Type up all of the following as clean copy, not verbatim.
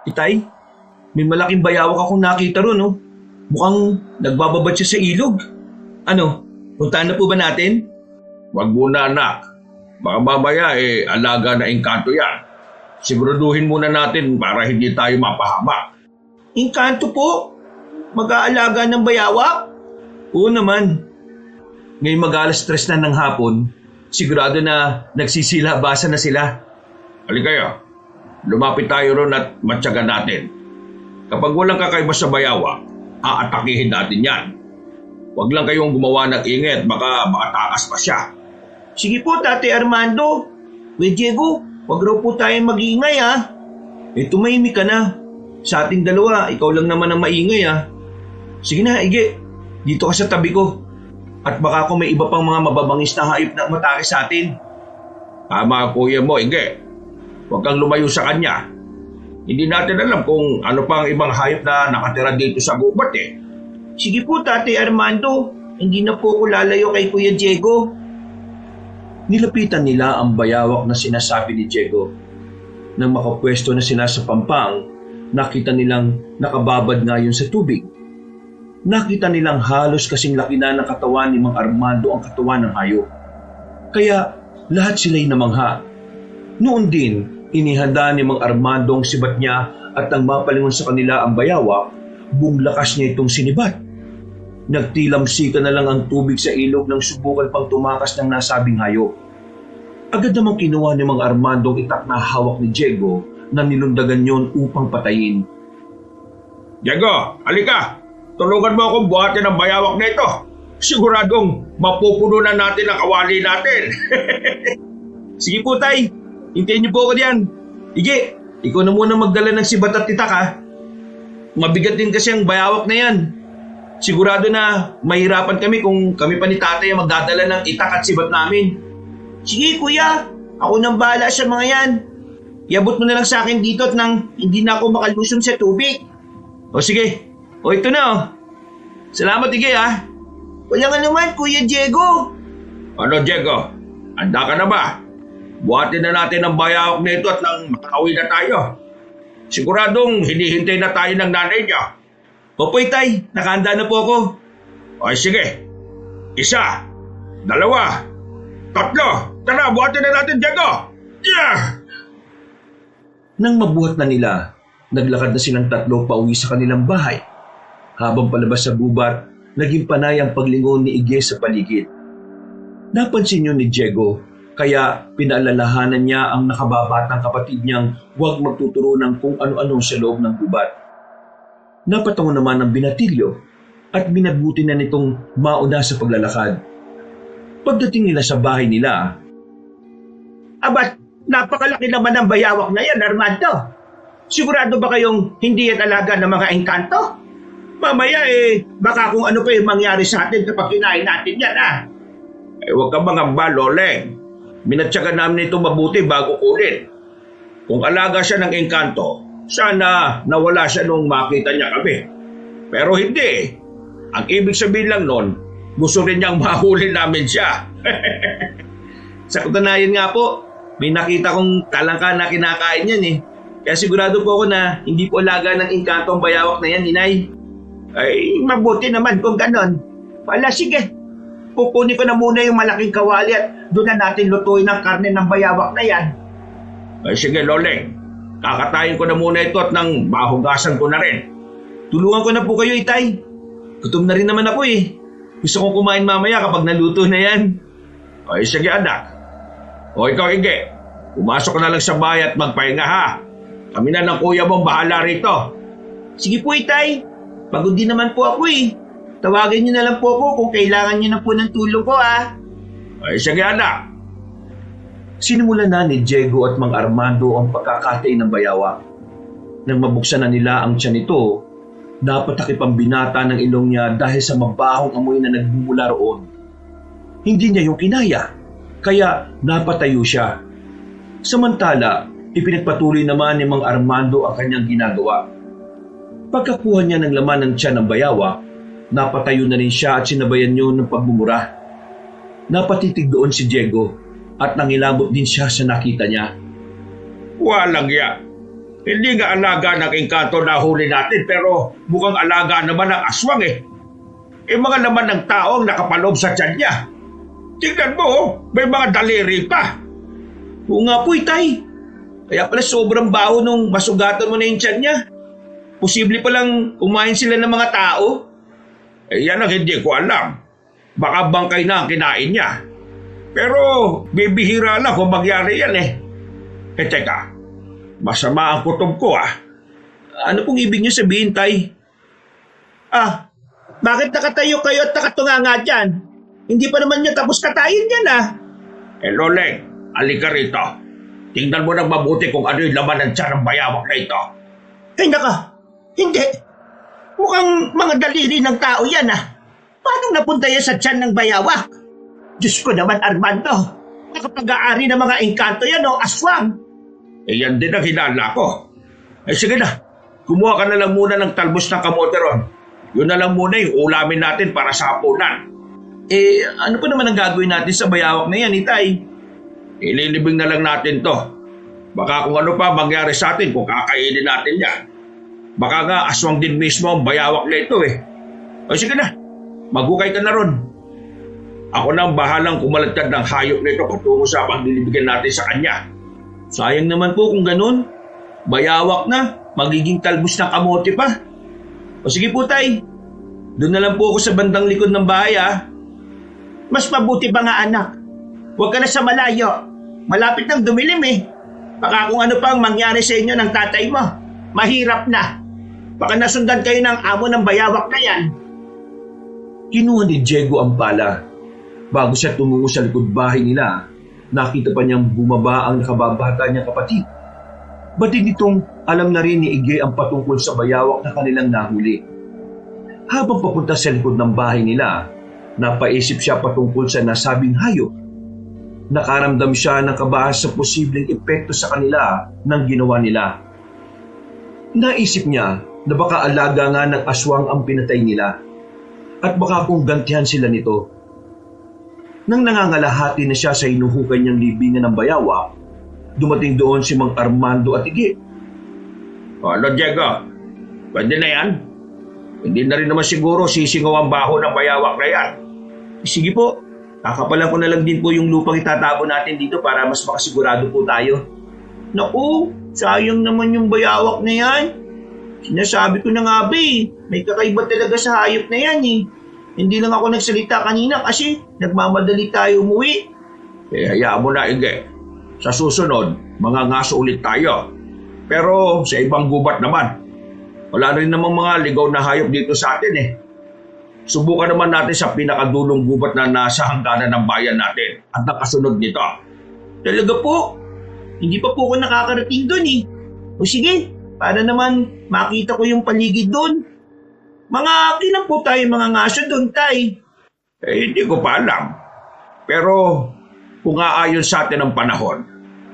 Itay, may malaking bayawak akong nakita ron, oh. Mukhang nagbababad siya sa ilog. Ano, puntahan na po ba natin? Wag muna anak. Baka mamaya alaga na engkanto yan. Siguraduhin muna natin para hindi tayo mapahamak. Engkanto po? Mag-aalaga ng bayawak? Oo naman. Ngayong mag-alas-stress na ng hapon, sigurado na nagsisilabasan na sila. Halika kayo. Lumapit tayo ron at matyagan natin. Kapag walang kakaiba sa bayawak, aatakihin natin yan. Huwag lang kayong gumawa ng ingit, baka makatakas pa siya. Sige po, Tate Armando. Kuya Diego, wag raw po tayong mag-iingay ha. Tumahimik ka na. Sa ating dalawa, ikaw lang naman ang maingay ha. Sige na, Ige. Dito ka sa tabi ko. At baka kung may iba pang mga mababangis na hayop na umatake sa atin. Tama kuya mo, Ige. Huwag kang lumayo sa kanya. Hindi natin alam kung ano pang ibang hayop na nakatira dito sa gubat eh. Sige po, Tate Armando. Hindi na po ako lalayo kay Kuya Diego. Nilapitan nila ang bayawak na sinasabi ni Diego. Nang makapwesto na sila sa pampang, nakita nilang nakababad nga yun sa tubig. Nakita nilang halos kasing laki na ng katawan ni Mang Armando ang katawan ng hayop. Kaya lahat sila'y namangha. Noon din, inihanda ni Mang Armando ang sibat niya at nang mapalingon sa kanila ang bayawak, buong lakas niya itong sinibat. Nagtilamsika na lang ang tubig sa ilog nang subukan pang tumakas ng nasabing hayop. Agad namang kinuha ni Mang Armando ang itak na hawak ni Diego na nilundagan yon upang patayin. Diego, halika! Tulungan mo akong buhatin ang bayawak na ito. Siguradong mapupuno na natin ang kawali natin. Sige po, Tay. Hintayin niyo po ako diyan. Ige, ikaw na muna magdala ng sibat at itak ha. Mabigat din kasi ang bayawak na yan. Sigurado na mahirapan kami kung kami pa ni Tatay ang magdadala ng itak at sibat namin. Sige kuya, ako nang bahala sa mga yan. Iabot mo na lang sa akin dito at nang hindi na ako makalusong sa tubig. O sige, o ito na o. Salamat Ige ha. Walang anuman Kuya Diego. Ano Diego, handa ka na ba? Buhatin na natin ang bayawak na ito at nang makauwi na tayo. Siguradong hinihintay na tayo ng nanay niya. Opo Tay, nakahanda na po ako. O sige, 1, 2, 3. Tara, buhatin na natin Diego. Yeah! Nang mabuhat na nila, naglakad na silang tatlo pauwi sa kanilang bahay. Habang palabas sa gubat, naging panay ang paglingon ni Ige sa paligid. Napansin yun ni Diego, kaya pinaalalahanan niya ang nakababatang kapatid niyang huwag magtuturo ng kung ano-ano sa loob ng gubat. Napatungo naman ang binatilyo at binabuti na nitong mauna sa paglalakad. Pagdating nila sa bahay nila, Abat, napakalaki naman ang bayawak na yan, Armando. Sigurado ba kayong hindi yan alaga ng mga engkanto? Mamaya baka kung ano pa yung mangyari sa atin kapag kinain natin yan Huwag kang mangamba, Loleng. Minatsyagan namin ito mabuti bago kunin. Kung alaga siya ng engkanto, sana nawala siya nung makita niya kami. Pero hindi. Ang ibig sabihin lang nun, gusto rin niyang mahuli namin siya. Sa katunayan nga po, may nakita kong talangka na kinakain yan Kaya sigurado po ako na hindi po alaga ng engkanto ang bayawak na yan, Inay. Ay, Mabuti naman kung ganon. Wala, sige. Kukunin ko na muna yung malaking kawali at doon na natin lutuin ang karne ng bayawak na yan. ay sige, Loleng. Kakatayin ko na muna ito at nang mahugasan ko na rin. Tulungan ko na po kayo, Itay. Gutom na rin naman ako Gusto kong kumain mamaya kapag naluto na yan. Ay, sige anak. O ikaw, Ige. Pumasok ka na lang sa bahay at magpahinga ha. Kami na ng kuya mong bahala rito. Sige po, Itay. Pagod din naman po ako Tawagin niyo na lang po ako kung kailangan niyo na po ng tulong ko Ay, sige anak. Sinimulan na ni Diego at Mang Armando ang pagkakatay ng bayawak. Nang mabuksan na nila ang tiyan nito, napatakip ang binata ng ilong niya dahil sa mabahong amoy na nagmumula roon. Hindi niya yung kinaya, kaya napatayo siya. Samantala, ipinagpatuloy naman ni Mang Armando ang kanyang ginagawa. Pagkakuha niya ng laman ng tiyan ng bayawak, napatayo na rin siya at sinabayan yun ng pagmumura. Napatitig doon si Diego at nangilabot din siya sa nakita niya. Walang ya. Hindi nga alaga ng engkanto na huli natin pero mukhang alaga naman ng aswang eh. Mga laman ng tao ang nakapaloob sa tiyan niya. Tingnan mo, may mga daliri pa. Oo nga po, Itay. Kaya pala sobrang baho nung masugatan mo na yung tiyan niya. Posible palang kumain sila ng mga tao. Yan ang hindi ko alam. Baka bangkay na ang kinain niya. Pero bibihira lang kung mangyari yan eh. Teka, masama ang kutob ko ah. Ano pong ibig niyo sabihin, Tay? Bakit nakatayo kayo at nakatunganga dyan? Hindi pa naman niyo tapos katayin yan Loleng, alika rito. Tingnan mo nang mabuti kung ano yung laman ng tiyan ng bayawak na ito. Ay naka, hindi. Mukhang mga daliri ng tao yan Paano napunta yan sa tiyan ng bayawak? Diyos ko naman, Armando. Nakapag-aari ng mga engkanto yan aswang. Yan din ang hinala ko. Sige na, kumuha ka na lang muna ng talbos ng kamote ron. Yun na lang muna yung ulamin natin para sa hapunan. Ano pa naman ang gagawin natin sa bayawak na yan, Itay? Ililibing na lang natin to. Baka kung ano pa mangyari sa atin kung kakainin natin yan. Baka nga aswang din mismo ang bayawak na ito eh. Sige na, maghukay ka na ron. Ako na ang bahalang kumaladkad ng hayop na ito patungo sa paglilibigan natin sa kanya. Sayang naman po kung ganun. Bayawak na, magiging talbos ng kamote pa. Sige po, Tay. Doon na lang po ako sa bandang likod ng bahay Mas mabuti ba nga, anak? Huwag ka na sa malayo. Malapit nang dumilim Baka kung ano pa ang mangyari sa inyo ng tatay mo. Mahirap na. Baka nasundan kayo ng amo ng bayawak na yan. Kinuha ni Diego ang pala. Bago siya tumungo sa likod bahay nila, nakita pa niyang bumaba ang nakababata niyang kapatid. Batid nitong alam na rin ni Igay ang patungkol sa bayawak na kanilang nahuli. Habang papunta sa likod ng bahay nila, napaisip siya patungkol sa nasabing hayop. Nakaramdam siya ng kabahas sa posibleng epekto sa kanila ng ginawa nila. Naisip niya na baka alaga nga ng aswang ang pinatay nila at baka kung gantihan sila nito. Nang nangangalahati na siya sa hinuhukay niyang libingan ng bayawak, dumating doon si Mang Armando at Igay. Ano, Diego? Pwede na yan? Hindi na rin naman siguro sisingaw ang baho ng bayawak na yan. Sige po, kakapalan ko na lang din po yung lupang itatapon natin dito para mas makasigurado po tayo. Naku, sayang naman yung bayawak na yan. Sinasabi ko na nga ba may kakaiba talaga sa hayop na yan Hindi lang ako nagsalita kanina kasi nagmamadali tayo umuwi. Hayaan mo na, Igay. Sa susunod, mga ngaso ulit tayo. Pero sa ibang gubat naman. Wala rin namang mga ligaw na hayop dito sa atin Subukan naman natin sa pinakadulong gubat na nasa hangganan ng bayan natin at nakasunod nito. Talaga po? Hindi pa po ako nakakarating doon O sige, para naman makita ko yung paligid doon. Mga ilan po tayo mga ngaso doon, Tay? Hindi ko pa alam. Pero kung aayon sa atin ang panahon,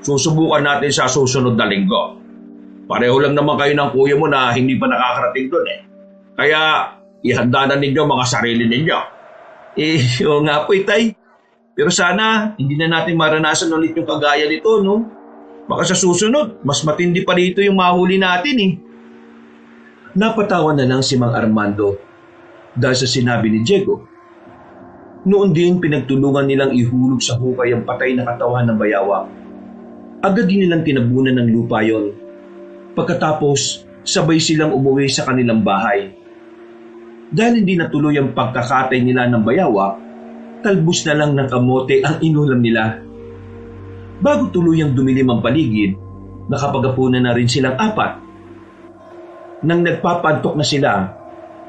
susubukan natin sa susunod na linggo. Pareho lang naman kayo ng kuya mo na hindi pa nakakarating doon Kaya ihanda na ninyo mga sarili ninyo. Oo nga po, Tay. Pero sana hindi na natin maranasan ulit yung kagaya nito, no? Baka sa susunod, mas matindi pa dito yung mahuli natin Napatawa na lang si Mang Armando dahil sa sinabi ni Diego. Noon din pinagtulungan nilang ihulog sa hukay ang patay na katawan ng bayawak. Agad din nilang tinabunan ng lupa yon. Pagkatapos, sabay silang umuwi sa kanilang bahay. Dahil hindi natuloy ang pagkakatay nila ng bayawak, talbos na lang ng kamote ang inulam nila. Bago tuluyang dumilim ang paligid, nakapagapunan na rin silang apat. Nang nagpapantok na sila,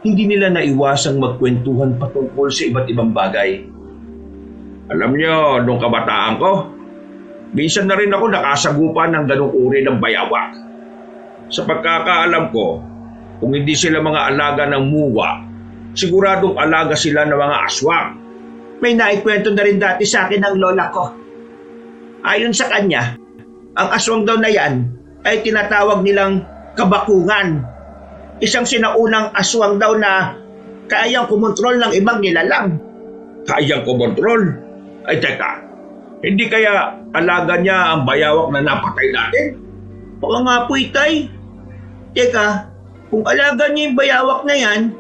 hindi nila naiwasang magkwentuhan patungkol sa iba't ibang bagay. Alam niyo, nung kabataan ko, minsan na rin ako nakasagupan ng ganong uri ng bayawak. Sa pagkakaalam ko, kung hindi sila mga alaga ng muwa, siguradong alaga sila ng mga aswang. May naikwento na rin dati sa akin ng lola ko. Ayon sa kanya, ang aswang daw na yan ay tinatawag nilang kabakungan. Isang sinaunang aswang daw na kayang kumontrol ng ibang nilalang. Kayang kumontrol? Ay teka, hindi kaya alaga niya ang bayawak na napatay natin? Baka nga po, Itay. Teka, kung alaga niyo yung bayawak na yan,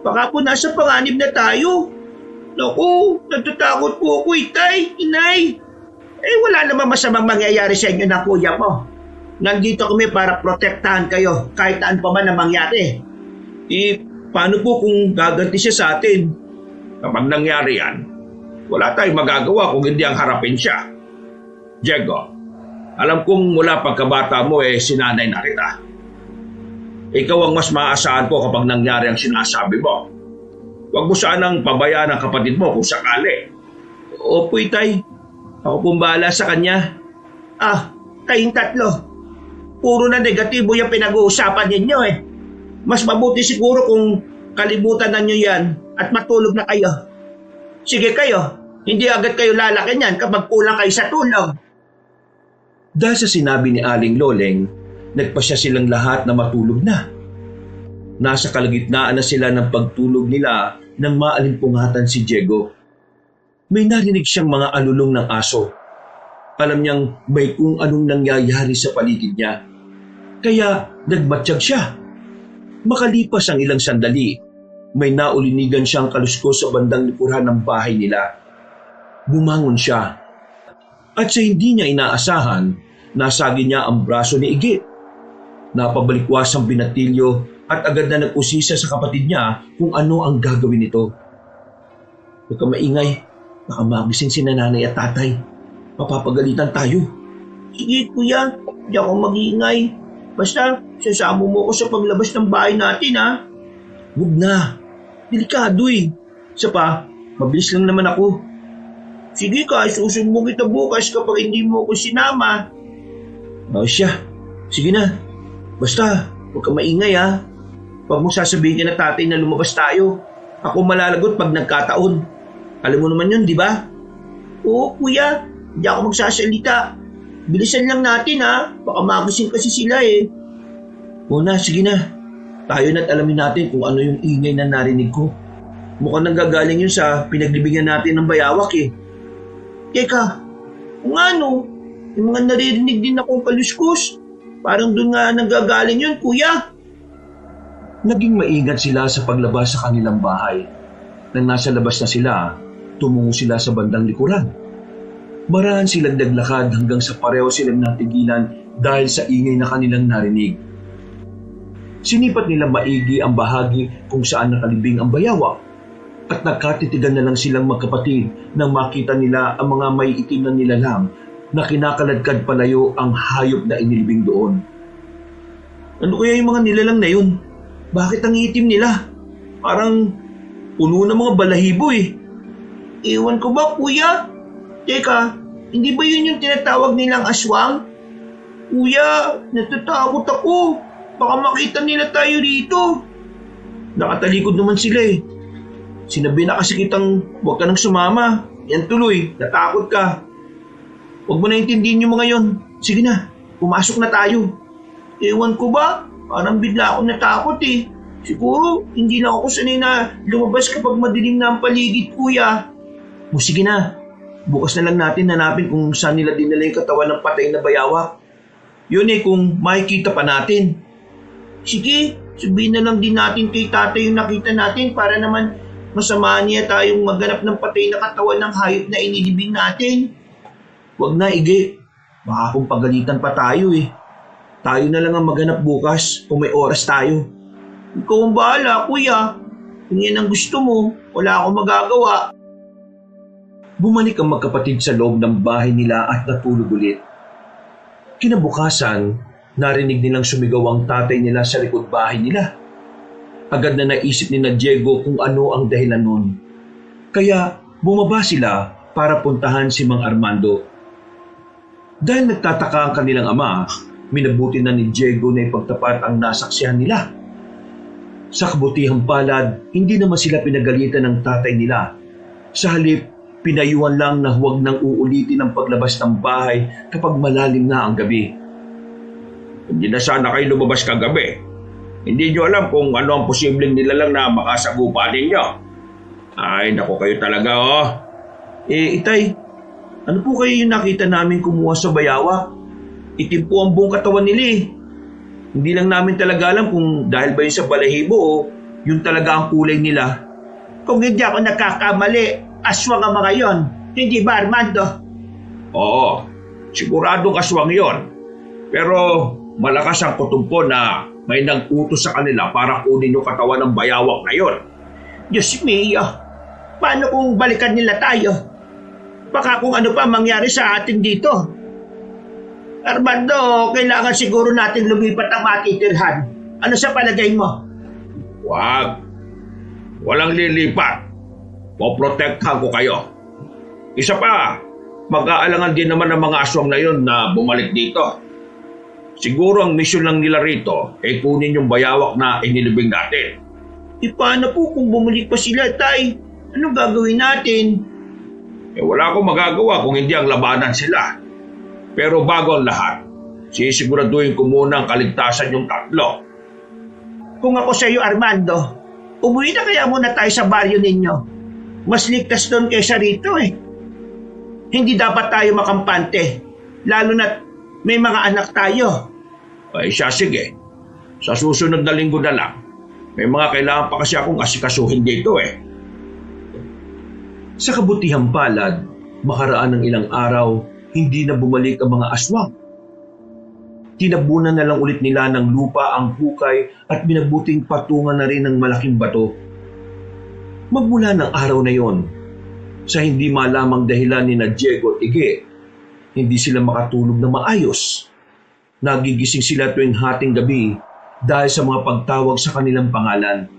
baka po nasa panganib na tayo. Naku, natatakot po ako, Itay, Inay. Wala namang masamang mangyayari sa inyo na kuya mo. Nandito kami para protektahan kayo kahit saan pa man na mangyari. Paano po kung gaganti siya sa atin? Kapag nangyari yan, wala tayong magagawa kung hindi ang harapin siya. Diego, alam kong mula pagkabata mo sinanay na kita. Ikaw ang mas maaasahan ko kapag nangyari ang sinasabi mo. Huwag mo sanang pabayaan ang kapatid mo kung sakali. Opo, Itay. Ako pong bahala sa kanya. Kayong tatlo. Puro na negatibo yung pinag-uusapan ninyo Mas mabuti siguro kung kalimutan na nyo yan at matulog na kayo. Sige kayo, hindi agad kayo lalaki niyan kapag kulang kayo sa tulog. Dahil sa sinabi ni Aling Loleng, nagpasya silang lahat na matulog na. Nasa kalagitnaan na sila ng pagtulog nila nang maalimpungatan si Diego. May narinig siyang mga alulong ng aso. Alam niyang may kung anong nangyayari sa paligid niya. Kaya nagmatsyag siya. Makalipas ang ilang sandali, may naulinigan siyang kaluskos sa bandang likuran ng bahay nila. Bumangon siya. At sa hindi niya inaasahan, nasagi niya ang braso ni Igit. Napabalikwas ang binatilyo at agad na nag-usisa sa kapatid niya kung ano ang gagawin nito. Huwag ka maingay. Baka magising si nanay at tatay. Mapapagalitan tayo. Sige kuya, hindi ako mag-iingay. Basta, sasamo mo ko sa paglabas ng bahay natin Huwag na. Delikado Isa pa, mabilis lang naman ako. Sige ka, susumbong kita bukas kapag hindi mo ko sinama. Siya. Sige na. Basta, huwag ka maingay Huwag mo sasabihin ka na tatay na lumabas tayo. Ako malalagot pag nagkataon. Alam mo naman yun, di ba? Oo, kuya. Hindi ako magsasalita. Bilisan lang natin Baka magising kasi sila Oo na, sige na. Tayo na't alamin natin kung ano yung ingay na narinig ko. Mukhang nanggagaling yun sa pinaglibingan natin ng bayawak Teka, kung ano, yung mga naririnig din akong kaluskos. Parang doon nga nanggagaling yun, kuya. Naging maingat sila sa paglabas sa kanilang bahay. Nang nasa labas na sila, tumungo sila sa bandang likuran. Marahan silang naglakad hanggang sa pareho silang natigilan dahil sa ingay na kanilang narinig. Sinipat nilang maigi ang bahagi kung saan nakalibing ang bayawak at nagkatitigan na lang silang magkapatid nang makita nila ang mga may itim na nilalang na kinakaladkad palayo ang hayop na inilibing doon. Ano kaya yung mga nilalang na yun? Bakit ang itim nila? Parang puno ng mga balahibo Ewan ko ba, kuya? Teka, hindi ba yun yung tinatawag nilang aswang? Kuya, natatakot ako. Baka makita nila tayo rito. Nakatalikod naman sila Sinabi na kasi kitang huwag ka nang sumama. Yan tuloy, natakot ka. Huwag mo na intindihin yung mga yon. Sige na, pumasok na tayo. Ewan ko ba? Parang bigla ako natakot Siguro, hindi na ako sanay na lumabas kapag madilim na ang paligid, kuya. Sige na. Bukas na lang natin hanapin kung saan nila dinala yung katawan ng patay na bayawak. Yun kung makikita pa natin. Sige, sabihin na lang din natin kay tatay yung nakita natin para naman masamahan niya tayong maghanap ng patay na katawan ng hayop na inilibing natin. Huwag na, Ige. Baka kung pagalitan pa tayo Tayo na lang ang maghanap bukas kung may oras tayo. Ikaw ang bahala, kuya. Kung yan ang gusto mo, wala akong magagawa. Bumalik ang magkapatid sa loob ng bahay nila at natulog ulit. Kinabukasan, narinig nilang sumigaw ang tatay nila sa likod bahay nila. Agad na naisip ni Diego kung ano ang dahilan nun. Kaya bumaba sila para puntahan si Mang Armando. Dahil nagtataka ang kanilang ama, minabuti na ni Diego na ipagtapat ang nasaksihan nila. Sa kabutihang palad, hindi naman sila pinagalitan ng tatay nila. Sa halip, pinayuhan lang na huwag nang uulitin ang paglabas ng bahay kapag malalim na ang gabi. Hindi na sana kayo lumabas kagabi. Hindi nyo alam kung ano ang posibleng nilalang na makasagupa ninyo. Ay, naku kayo talaga Itay, ano po kayo yung nakita namin kumuha sa bayawak? Itim po ang buong katawan nila eh. Hindi lang namin talaga alam kung dahil ba yun sa balahibo o yun talaga ang kulay nila. Kung hindi ako nagkakamali, aswang ang mga yon. Hindi ba, Armando? Oo, siguradong aswang yon. Pero malakas ang kutumpo na may nag-utos sa kanila para kunin yung katawan ng bayawak na yon. Diyos mio, paano kung balikan nila tayo? Baka kung ano pa mangyari sa atin dito. Armando, kailangan siguro natin lumipat ang matitirhan. Ano sa palagay mo? Wag. Walang lilipat. Poprotektahan ko kayo. Isa pa, mag-aalangan din naman ng mga aswang na yon na bumalik dito. Siguro ang misyon lang nila rito ay kunin yung bayawak na inilibing natin. Paano po kung bumalik pa sila, Tay? Anong gagawin natin? Wala akong magagawa kung hindi ang labanan sila. Pero bago ang lahat, sisiguraduhin ko muna ang kaligtasan yung tatlo. Kung ako sa iyo, Armando, umuwi na kaya muna tayo sa baryo ninyo. Mas ligtas doon kaysa rito eh. Hindi dapat tayo makampante, lalo na't may mga anak tayo. Ay siya, sige. Sa susunod na linggo na lang. May mga kailangan pa kasi akong asikasuhin dito eh. Sa kabutihang palad, makaraan ng ilang araw, hindi na bumalik ang mga aswang. Tinabunan na lang ulit nila ng lupa ang hukay at binabuting patungan na rin ng malaking bato. Magmula ng araw na yon, sa hindi malamang dahilan ni Diego at Ige, hindi sila makatulog na maayos. Nagigising sila tuwing hating gabi dahil sa mga pagtawag sa kanilang pangalan.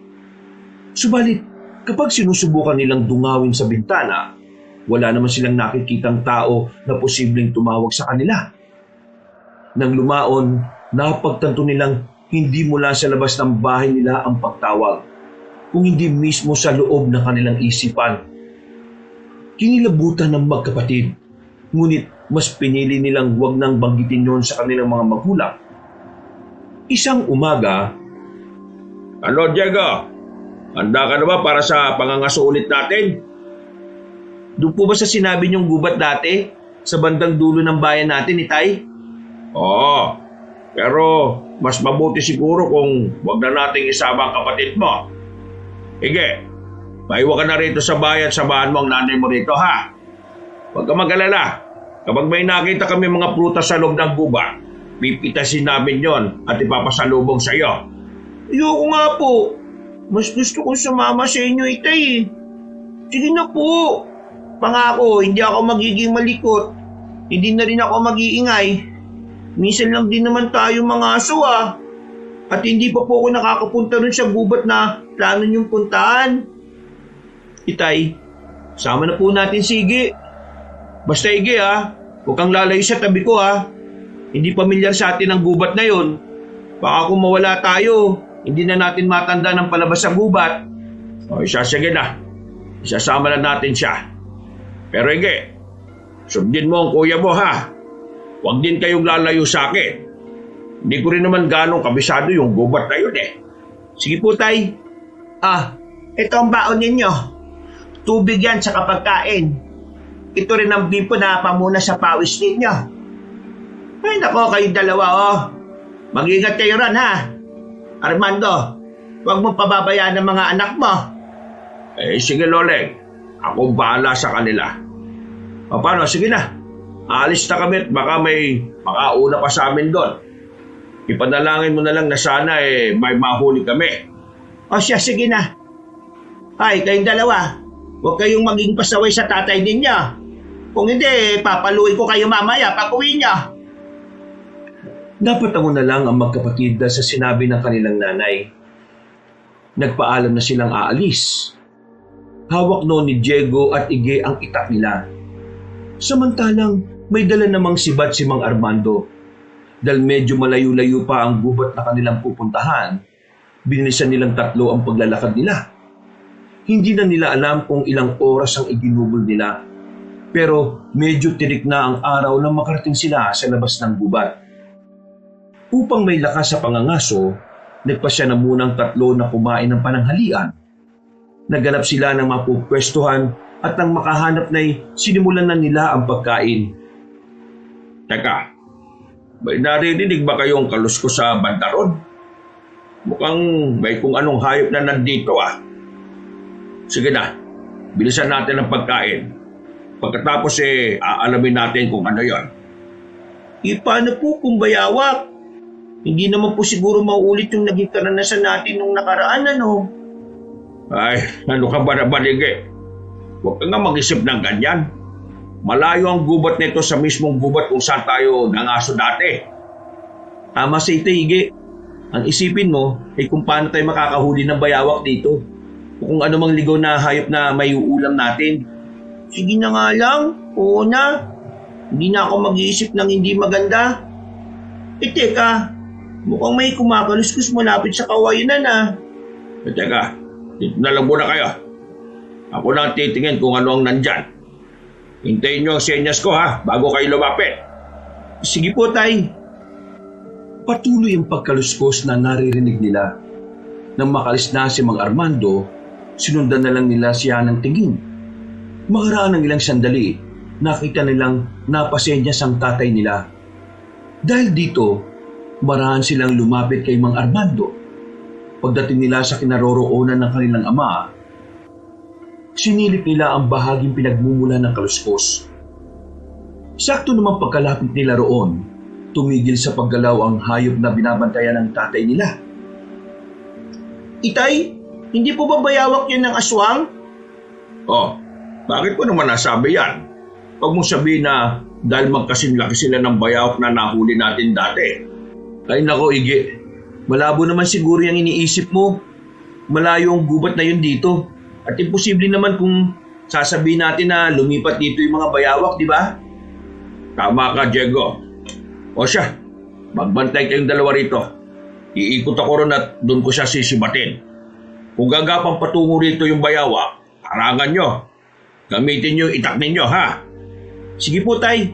Subalit, kapag sinusubukan nilang dungawin sa bintana, wala naman silang nakikitang tao na posibleng tumawag sa kanila. Nang lumaon, napagtanto nilang hindi mula sa labas ng bahay nila ang pagtawag, kung hindi mismo sa loob ng kanilang isipan. Kinilabutan ng magkapatid, ngunit mas pinili nilang huwag nang banggitin yon sa kanilang mga magulang. Isang umaga, Ano, Diego? Handa ka na ba para sa pangangaso ulit natin? Doon po ba sa sinabi niyong gubat dati? Sa bandang dulo ng bayan natin, Itay? Oo, pero mas mabuti siguro kung wag na nating isama ang kapatid mo. Ige, maiwan ka na rito sa bayan, samahan mo ang nanay mo rito, ha? Huwag ka mag-alala. Kapag may nakita kami mga prutas sa loob ng gubat, pipitasin namin yon at ipapasalubong sa iyo. Ayoko nga po. Mas gusto kong sumama sa inyo, Itay. Sige na po. Pangako, hindi ako magiging malikot. Hindi na rin ako mag-iingay. Minsan lang din naman tayo mga aso ah. At hindi pa po ako nakakapunta rin sa gubat na plano niyong puntahan. Itay, sama na po natin si Ige. Basta Ige ah, huwag kang lalayo sa tabi ko ah. Hindi pamilyar sa atin ang gubat na yon. Baka kung mawala tayo, hindi na natin matanda ng palabas sa gubat. O siya, sige na. Isasama na natin siya. Pero Ige, sundin mo ang kuya mo ha. Huwag din kayong lalayo sa akin. Hindi ko rin naman ganong kabisado yung gubat na yun eh. Sige po, Tay. Ah, ito ang baon ninyo. Tubig yan sa pagkain. Ito rin ang bipo na pamuna sa pawis ninyo. Ay nako, kayong dalawa oh. Mag-ingat kayo ron ha. Armando, huwag mong pababayaan ang mga anak mo. Eh sige Loleng, ako bahala sa kanila. O paano, sige na. Aalis na kami at baka may makauna pa sa amin doon. Ipanalangin mo na lang na sana may mahuli kami. O siya, sige na. Ay, kayong dalawa, huwag kayong maging pasaway sa tatay ninyo. Kung hindi, papaluin ko kayo mamaya pag uwi niyo. napatango na lang ang magkapatid dahil sa sinabi ng kanilang nanay. Nagpaalam na silang aalis. Hawak noon ni Diego at Ige ang itak nila. Samantalang may dala namang sibat si Mang Armando. Dahil medyo malayo-layo pa ang gubat na kanilang pupuntahan, binilisan nilang tatlo ang paglalakad nila. Hindi na nila alam kung ilang oras ang iginugol nila. Pero medyo tirik na ang araw nang makarating sila sa labas ng gubat. Upang may lakas sa pangangaso, nagpasya na munang tatlo na kumain ng pananghalian. Naghanap sila ng mapupwestuhan at nang makahanap na'y sinimulan na nila ang pagkain. Teka, May naririnig ba kayong kaluskos sa bantaron? Mukhang may kung anong hayop na nandito ah. Sige na, bilisan natin ang pagkain. Pagkatapos aalamin natin kung ano yon. Paano po kung bayawak? Hindi naman po siguro mauulit yung naging karanasan natin nung nakaraan, ano? Ay, ano ka ba na baligi? Huwag ka nga mag-isip ng ganyan. Malayo ang gubat nito sa mismong gubat kung saan tayo nangaso dati. Tama sa ito, Ige. Ang isipin mo ay kung paano tayo makakahuli ng bayawak dito. O kung ano mang ligaw na hayop na may uulam natin. Sige na nga lang. Oo na. Hindi na ako mag-iisip ng hindi maganda. Teka. Mukhang may kumakaluskus malapit sa kawayanan ah. Teka, dito na lang muna kayo. Ako na titingin kung ano ang nandyan. Hintayin niyo ang senyas ko ha, bago kayo lumapit. Sige po, Tay. Patuloy ang pagkaluskos na naririnig nila. Nang makalis na si Mang Armando, sinundan na lang nila siya ng tingin. Makaraan ng ilang sandali, nakita nilang napasenyas ang tatay nila. Dahil dito, marahan silang lumapit kay Mang Armando. Pagdating nila sa kinaroroonan ng kanilang ama, sinilip nila ang bahaging pinagmumula ng kaluskos. Sakto naman pagkalapit nila roon, tumigil sa paggalaw ang hayop na binabantayan ng tatay nila. Itay, hindi po ba bayawak yun ng aswang? Oh, bakit ko naman nasabi yan? Huwag mong sabihin na dahil magkasinlaki sila ng bayawak na nahuli natin dati. Ay nako, Ige. Malabo naman siguro yung iniisip mo. Malayo ang gubat na yun dito. At imposible naman kung sasabihin natin na lumipat dito yung mga bayawak, di ba? Tama ka, Diego. O siya, magbantay kayong dalawa rito. Iikot ako ron at doon ko siya sisibatin. Kung gagapang patungo rito yung bayawak, harangan nyo. Gamitin nyo yung itak ninyo, ha? Sige po, Tay.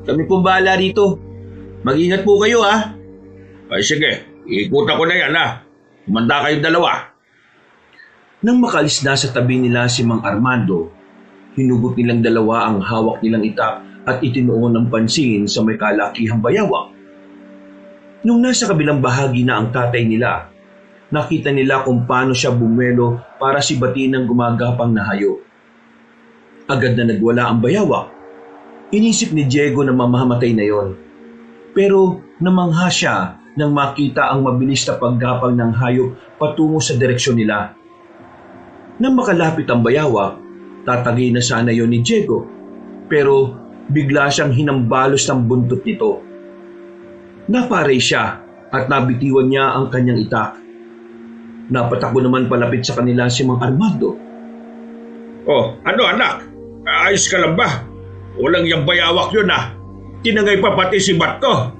Kami pong bahala rito. Mag-ingat po kayo, ha? Ay sige, iikutan ko na yan, ha? Kumanda kayong dalawa. Nang makalis na sa tabi nila si Mang Armando, hinugot nilang dalawa ang hawak nilang itak at itinuon ng pansin sa may kalakihang bayawak. Nung nasa kabilang bahagi na ang tatay nila, nakita nila kung paano siya bumelo para sibatin ng gumagapang na hayop. Agad na nagwala ang bayawak. Inisip ni Diego na mamamatay na yon. Pero namangha siya nang makita ang mabilis na paggapang ng hayop patungo sa direksyon nila. Nang makalapit ang bayawak, tatagay na sana yon ni Diego. Pero bigla siyang hinambalos ng buntot nito. Naparay siya at nabitiwan niya ang kanyang itak. Napatakbo naman palapit sa kanila si Mang Armando. Oh, ano anak? Ayos ka lang ba? Walang yung bayawak yun ah. Tinangay pa pati si Bat ko.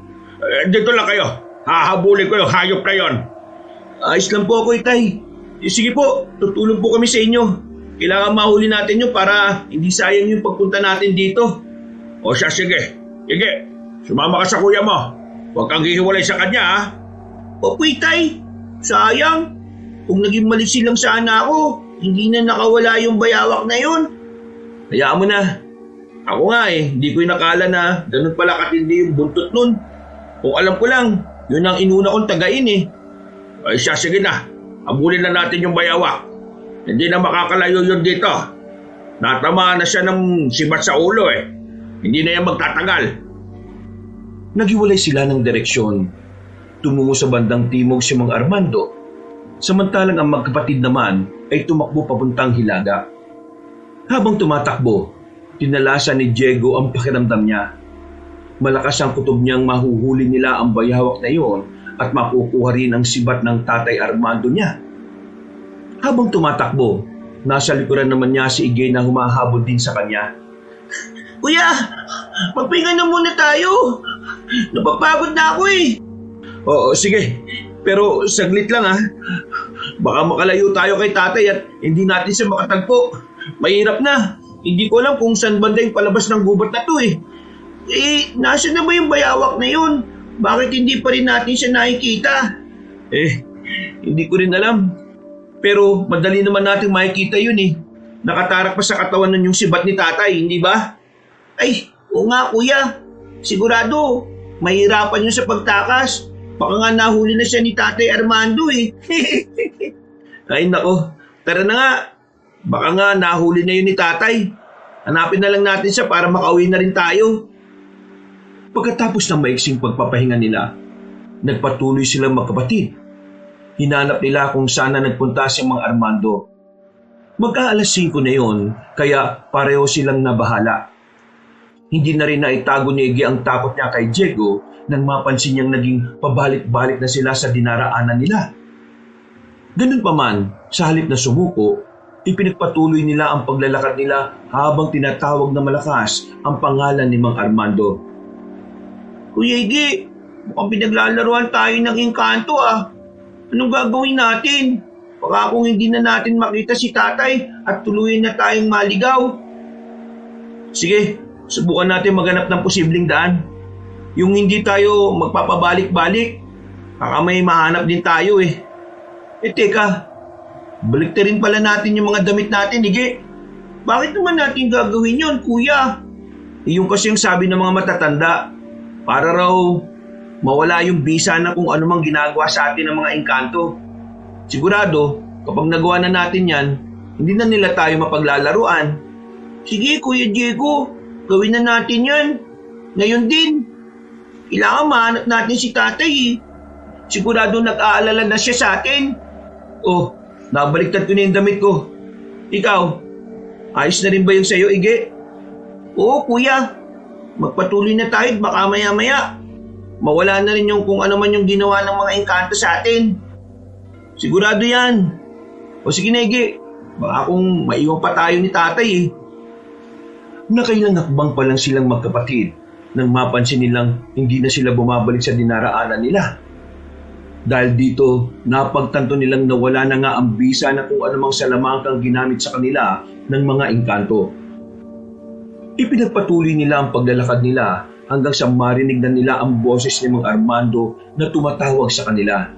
Dito lang kayo. Hahabulin ko yung hayop na yon. Ayos lang po ako, Itay. Sige po, tutulong po kami sa inyo. Kailangan mahuli natin yun para hindi sayang yung pagpunta natin dito. O siya, sige. Sige, sumama ka sa kuya mo. Huwag kang hihiwalay sa kanya ha. Opo, Itay. Sayang. Kung naging malisi lang sana ako, hindi na nakawala yung bayawak na yun. Hayaan mo na. Ako nga hindi ko inakala na ganun pala katindi yung buntot nun. Kung alam ko lang, yun ang inuna kong tagain Ay siya, sige na. Abulin na natin yung bayawak. Hindi na makakalayo yun dito. Natamaan na siya ng sibat sa ulo Hindi na yan magtatagal. Naghiwalay sila ng direksyon. Tumungo sa bandang timog si Mang Armando, samantalang ang magkapatid naman ay tumakbo papuntang Hilaga. Habang tumatakbo, tinalasan ni Diego ang pakiramdam niya. Malakas ang kutob niyang mahuhuli nila ang bayawak na iyon at makukuha rin ang sibat ng tatay Armando niya. Habang tumatakbo, nasa likuran naman niya si Igay na humahabol din sa kanya. Kuya, magpahinga na muna tayo. Napapagod na ako Oo, sige. Pero saglit lang Baka makalayo tayo kay tatay at hindi natin siya makatagpo. Mahirap na. Hindi ko alam kung saan banda yung palabas ng gubat na to nasa na ba yung bayawak na yun? Bakit hindi pa rin natin siya nakikita? Hindi ko rin alam. Pero madali naman natin makikita yun Nakatarak pa sa katawan nun yung sibat ni tatay, hindi ba? Ay, oo nga kuya. Sigurado, mahirapan yun sa pagtakas. Baka nga nahuli na siya ni Tatay Armando eh. Ay nako, tara na nga. Baka nga nahuli na yun ni tatay. Hanapin na lang natin siya para makauwi na rin tayo. Pagkatapos ng maiksing pagpapahinga nila, nagpatuloy silang magkapatid. Hinanap nila kung saan na nagpunta si Mang Armando. Mag-aalas 5 na yon, kaya pareho silang nabahala. Hindi na rin naitago ni Iggy ang takot niya kay Diego nang mapansin niyang naging pabalik-balik na sila sa dinaraanan nila. Ganun pa man, sa halip na sumuko, ipinagpatuloy nila ang paglalakad nila habang tinatawag na malakas ang pangalan ni Mang Armando. Kuya Iggy, mukhang pinaglalaruan tayo ng engkanto ah. Anong gagawin natin? Baka kung hindi na natin makita si tatay at tuluyan na tayong maligaw. Sige, subukan natin maghanap ng posibleng daan. Yung hindi tayo magpapabalik-balik, baka may mahanap din tayo eh. Teka, balik na rin pala natin yung mga damit natin, Iggy. Bakit naman natin gagawin yon, kuya? Yung kasi yung sabi ng mga matatanda, para raw mawala yung bisa na kung ano mang ginagawa sa atin ng mga engkanto. Sigurado, kapag nagawa na natin yan, hindi na nila tayo mapaglalaruan. Sige, Kuya Diego, gawin na natin yan. Ngayon din. Kailangan mahanap natin si tatay eh. Sigurado nag-aalala na siya sa atin. Oh, nabaliktad ko na yung damit ko. Ikaw, ayos na rin ba yung sayo, Iggy? Oo, kuya. Magpatuloy na tayo at baka maya-maya mawala na rin yung kung ano man yung ginawa ng mga engkanto sa atin. Sigurado yan. O sige na, Iggy. Baka kung maiwan pa tayo ni tatay eh. Nakailang hakbang pa lang silang magkapatid nang mapansin nilang hindi na sila bumabalik sa dinaraanan nila. Dahil dito, napagtanto nilang nawala na nga ang bisa na kung anumang salamangkang ginamit sa kanila ng mga engkanto. Ipinagpatuloy nila ang paglalakad nila hanggang sa marinig na nila ang boses ni Mang Armando na tumatawag sa kanila.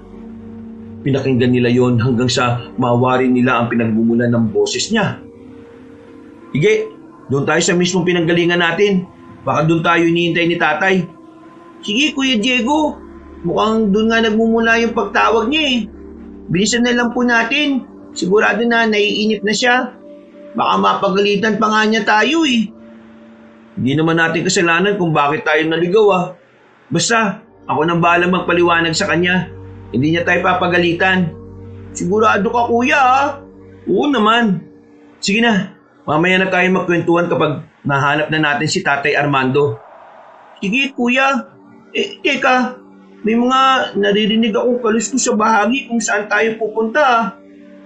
Pinakinggan nila yon hanggang sa mawari nila ang pinagmumulan ng boses niya. Iggy, doon tayo sa mismong pinanggalingan natin. Baka doon tayo hinihintay ni tatay. Sige, Kuya Diego. Mukhang doon nga nagmumula yung pagtawag niya eh. Bilisan na lang po natin. Sigurado na naiinip na siya. Baka mapagalitan pa nga niya tayo eh. Hindi naman natin kasalanan kung bakit tayo naligaw ah. Basta, ako nang bahala magpaliwanag sa kanya. Hindi niya tayo papagalitan. Sigurado ka, kuya ah. Oo naman. Sige na, mamaya na tayo magkwentuhan kapag nahanap na natin si Tatay Armando. Sige, kuya. Teka, may mga naririnig akong kaluskos sa bahagi kung saan tayo pupunta ah.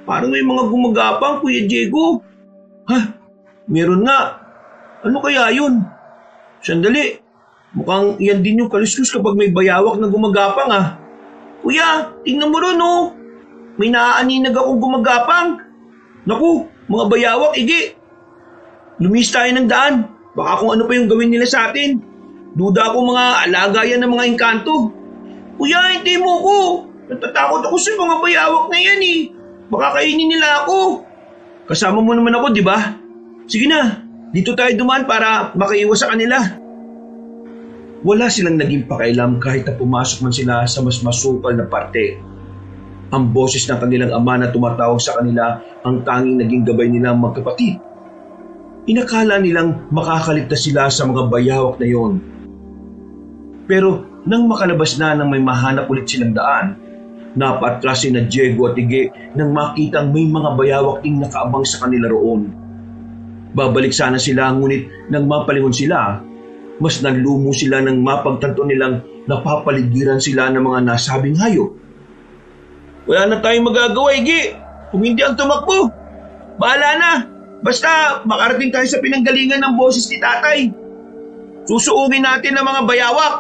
Parang may mga gumagapang, Kuya Diego. Ha? Meron nga. Ano kaya yun? Sandali. Mukhang yan din yung kaluskos kapag may bayawak na gumagapang ah. Kuya, tingnan mo ron oh. May naaaninag akong gumagapang. Naku, mga bayawak, Iggy. Lumis tayo ng daan. Baka kung ano pa yung gawin nila sa atin. Duda ako mga alaga yan ng mga engkanto. Kuya, hindi mo ko. Natatakot ako sa mga bayawak na yan eh. Baka kainin nila ako. Kasama mo naman ako, di ba? Sige na, dito tayo dumaan para makaiwas sa kanila. Wala silang naging pakialam kahit na pumasok man sila sa mas masukal na parte. Ang boses ng kanilang ama na tumatawag sa kanila ang tanging naging gabay nilang magkapatid. Inakala nilang makakaligtas sila sa mga bayawak na yon. Pero nang makalabas na nang may mahanap ulit silang daan, napatras na Diego at Iggy nang makitang may mga bayawak ding nakaabang sa kanila roon. Babalik sana sila ngunit nang mapalingon sila, mas nalumo sila nang mapagtanto nilang napapaligiran sila ng mga nasabing hayop. Wala na tayong magagawa, Iggy. Kung hindi ang tumakbo, bahala na. Basta makarating tayo sa pinanggalingan ng boses ni tatay. Susuugin natin ang mga bayawak.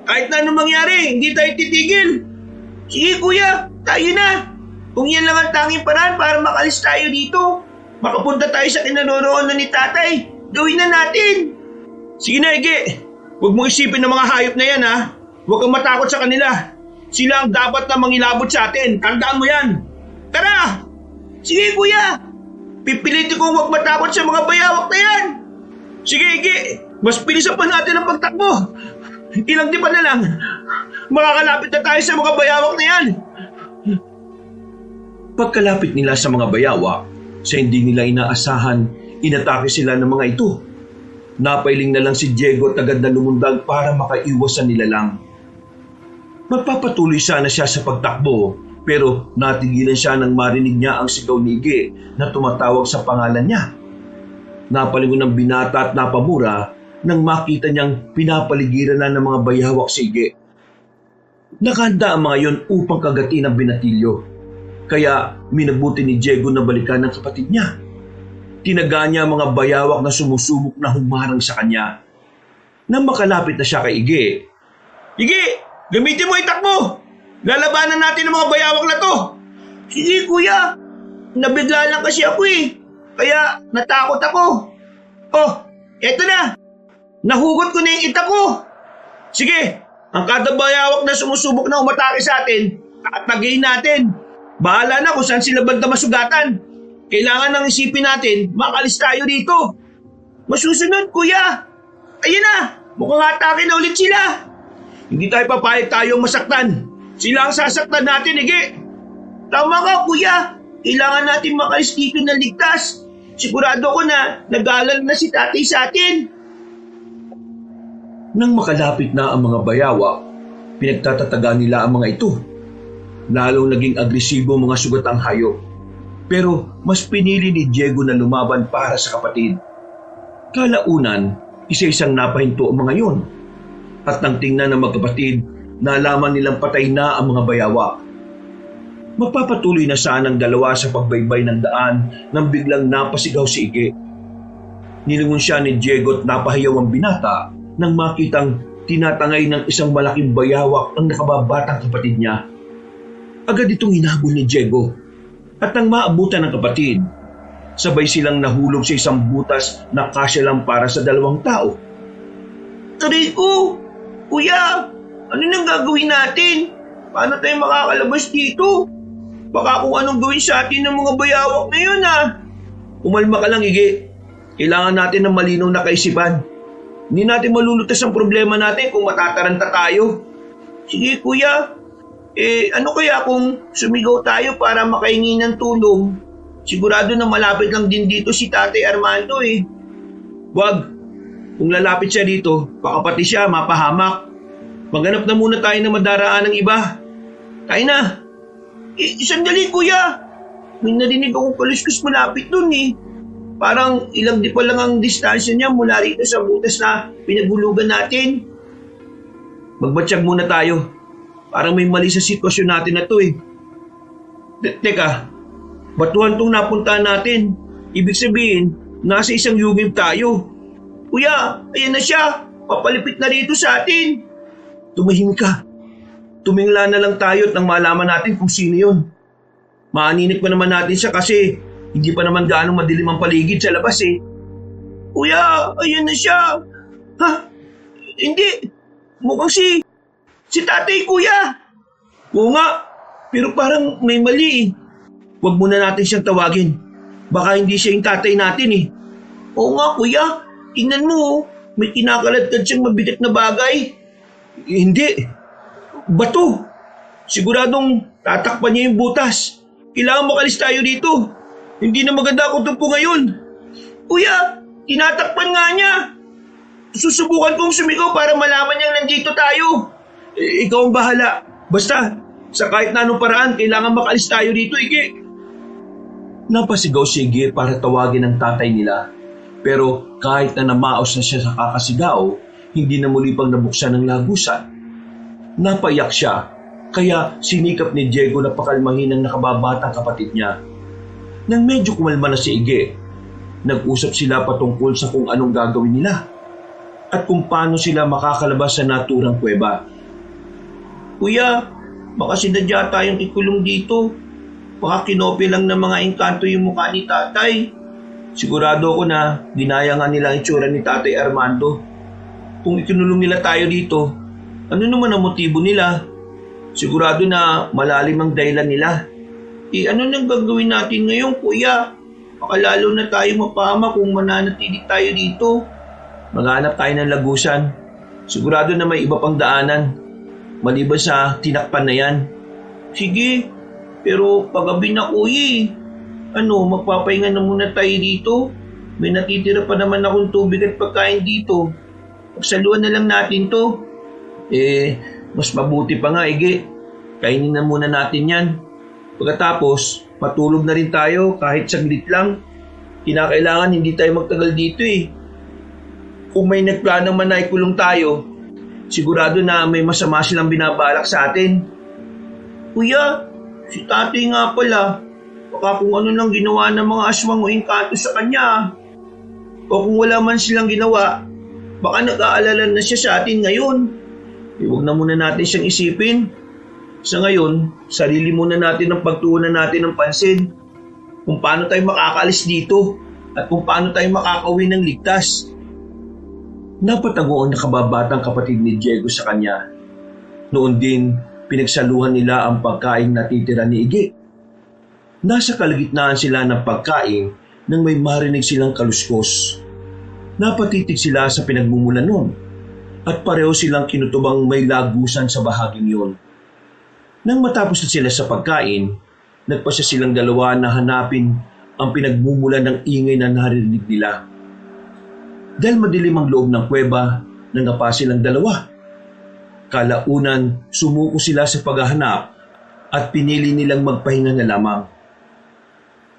Kahit na anong mangyari, hindi tayo titigil. Sige kuya, tayo na. Kung yan lang ang tanging paraan para makalis tayo dito, makapunta tayo sa kinaroroonan ni tatay, gawin na natin. Sige na, Iggy. Huwag mong isipin ng mga hayop na yan ha. Huwag kang matakot sa kanila. Sila ang dapat na mangilabot sa atin. Tandaan mo yan. Tara! Sige kuya, pipilitin kong huwag matakot sa mga bayawak na yan. Sige, Iggy. Mas bilisan pa natin ang pagtakbo. Ilang di pa na lang. Makakalapit na tayo sa mga bayawak na yan. Pagkalapit nila sa mga bayawak, sa hindi nila inaasahan, inatake sila ng mga ito. Napailing na lang si Diego at agad na lumundag para makaiwas sa nilalang. Magpapatuloy sana siya sa pagtakbo, pero natigilan siya nang marinig niya ang sigaw ni Ige na tumatawag sa pangalan niya. Napalingon ng binata at napamura nang makita niyang pinapaligiran na ng mga bayawak si Ige. Nakahanda ang mga yon upang kagatin ang binatilyo. Kaya minabuti ni Diego na balikan ng kapatid niya. Tinaga niya ang mga bayawak na sumusubok na humarang sa kanya. Nang makalapit na siya kay Ige, Ige, gamitin mo itak mo. Lalabanan natin ang mga bayawak na to. Sige kuya, nabigla lang kasi ako eh. Kaya natakot ako. Oh, eto na. Nahugot ko na yung itak ko. Sige, ang kada bayawak na sumusubok na umatake sa atin, tatagayin natin. Bahala na kung saan sila banda masugatan. Kailangan nang isipin natin, makalis tayo dito. Masusunod, kuya. Ayun na, mukhang atake na ulit sila. Hindi tayo papayag tayong masaktan. Sila ang sasaktan natin, Ige. Tama ka, kuya. Kailangan natin makalis dito ng ligtas. Sigurado ko na nag-aalala na si tatay sa atin. nang makalapit na ang mga bayawak, pinagtatataga nila ang mga ito. Lalong naging agresibo ang mga sugatang hayop. Pero mas pinili ni Diego na lumaban para sa kapatid. Kalaunan, isa-isang napahinto ang mga yon. At nang tingnan ng magkapatid, nalaman nilang patay na ang mga bayawak. Magpapatuloy na sana ang dalawa sa pagbaybay ng daan nang biglang napasigaw si Ige. Nilingon siya ni Diego at napahiyaw ang binata nang makitang tinatangay ng isang malaking bayawak ang nakababatang kapatid niya. Agad itong hinabol ni Diego at nang maabutan ng kapatid, sabay silang nahulog sa isang butas na kasya lang para sa dalawang tao. Aray ko! Kuya! Ano nang gagawin natin? Paano tayo makakalabas dito? Baka kung anong gawin sa atin ng mga bayawak na yun Umalma ka lang, Ige. Kailangan natin ng malinaw na kaisipan. Hindi natin malulutas ang problema natin kung matataranta tayo. Sige kuya. Ano kaya kung sumigaw tayo para makahingi ng tulong? Sigurado na malapit lang din dito si Tatay Armando Wag. Kung lalapit siya dito, baka pati siya mapahamak. Maghanap na muna tayo ng madaraan ng iba. Tayo na. Sandali kuya. May narinig akong kaluskos malapit dun Parang ilang di pa lang ang distansya niya mula rito sa butas na pinagulugan natin. Magbatsyag muna tayo. Parang may mali sa sitwasyon natin na to Teka, batuhan tong napuntahan natin. Ibig sabihin, nasa isang yugib tayo. Kuya, ayan na siya. Papalipit na rito sa atin. Tumahimik ka. Tumingla na lang tayo at nang malaman natin kung sino yun. Maaninig pa naman natin siya kasi hindi pa naman gaano madilim ang paligid sa labas Kuya, ayan na siya. Ha? Hindi. Mukhang si tatay kuya. Oo nga, pero parang may mali Huwag muna natin siyang tawagin. Baka hindi siya yung tatay natin Oo nga kuya. Tingnan mo may kinakaladkad siyang mabigat na bagay. Hindi. Bato. Siguradong tatakpan niya yung butas. Kailangan makalis tayo dito. Hindi na maganda ako tumpo ngayon. Kuya, tinatakpan nga niya. Susubukan kong sumigaw para malaman niyang nandito tayo. Ikaw ang bahala. Basta, sa kahit na anong paraan, kailangan makalis tayo dito, Ige. Napasigaw si Ige para tawagin ang tatay nila. Pero kahit na namaos na siya sa kakasigaw, hindi na muli pang nabuksan ng lagusan. Napaiyak siya, kaya sinikap ni Diego na pakalmahin ang nakababatang kapatid niya. Nang medyo kumalma na si Ige, nag-usap sila patungkol sa kung anong gagawin nila at kung paano sila makakalabas sa naturang kuweba. Kuya, baka sinadya tayong ikulong dito. Baka kinopya lang ng mga engkanto yung mukha ni tatay. Sigurado ako na ginaya nga nila ang itsura ni Tatay Armando. Kung ikinulong nila tayo dito, ano naman ang motibo nila? Sigurado na malalim ang dahilan nila. Ano nang gagawin natin ngayon, kuya? Baka lalo na tayo mapahama kung mananatili tayo dito. Maghanap tayo ng lagusan. Sigurado na may iba pang daanan, maliban sa tinakpan na yan. Sige, pero paggabi na kuya. Magpapahinga na muna tayo dito. May natitira pa naman akong tubig at pagkain dito. Pagsaluan na lang natin to. Mas mabuti pa nga, Ige. Kainin na muna natin yan. Pagkatapos, matulog na rin tayo kahit saglit lang. Kinakailangan hindi tayo magtagal dito eh. Kung may nagplano man na ikulong tayo, sigurado na may masama silang binabalak sa atin. Kuya, si tatay nga pala. Baka kung ano nang ginawa ng mga aswang o engkanto sa kanya. O kung wala man silang ginawa, baka nag-aalala na siya sa atin ngayon. Huwag na muna natin siyang isipin. Sa ngayon, sarili muna natin ang pagtuunan natin ng pansin. Kung paano tayo makakaalis dito at kung paano tayo makakauwi ng ligtas. Napatago ang nakababatang kapatid ni Diego sa kanya. Noon din, pinagsaluhan nila ang pagkain natitira ni Ige. Nasa kalagitnaan sila ng pagkain nang may marinig silang kaluskos. Napatitig sila sa pinagmumulan nun at pareho silang kinutubang may lagusan sa bahaging yun. Nang matapos na sila sa pagkain, nagpasya silang dalawa na hanapin ang pinagmumulan ng ingay na narinig nila. Dahil madilim ang loob ng kuweba, nangapa silang dalawa. Kalaunan, sumuko sila sa paghahanap at pinili nilang magpahinga na lamang.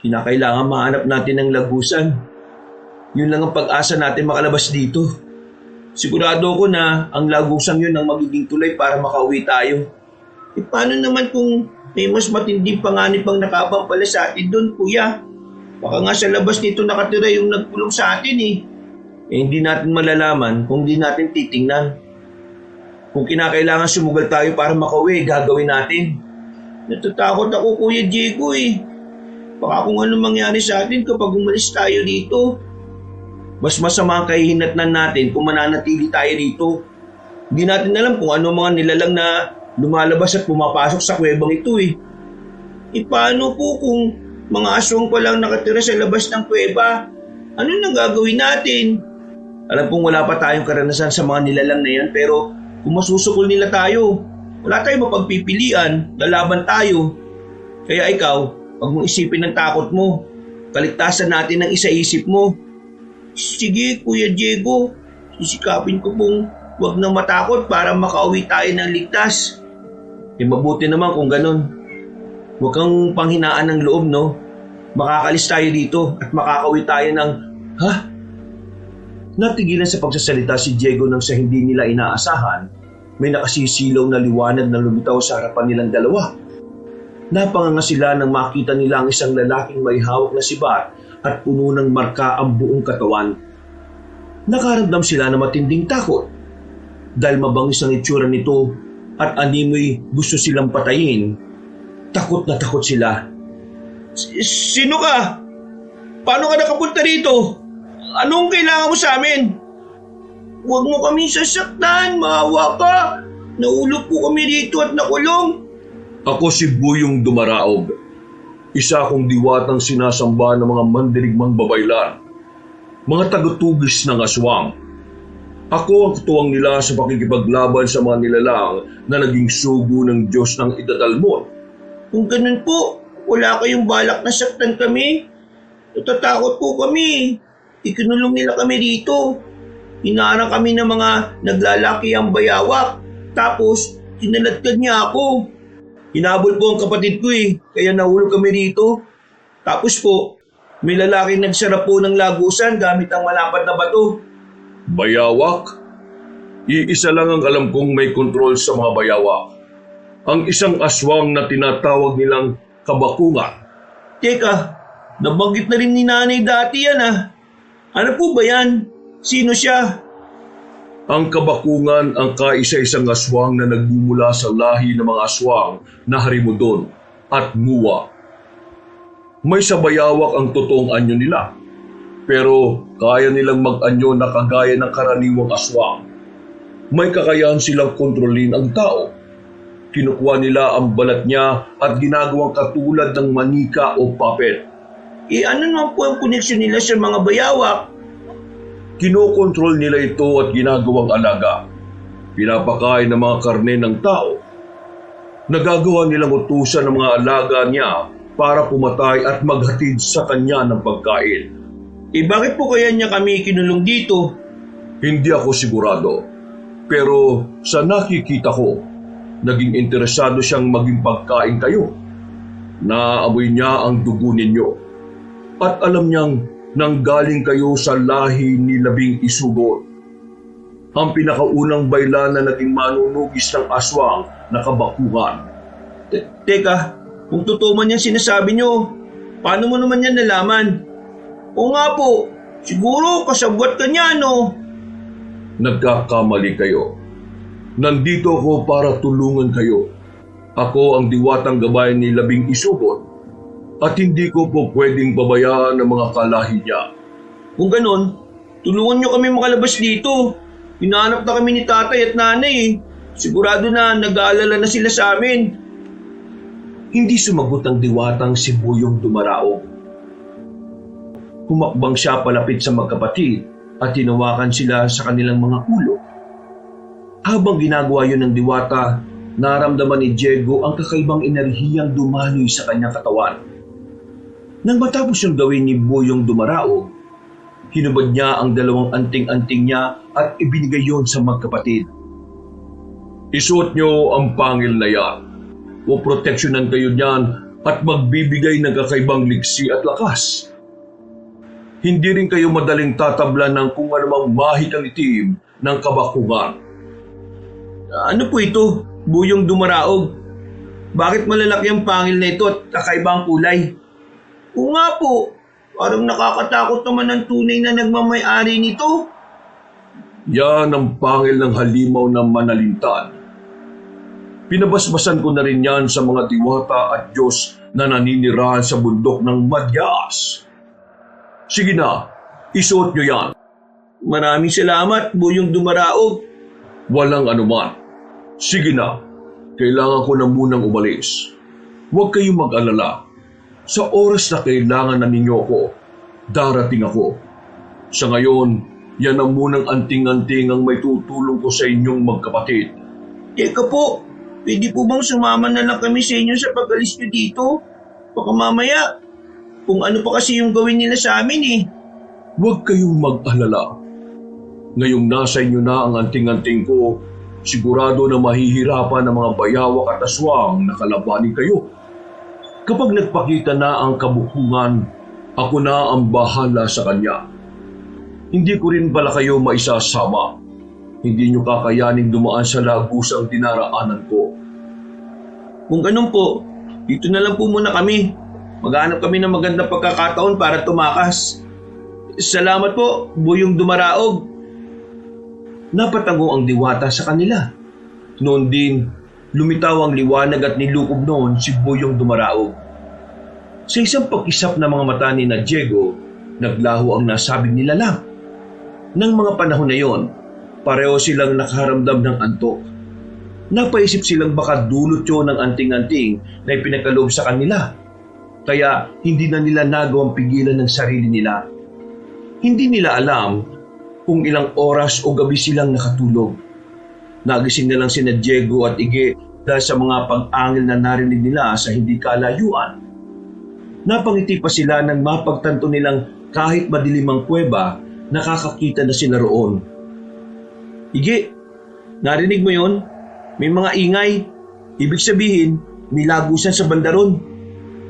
Kinakailangan mahanap natin ng lagusan. Yun lang ang pag-asa natin makalabas dito. Sigurado ko na ang lagusang yun ang magiging tulay para makauwi tayo. Paano naman kung may mas matinding panganib ang nakabang pala sa atin doon, kuya? Baka nga sa labas nito nakatira yung nagpulong sa atin eh. Hindi natin malalaman kung di natin titingnan. Kung kinakailangan sumugal tayo para makauwi, gagawin natin. Natatakot ako, Kuya Diego eh. Baka kung ano mangyari sa atin kapag umalis tayo dito. Mas masama ang kahihinatnan natin kung mananatili tayo dito. Hindi natin alam kung ano mga nilalang na lumalabas at pumapasok sa kuwebang ito eh. Paano po kung mga aswang pa lang nakatira sa labas ng kuweba? Ano nang gagawin natin? Alam kong wala pa tayong karanasan sa mga nilalang na yan, pero kung masusukol nila tayo, wala tayong mapagpipilian, lalaban tayo. Kaya ikaw, huwag mong isipin ng takot mo. Kaligtasan natin ang isa-isip mo. Sige, Kuya Diego. Sisikapin ko pong huwag nang matakot para makauwi tayo ng ligtas. Mabuti naman kung ganun. Huwag kang panghinaan ng loob, no? Makakalis tayo dito at makakauwi tayo ng... Ha? Natigilan sa pagsasalita si Diego nang sa hindi nila inaasahan, may nakasisilaw na liwanag na lumitaw sa harapan nilang dalawa. Napanganga sila nang makita nila ang isang lalaking may hawak na sibat at puno ng marka ang buong katawan. Nakaramdam sila ng matinding takot dahil mabangis ang itsura nito at animoy gusto silang patayin. Takot na takot sila. Sino ka? Paano ka nakapunta rito? Anong kailangan mo sa amin? Huwag mo kami sasaktan, maawa ka. Naulog po kami rito at nakulong. Ako si Buyong Dumaraog. Isa akong diwatang sinasamba ng mga mandirigmang babaylan, mga tagatugis ng aswang. Ako ang katuwang nila sa pakikipaglaban sa mga nilalang na naging sugo ng Diyos ng Idadalmon. Kung ganun po, wala kayong balak na saktan kami. Natatakot po kami. Ikinulong nila kami dito. Hinarang kami ng mga naglalaki ang bayawak. Tapos, kinaladkad niya ako. Hinabol po ang kapatid ko eh, kaya nahulog kami dito. Tapos po, may lalaki nagsara po ng lagusan gamit ang malapad na bato. Bayawak? Iisa lang ang alam kong may kontrol sa mga bayawak. Ang isang aswang na tinatawag nilang kabakungan. Teka, nabanggit na rin ni nanay dati yan ah. Ano po ba yan? Sino siya? Ang kabakungan ang kaisa-isang aswang na nagmumula sa lahi ng mga aswang na Harimudon at Muwa. May sabayawak ang totoong anyo nila, pero kaya nilang mag-anyo na kagaya ng karaniwang aswang. May kakayahan silang kontrolin ang tao. Kinukuha nila ang balat niya at ginagawang katulad ng manika o puppet. Ano naman po ang koneksyon nila sa mga bayawak? Kinokontrol nila ito at ginagawang alaga. pinapakain ng mga karne ng tao. Nagagawa nilang utusan ng mga alaga niya para pumatay at maghatid sa kanya ng pagkain. Bakit po kaya niya kami kinulong dito? Hindi ako sigurado, pero sa nakikita ko, naging interesado siyang maging pagkain kayo. Naaamoy niya ang dugo ninyo at alam niyang nanggaling kayo sa lahi ni Labing Isugon, ang pinakaunang baylan na naging manunugis ng aswang na kabakuhan. Teka, kung totoo man yan sinasabi niyo, paano mo naman yan nalaman? O nga po, siguro kasabwat ka niya, no? Nagkakamali kayo. Nandito ako para tulungan kayo. Ako ang diwatang gabay ni Labing Isugon at hindi ko po pwedeng pabayaan ang mga kalahi niya. Kung ganon, tulungan niyo kami makalabas dito. Hinahanap na kami ni tatay at nanay eh. Sigurado na nag-aalala na sila sa amin. Hindi sumagot ang diwatang si Buyong Dumaraog. Humakbang siya palapit sa magkapatid at tinawakan sila sa kanilang mga ulo. Habang ginagawa yun ng diwata, naramdaman ni Diego ang kakaibang enerhiyang dumaloy sa kanyang katawan. Nang matapos yung gawin ni Buyong Dumaraog, hinubad niya ang dalawang anting-anting niya at ibinigay yon sa magkapatid. Isuot niyo ang pangil na yan. O proteksyonan kayo niyan at magbibigay ng kakaibang liksi at lakas. Hindi rin kayo madaling tatablan ng kung anumang mahikang itim ng kabakugan. Ano po ito, Buyong Dumaraog? Bakit malalaki ang pangil na ito at kakaibang kulay? Oo nga po, parang nakakatakot naman ang tunay na nagmamay-ari nito. Yan ang pangil ng halimaw ng manalintan. Pinabasbasan ko na rin yan sa mga diwata at Diyos na naninirahan sa bundok ng Madyas. Sige na, isuot nyo yan. Maraming salamat, Buyong Dumaraog. Walang anuman. Sige na, kailangan ko na munang umalis. Huwag kayong mag-alala. Sa oras na kailangan na ninyo ako, darating ako. Sa ngayon, yan ang munang anting-anting ang may tutulong ko sa inyong magkapatid. Teka po, pwede po bang sumama na lang kami sa inyo sa pag-alis nyo dito? Baka mamaya, kung ano pa kasi yung gawin nila sa amin eh. Huwag kayong mag-alala. Ngayong nasa inyo na ang anting-anting ko, sigurado na mahihirapan ang mga bayawak at aswang na kalabanin kayo. Kapag nagpakita na ang kabukungan, ako na ang bahala sa kanya. Hindi ko rin pala kayo maisasama. Hindi nyo kakayaning dumaan sa lagusang dinaraanan ko. Kung ganun po, dito na lang po muna kami. Maghanap kami ng magandang pagkakataon para tumakas. Salamat po, Buyong Dumaraog. Napatango ang diwata sa kanila. Noon din, lumitaw ang liwanag at nilukob noon si Buyong Dumaraog. Sa isang pag-isap ng mga mata ni na Diego, naglaho ang nasabing nilalang. Nang mga panahon na yon, pareho silang nakaramdam ng antok. Napaisip silang baka dulot yun ng anting-anting na ipinagkaloob sa kanila. Kaya hindi na nila nagawang pigilan ng sarili nila. Hindi nila alam kung ilang oras o gabi silang nakatulog. Nagising na lang sina Diego at Ige dahil sa mga pag-angil na narinig nila sa hindi kalayuan. Napangiti pa sila nang mapagtanto nilang kahit madilim ang kuweba, nakakakita na sila roon. Ige, narinig mo yon? May mga ingay. Ibig sabihin, may lagusan sa bandaron.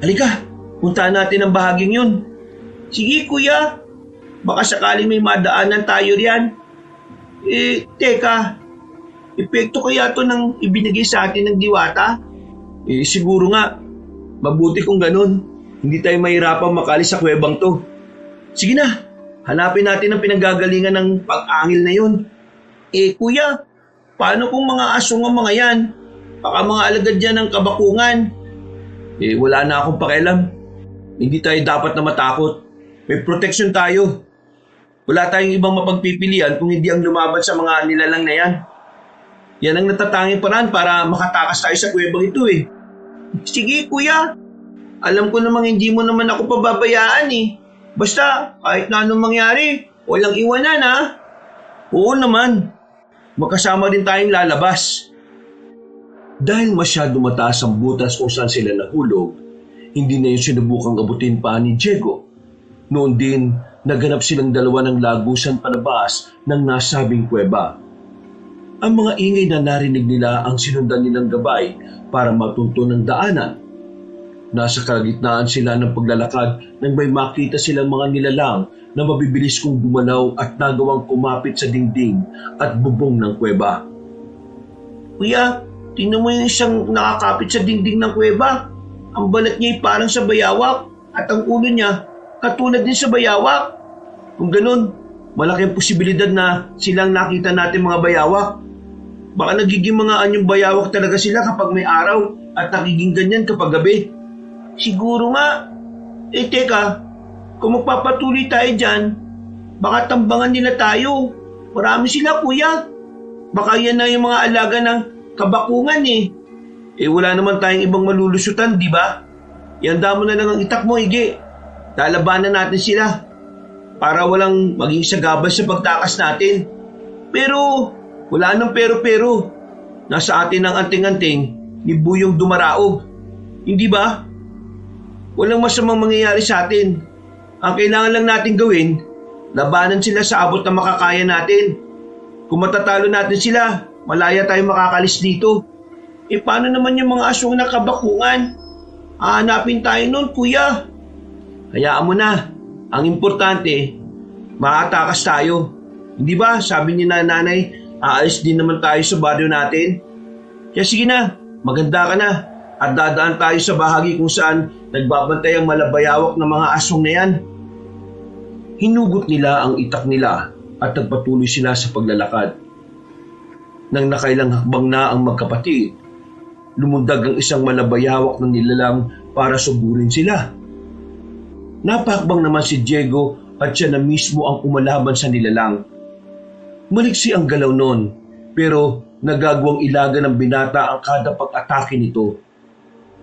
Halika, puntaan natin ang bahaging yun. Sige kuya, baka sakaling may madaanan tayo riyan. Teka, epekto kaya to ng ibinigay sa atin ng diwata? Siguro nga, mabuti kung ganun. Hindi tayo mahirapang makalis sa kuwebang to. Sige na, hanapin natin ang pinanggagalingan ng pag-angil na yun. Kuya, paano kung mga asong ang mga yan? Baka mga alagad yan ng kabakungan. Wala na akong pakialam. Hindi tayo dapat na matakot. May protection tayo. Wala tayong ibang mapagpipilian kung hindi ang lumaban sa mga nilalang na yan. Yan ang natatanging paraan para makatakas tayo sa kuwebang ito eh. Sige kuya, alam ko namang hindi mo naman ako pababayaan eh. Basta kahit na anong mangyari, walang iwanan ha. Oo naman. magkasama din tayong lalabas. Dahil masyado mataas ang butas kung saan sila nahulog, hindi na yun sinubukang abutin pa ni Diego. Noon din, naganap silang dalawa ng lagusan palabas ng nasabing kuweba. Ang mga ingay na narinig nila ang sinundan nilang gabay para matunto ng daanan. Nasa kalagitnaan sila ng paglalakad nang may makita silang mga nilalang na mabibilis kong gumalaw at nagawang kumapit sa dingding at bubong ng kuweba. Kuya, tingnan mo yung isang nakakapit sa dingding ng kuweba. Ang balat niya ay parang sa bayawak at ang ulo niya katulad din sa bayawak. Kung ganun, malaki ang posibilidad na silang nakita natin mga bayawak. Baka nagiging mga anyong bayawak talaga sila kapag may araw at nagiging ganyan kapag gabi. Siguro nga. Teka, kung magpapatuloy tayo dyan, baka tambangan nila tayo. Marami sila, kuya. Baka yan na yung mga alaga ng kabakungan eh. Wala naman tayong ibang malulusutan, di ba? Ihanda mo na lang ang itak mo, Ige. Lalabanan natin sila para walang maging sagabal sa pagtakas natin. Pero wala nang pero-pero. Nasa atin ang anting-anting ni Buyong Dumaraog. Hindi ba? Walang masamang mangyayari sa atin. Ang kailangan lang natin gawin, labanan sila sa abot na makakaya natin. Kung matatalo natin sila, malaya tayo makakalis dito. Paano naman yung mga aswang na kabakungan? Hahanapin tayo nun, kuya. Hayaan mo na. Ang importante, makatakas tayo. Hindi ba, sabi ni nanay, aalis din naman tayo sa baryo natin. Kaya sige na, maganda ka na. At dadaan tayo sa bahagi kung saan nagbabantay ang malabayawak na mga aswang na yan. Hinugot nila ang itak nila at nagpatuloy sila sa paglalakad. Nang nakailang hakbang na ang magkapatid, lumundag ang isang malabayawak na nilalang para sugurin sila. Napahakbang naman si Diego at siya na mismo ang umalaban sa nilalang. Maliksi ang galaw noon, pero nagagawang ilaga ng binata ang kada pag-atake nito.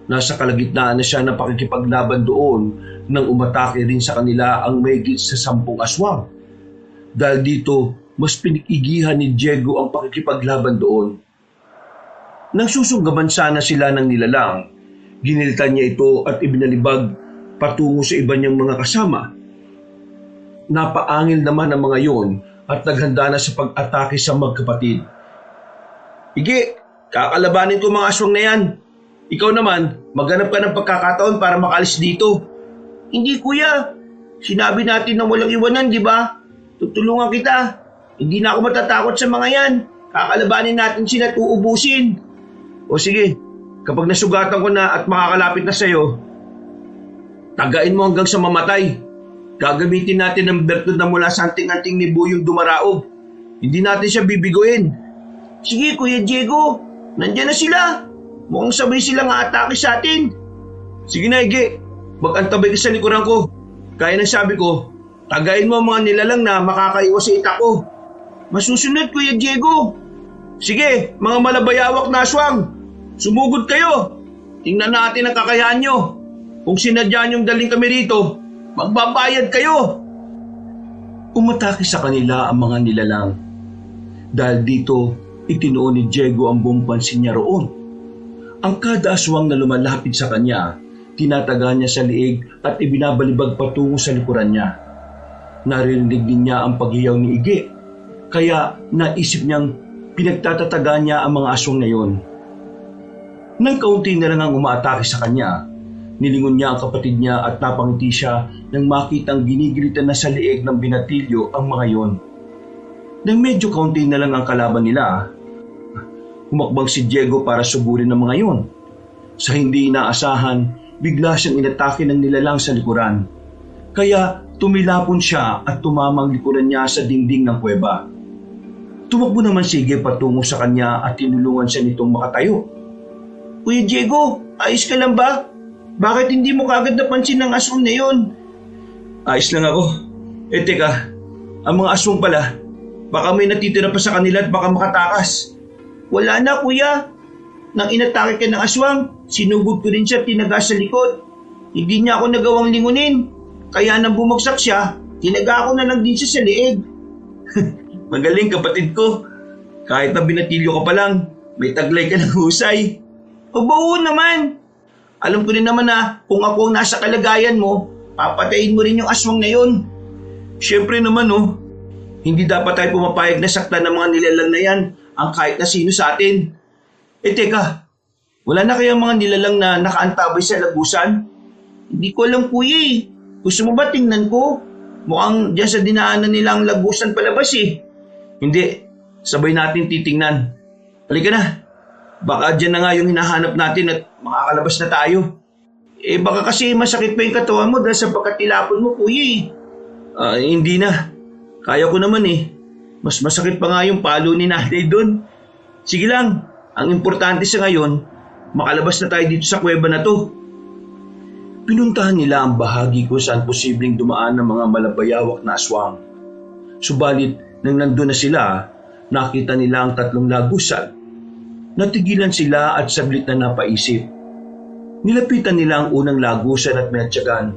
Nasa kalagitnaan na siya na pakikipaglaban doon nang umatake rin sa kanila ang mahigit sa 10 aswang. Dahil dito, mas pinigihan ni Diego ang pakikipaglaban doon. Nang susunggaban sana sila ng nilalang, ginilitan niya ito at ibinalibag patungo sa iba niyang mga kasama. Napaangil naman ang mga yon at naghanda na sa pag-atake sa magkapatid. Ige, kakalabanin ko mga aswang na yan. Ikaw naman, maghanap ka ng pagkakataon para makalis dito. Hindi, kuya. Sinabi natin na walang iwanan, di ba? Tutulungan kita. Hindi na ako matatakot sa mga yan. Kakalabanin natin sila at uubusin. O sige, kapag nasugatan ko na at makakalapit na sa'yo, tagain mo hanggang sa mamatay. Gagamitin natin ang bertud na mula sa anting-anting ni Buyong Dumaraog. Hindi natin siya bibiguin. Sige, Kuya Diego. Nandiyan na sila. Mukhang sabay silang atake sa atin. Sige na, Ige. Mag-antabay ka sa likuran ko. Kaya ng sabi ko, tagain mo ang mga nilalang na makakaiwas sa itak ko. Masusunod, Kuya Diego. Sige, mga malabayawak na aswang. Sumugod kayo. Tingnan natin ang kakayahan nyo. Kung sinadya nyong daling kami rito, magbabayad kayo. Umatake sa kanila ang mga nilalang. Dahil dito, itinuon ni Diego ang buong pansin niya roon. Ang kada aswang na lumalapit sa kanya, tinataga niya sa liig at ibinabalibag patungo sa likuran niya. Narinig din niya ang paghiyaw ni Ige, kaya naisip niyang pinagtatataga niya ang mga aswang na yon. Nang kaunti na lang ang umaatake sa kanya, nilingon niya ang kapatid niya at napangiti siya nang makitang ginigilitan na sa liig ng binatilyo ang mga yon. Nang medyo kaunti na lang ang kalaban nila, humakbang si Diego para sugurin ang mga yon. Sa hindi inaasahan, bigla siyang inatake ng nilalang sa likuran. Kaya tumilapon siya at tumamang likuran niya sa dingding ng kuweba. Tumakbo naman si Ige patungo sa kanya at tinulungan siya nitong makatayo. Kuya Diego, ayos ka lang ba? Bakit hindi mo kagad napansin ang aswang na yon? Ayos lang ako. Teka, ang mga aswang pala, baka may natitira pa sa kanila at baka makatakas. Wala na, kuya. Nang inatake ka ng aswang, sinugod ko rin siya at tinaga sa likod. Hindi niya ako nagawang lingunin. Kaya nang bumagsak siya, tinaga ko na lang din siya sa liig. Magaling, kapatid ko. Kahit na binatilyo ka pa lang, may taglay ka ng husay. Oo naman. Alam ko din naman na kung ako ang nasa kalagayan mo, papatayin mo rin yung aswang na yun. Siyempre naman hindi dapat tayo pumapayag na saktan ng mga nilalang na yan ang kahit na sino sa atin. Teka, wala na kayang mga nilalang na nakaantabay sa lagusan? Hindi ko alam kuya eh. Gusto mo ba tingnan ko? Mukhang dyan sa dinaanan nila ang lagusan palabas eh. Hindi, sabay natin titingnan. Halika na. Baka dyan na nga yung hinahanap natin at makakalabas na tayo. Baka kasi masakit pa yung katawan mo dahil sa pagkatilapon mo kuya eh. Hindi na. Kaya ko naman eh. Mas masakit pa nga yung palo ni nanay doon. Sige lang, ang importante sa ngayon, makalabas na tayo dito sa kuweba na to. Pinuntahan nila ang bahagi kung saan posibleng dumaan ng mga malabayawak na aswang. Subalit, nang nandun na sila, nakita nila ang 3 lagusan. Natigilan sila at saglit na napaisip. Nilapitan nila ang unang lagusan at minatyagan,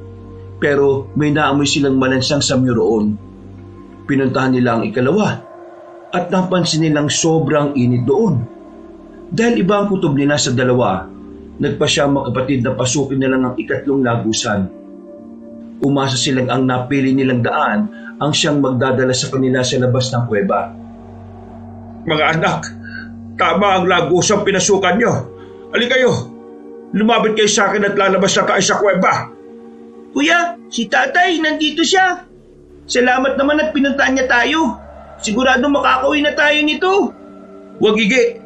pero may naamoy silang malansang samyo roon. Pinuntahan nila ang ikalawa at napansin nilang sobrang init doon. Dahil iba ang kutob nila sa dalawa, nagpasya ang magkapatid na pasukin na lang ang 3 lagusan. Umasa silang ang napili nilang daan ang siyang magdadala sa kanila sa labas ng kuweba. Mga anak, tama ang lagusang pinasukan nyo. Halika kayo, lumapit kayo sa akin at lalabas na tayo sa kuweba. Kuya, si tatay, nandito siya. Salamat naman at pinuntahan niya tayo. Sigurado makakauwi na tayo nito. Huwag Ige,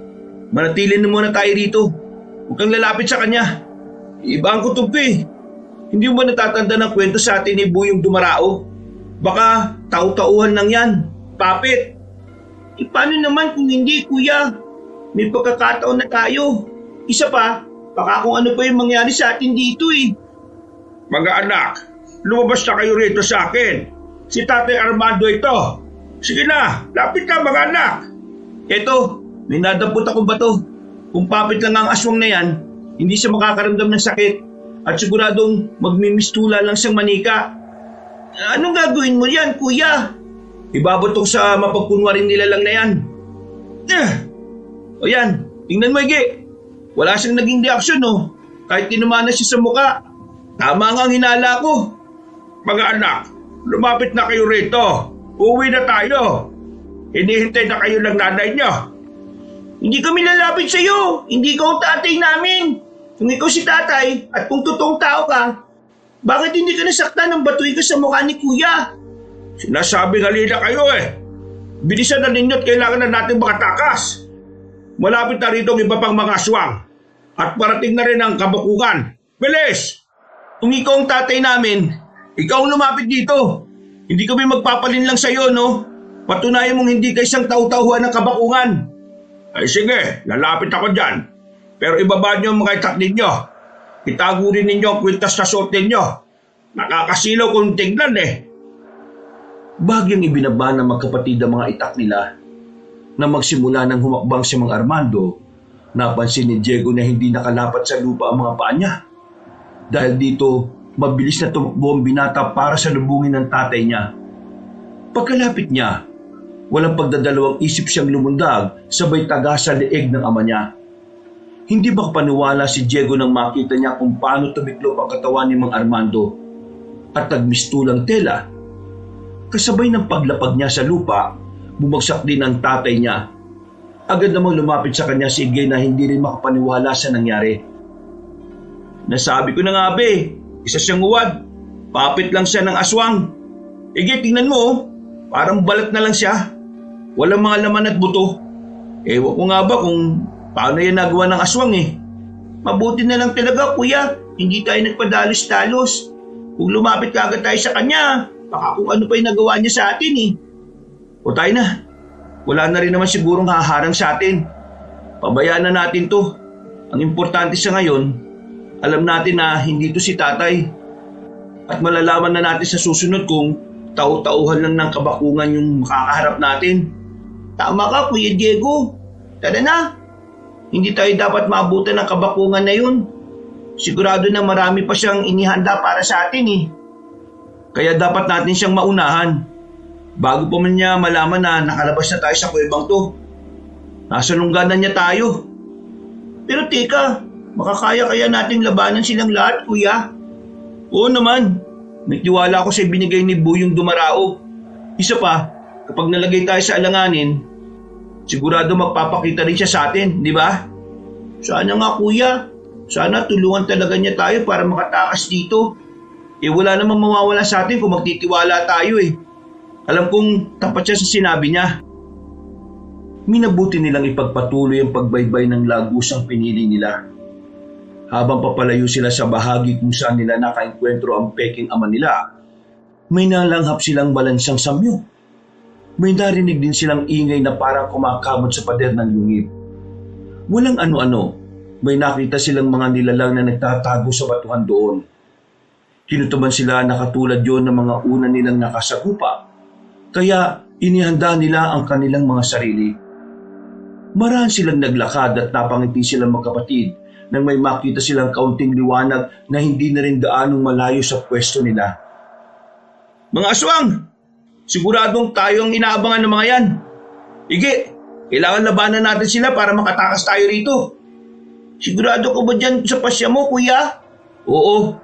Manatili na muna tayo rito. Huwag kang lalapit sa kanya. Iba ang kutob eh. Hindi mo ba natatanda ng kwento sa atin ni Buyong Dumarao? Baka tau-tauhan lang yan. Papit. Paano naman kung hindi, kuya? May pagkakataon na tayo. Isa pa, baka kung ano pa yung mangyari sa atin dito eh. Mga anak, lumabas na kayo rito sa akin. Si Tatay Armando ito. Sige na, lapit na mga anak. Eto, may nadampot akong bato. Kung papit lang ang aswang na yan, hindi siya makakaramdam ng sakit at siguradong magmimistula lang siyang manika. Anong gagawin mo yan, kuya? Ibabatok sa mapagkunwaring nilalang na yan. O yan, tingnan mo Ige. Wala siyang naging reaksyon kahit tinumana siya sa muka. Tama nga ang hinala ko. Mga anak, lumapit na kayo rito. Uwi na tayo. Hinihintay na kayo ng nanay niyo. Hindi kami lalapit sa iyo. Hindi ka ang tatay namin. Kung ikaw si tatay at kung totoong tao ka, bakit hindi ka nasaktan ng batuin ka sa mukha ni kuya? Sinasabi halina kayo eh. Bilisan na ninyo at kailangan na natin makatakas. Malapit na rito ang iba pang mga aswang. At parating na rin ang kabukugan. Bilis! Kung ikaw ang tatay namin, ikaw ang lumapit dito. Hindi kami magpapalin lang sa iyo, no? Patunayan mong hindi ka isang tau-tauhan ng kabakungan. Ay sige, lalapit ako dyan. Pero ibaba niyo ang mga itak ninyo. Itago rin ninyo ang kwintas na suot ninyo. Nakakasilaw kung tingnan eh. Bagyang ibinaba ng magkapatid ang mga itak nila. Na magsimula ng humakbang si Mang Armando, napansin ni Diego na hindi nakalapat sa lupa ang mga paa niya. Dahil dito, mabilis na tumakbo ang binata para salubungin ng tatay niya. Pagkalapit niya, walang pagdadalawang isip siyang lumundag sabay taga sa leeg ng ama niya. Hindi makapaniwala si Diego nang makita niya kung paano tumiklop ang katawan ni Mang Armando at nagmistulang tela. Kasabay ng paglapag niya sa lupa, bumagsak din ang tatay niya. Agad namang lumapit sa kanya si Ige na hindi rin makapaniwala sa nangyari. Nasabi ko na nga isa siyang uwad. Papit lang siya ng aswang. Ige, tingnan mo parang balat na lang siya. Walang mga laman at buto. Ewan ko nga ba kung paano yan nagawa ng aswang eh. Mabuti na lang talaga kuya, hindi tayo nagpadalos-dalos. Kung lumapit ka agad tayo sa kanya, baka kung ano pa yung nagawa niya sa atin eh. O tayo na, wala na rin naman sigurong haharang sa atin. Pabayaan na natin to. Ang importante sa ngayon, alam natin na hindi to si tatay. At malalaman na natin sa susunod kung tau-tauhan lang ng kabakungan yung makakaharap natin. Tama ka Kuya Diego. Tara na. Hindi tayo dapat maabutan ng kabakungan na yun. Sigurado na marami pa siyang inihanda para sa atin eh. Kaya dapat natin siyang maunahan. Bago pa man niya malaman na nakalabas na tayo sa kuwebang to. Nasa lungganan niya tayo. Pero teka, makakaya kaya nating labanan silang lahat, kuya? Oo naman. May tiwala ako sa binigay ni Buyong Dumaraog. Isa pa, kapag nalagay tayo sa alanganin, sigurado magpapakita rin siya sa atin, di ba? Sana nga kuya. Sana tulungan talaga niya tayo para makatakas dito. Wala namang mawawala sa atin kung magtitiwala tayo eh. Alam kong tapat siya sa sinabi niya. Minabuti nilang ipagpatuloy ang pagbaybay ng lagusang pinili nila. Habang papalayo sila sa bahagi kung saan nila nakaengkwentro ang peking ama nila, may nalanghap silang balansang samyo. May narinig din silang ingay na parang kumakamot sa pader ng lungib. Walang ano-ano, may nakita silang mga nilalang na nagtatago sa batuhan doon. Kinutuban sila na katulad yon ng mga una nilang nakasagupa, kaya inihanda nila ang kanilang mga sarili. Maraan silang naglakad at napangiti silang magkapatid nang may makita silang kaunting liwanag na hindi na rin gaanong malayo sa pwesto nila. Mga aswang! Siguradong tayo ang inaabangan ng mga yan. Ige, kailangan labanan natin sila para makatakas tayo rito. Sigurado ko ba dyan sa pasya mo, kuya? Oo.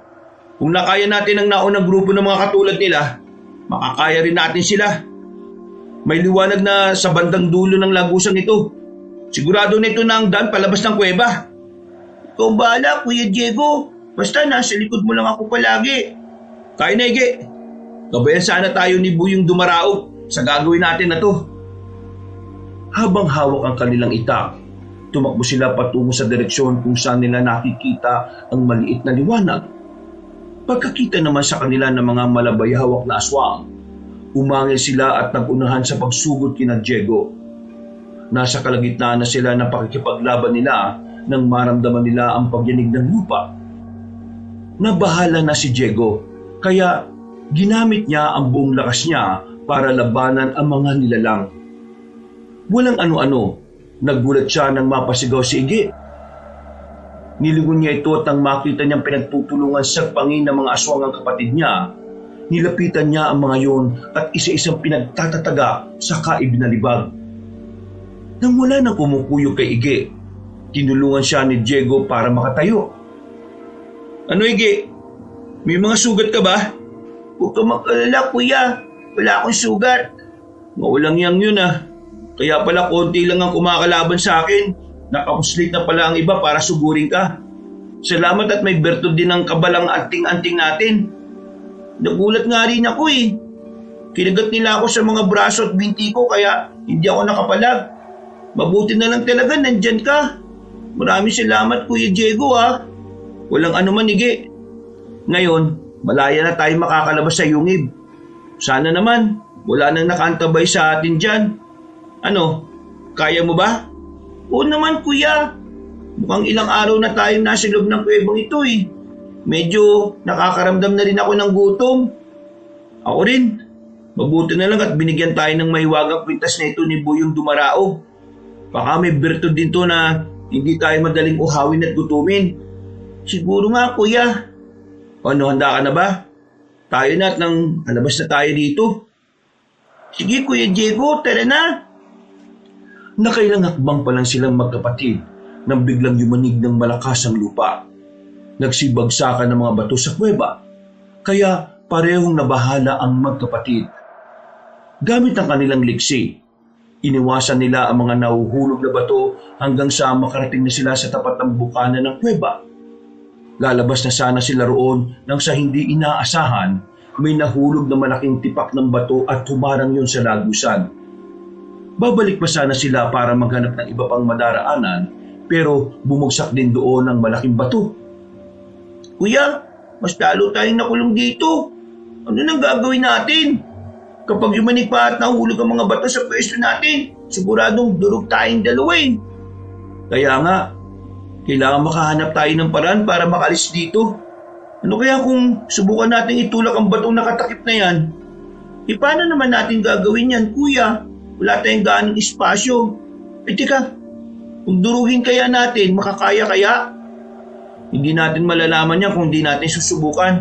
Kung nakaya natin ang naunang grupo ng mga katulad nila, makakaya rin natin sila. May liwanag na sa bandang dulo ng lagusang ito. Sigurado nito na ang daan palabas ng kuweba. Ikaw bahala, Kuya Diego. Basta nasa likod mo lang ako palagi. Kaya na, Ige. Gabayan sana tayo ni Buyong Dumaraog sa gagawin natin na to. Habang hawak ang kanilang itak, tumakbo sila patungo sa direksyon kung saan nila nakikita ang maliit na liwanag. Pagkakita naman sa kanila ng mga malabayhawak na aswang, umangil sila at nagunahan sa pagsugod kina Diego. Nasa kalagitnaan na sila ng pakikipaglaban nila nang maramdaman nila ang pagyanig ng lupa. Nabahala na si Diego, kaya ginamit niya ang buong lakas niya para labanan ang mga nilalang. Walang ano-ano, naggulat siya nang mapasigaw si Ige. Nilingon niya ito at nang makita niyang pinagtutulungan sa pangin ng mga aswang ang kapatid niya, nilapitan niya ang mga yon at isa-isang pinagtatataga sa kaibinalibag. Nang wala nang kumukuyog kay Ige, tinulungan siya ni Diego para makatayo. Ano Ige? May mga sugat ka ba? Huwag ka mag-alala kuya, wala akong sugat. Maulang yang yun ah. Kaya pala konti lang ang kumakalaban sa akin. Nakapuslit na pala ang iba para sugurin ka. Salamat at may bertud din ang kabalang anting-anting natin. Nagulat nga rin ako eh. Kinagat nila ako sa mga braso at binti ko kaya hindi ako nakapalag. Mabuti na lang talaga nandyan ka. Maraming salamat Kuya Diego ha. Walang anuman Ige. Ngayon, malaya na tayo makakalabas sa yungib. Sana naman, wala nang nakaantabay sa atin dyan. Ano, kaya mo ba? Oo naman kuya. Mukhang ilang araw na tayong nasa loob ng kuwebang ito eh. Medyo nakakaramdam na rin ako ng gutom. Ako rin. Mabuti na lang at binigyan tayo ng mahiwagang kwintas na ito ni Buyong Dumaraog. Baka may bertud din to na hindi tayo madaling uhawin at gutumin. Siguro nga kuya. Ano, handa ka na ba? Tayo na at nang alabas na tayo dito. Sige Kuya Diego, tara na. Nakailang hakbang pa lang silang magkapatid nang biglang yumanig ng malakas ang lupa. Nagsibagsakan ng mga bato sa kuweba, kaya parehong nabahala ang magkapatid. Gamit ang kanilang liksi, iniwasan nila ang mga nahuhulog na bato hanggang sa makarating na sila sa tapat ng bukana ng kuweba. Lalabas na sana sila roon nang sa hindi inaasahan, may nahulog na malaking tipak ng bato at humarang yun sa lagusan. Babalik pa sana sila para maghanap ng iba pang madaraanan, pero bumagsak din doon ang malaking bato. Kuya, mas lalo tayong nakulong dito. Ano nang gagawin natin? Kapag yumanig pa at nahulog ang mga bato sa pwesto natin, siguradong durog tayong dalawa eh. Kaya nga, kailangan makahanap tayo ng paraan para makalis dito. Ano kaya kung subukan natin itulak ang batong nakatakip na yan? Paano naman natin gagawin yan, kuya? Wala tayong gaanong espasyo. Teka, kung durugin kaya natin, makakaya kaya? Hindi natin malalaman yan kung di natin susubukan.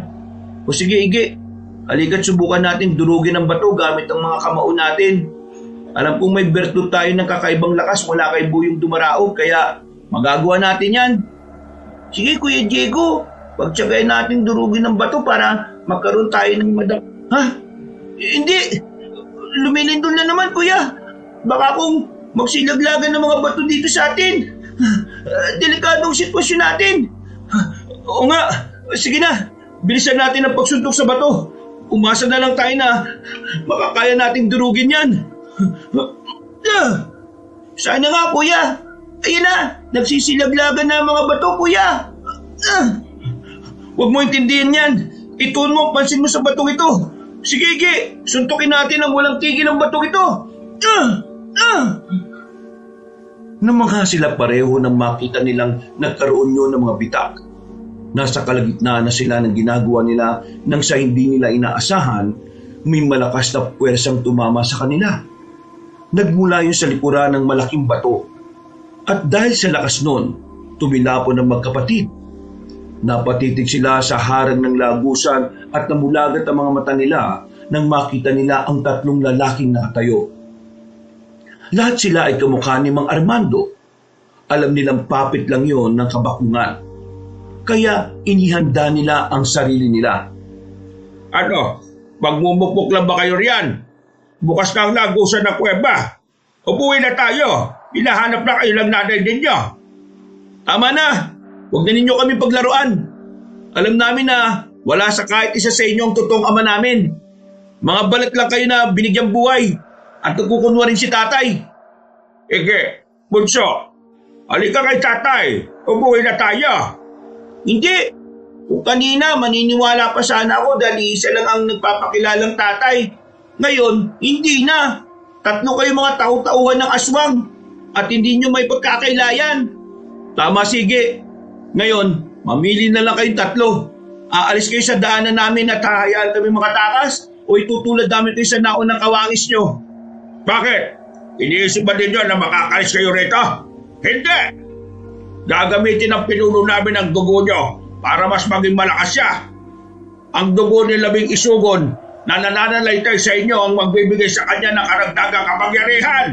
O sige, Ige, halika't subukan natin durugin ang bato gamit ang mga kamao natin. Alam kong may bertud tayo ng kakaibang lakas mula kay Buyong Dumaraog, kaya magagawa natin yan. Sige, Kuya Diego, pagtsagayin natin durugin ng bato para magkaroon tayo ng Ha? Hindi! Lumilindol na naman, Kuya. Baka kung magsilaglagan ng mga bato dito sa atin. Delikadong sitwasyon natin. Oo nga, sige na. Bilisan natin ang pagsuntok sa bato. Umasa na lang tayo na makakaya nating durugin yan. Sana nga, Kuya. Ayun na, nagsisilaglagan na ang mga bato, Kuya. Huwag mo intindihin yan. Ituon mo, pansin mo sa batong ito. Sige, Ige, suntukin natin ang walang tigil ang batong ito. Namangha sila pareho nang makita nilang nagkaroon yun ng mga bitak. Nasa kalagitnaan na sila ng ginagawa nila nang sa hindi nila inaasahan, may malakas na puwersang tumama sa kanila. Nagmula yun sa likuran ng malaking bato. At dahil sa lakas nun, tumilapon ang magkapatid. Napatitig sila sa harang ng lagusan at namulagat ang mga mata nila nang makita nila ang tatlong lalaking nakatayo. Lahat sila ay kamukha ni Mang Armando. Alam nilang papit lang yon ng kabakungan. Kaya inihanda nila ang sarili nila. Ano? Magmumukpok lang ba kayo riyan? Bukas na ang lagusan ng kuweba. Upuwi na tayo. Hinahanap na kayo lang nanay ninyo. Tama na. Huwag na ninyo kami paglaruan. Alam namin na wala sa kahit isa sa inyo ang totoong ama namin. Mga balat lang kayo na binigyang buhay at nagkukunwa rin si tatay. Ige, bunso. Halika kay tatay. Upuwi na tayo. Hindi. Kung kanina maniniwala pa sana ako dahil isa lang ang nagpapakilalang tatay. Ngayon, hindi na. Tatlo kayo mga tau-tauhan ng aswang at hindi nyo may pagkakailayan. Tama, sige. Ngayon, mamili na lang kayong tatlo. Aalis kayo sa daanan namin at hahayaan kami makatakas o itutulad namin kayo sa naon ng kawangis nyo. Bakit? Iniisip ba ninyo na makakalis kayo rito? Hindi! Gagamitin ang pinuno namin ang dugo nyo para mas maging malakas siya. Ang dugo ni Labing Isugon na nananalaytay sa inyo ang magbibigay sa kanya ng karagdagang kapangyarihan.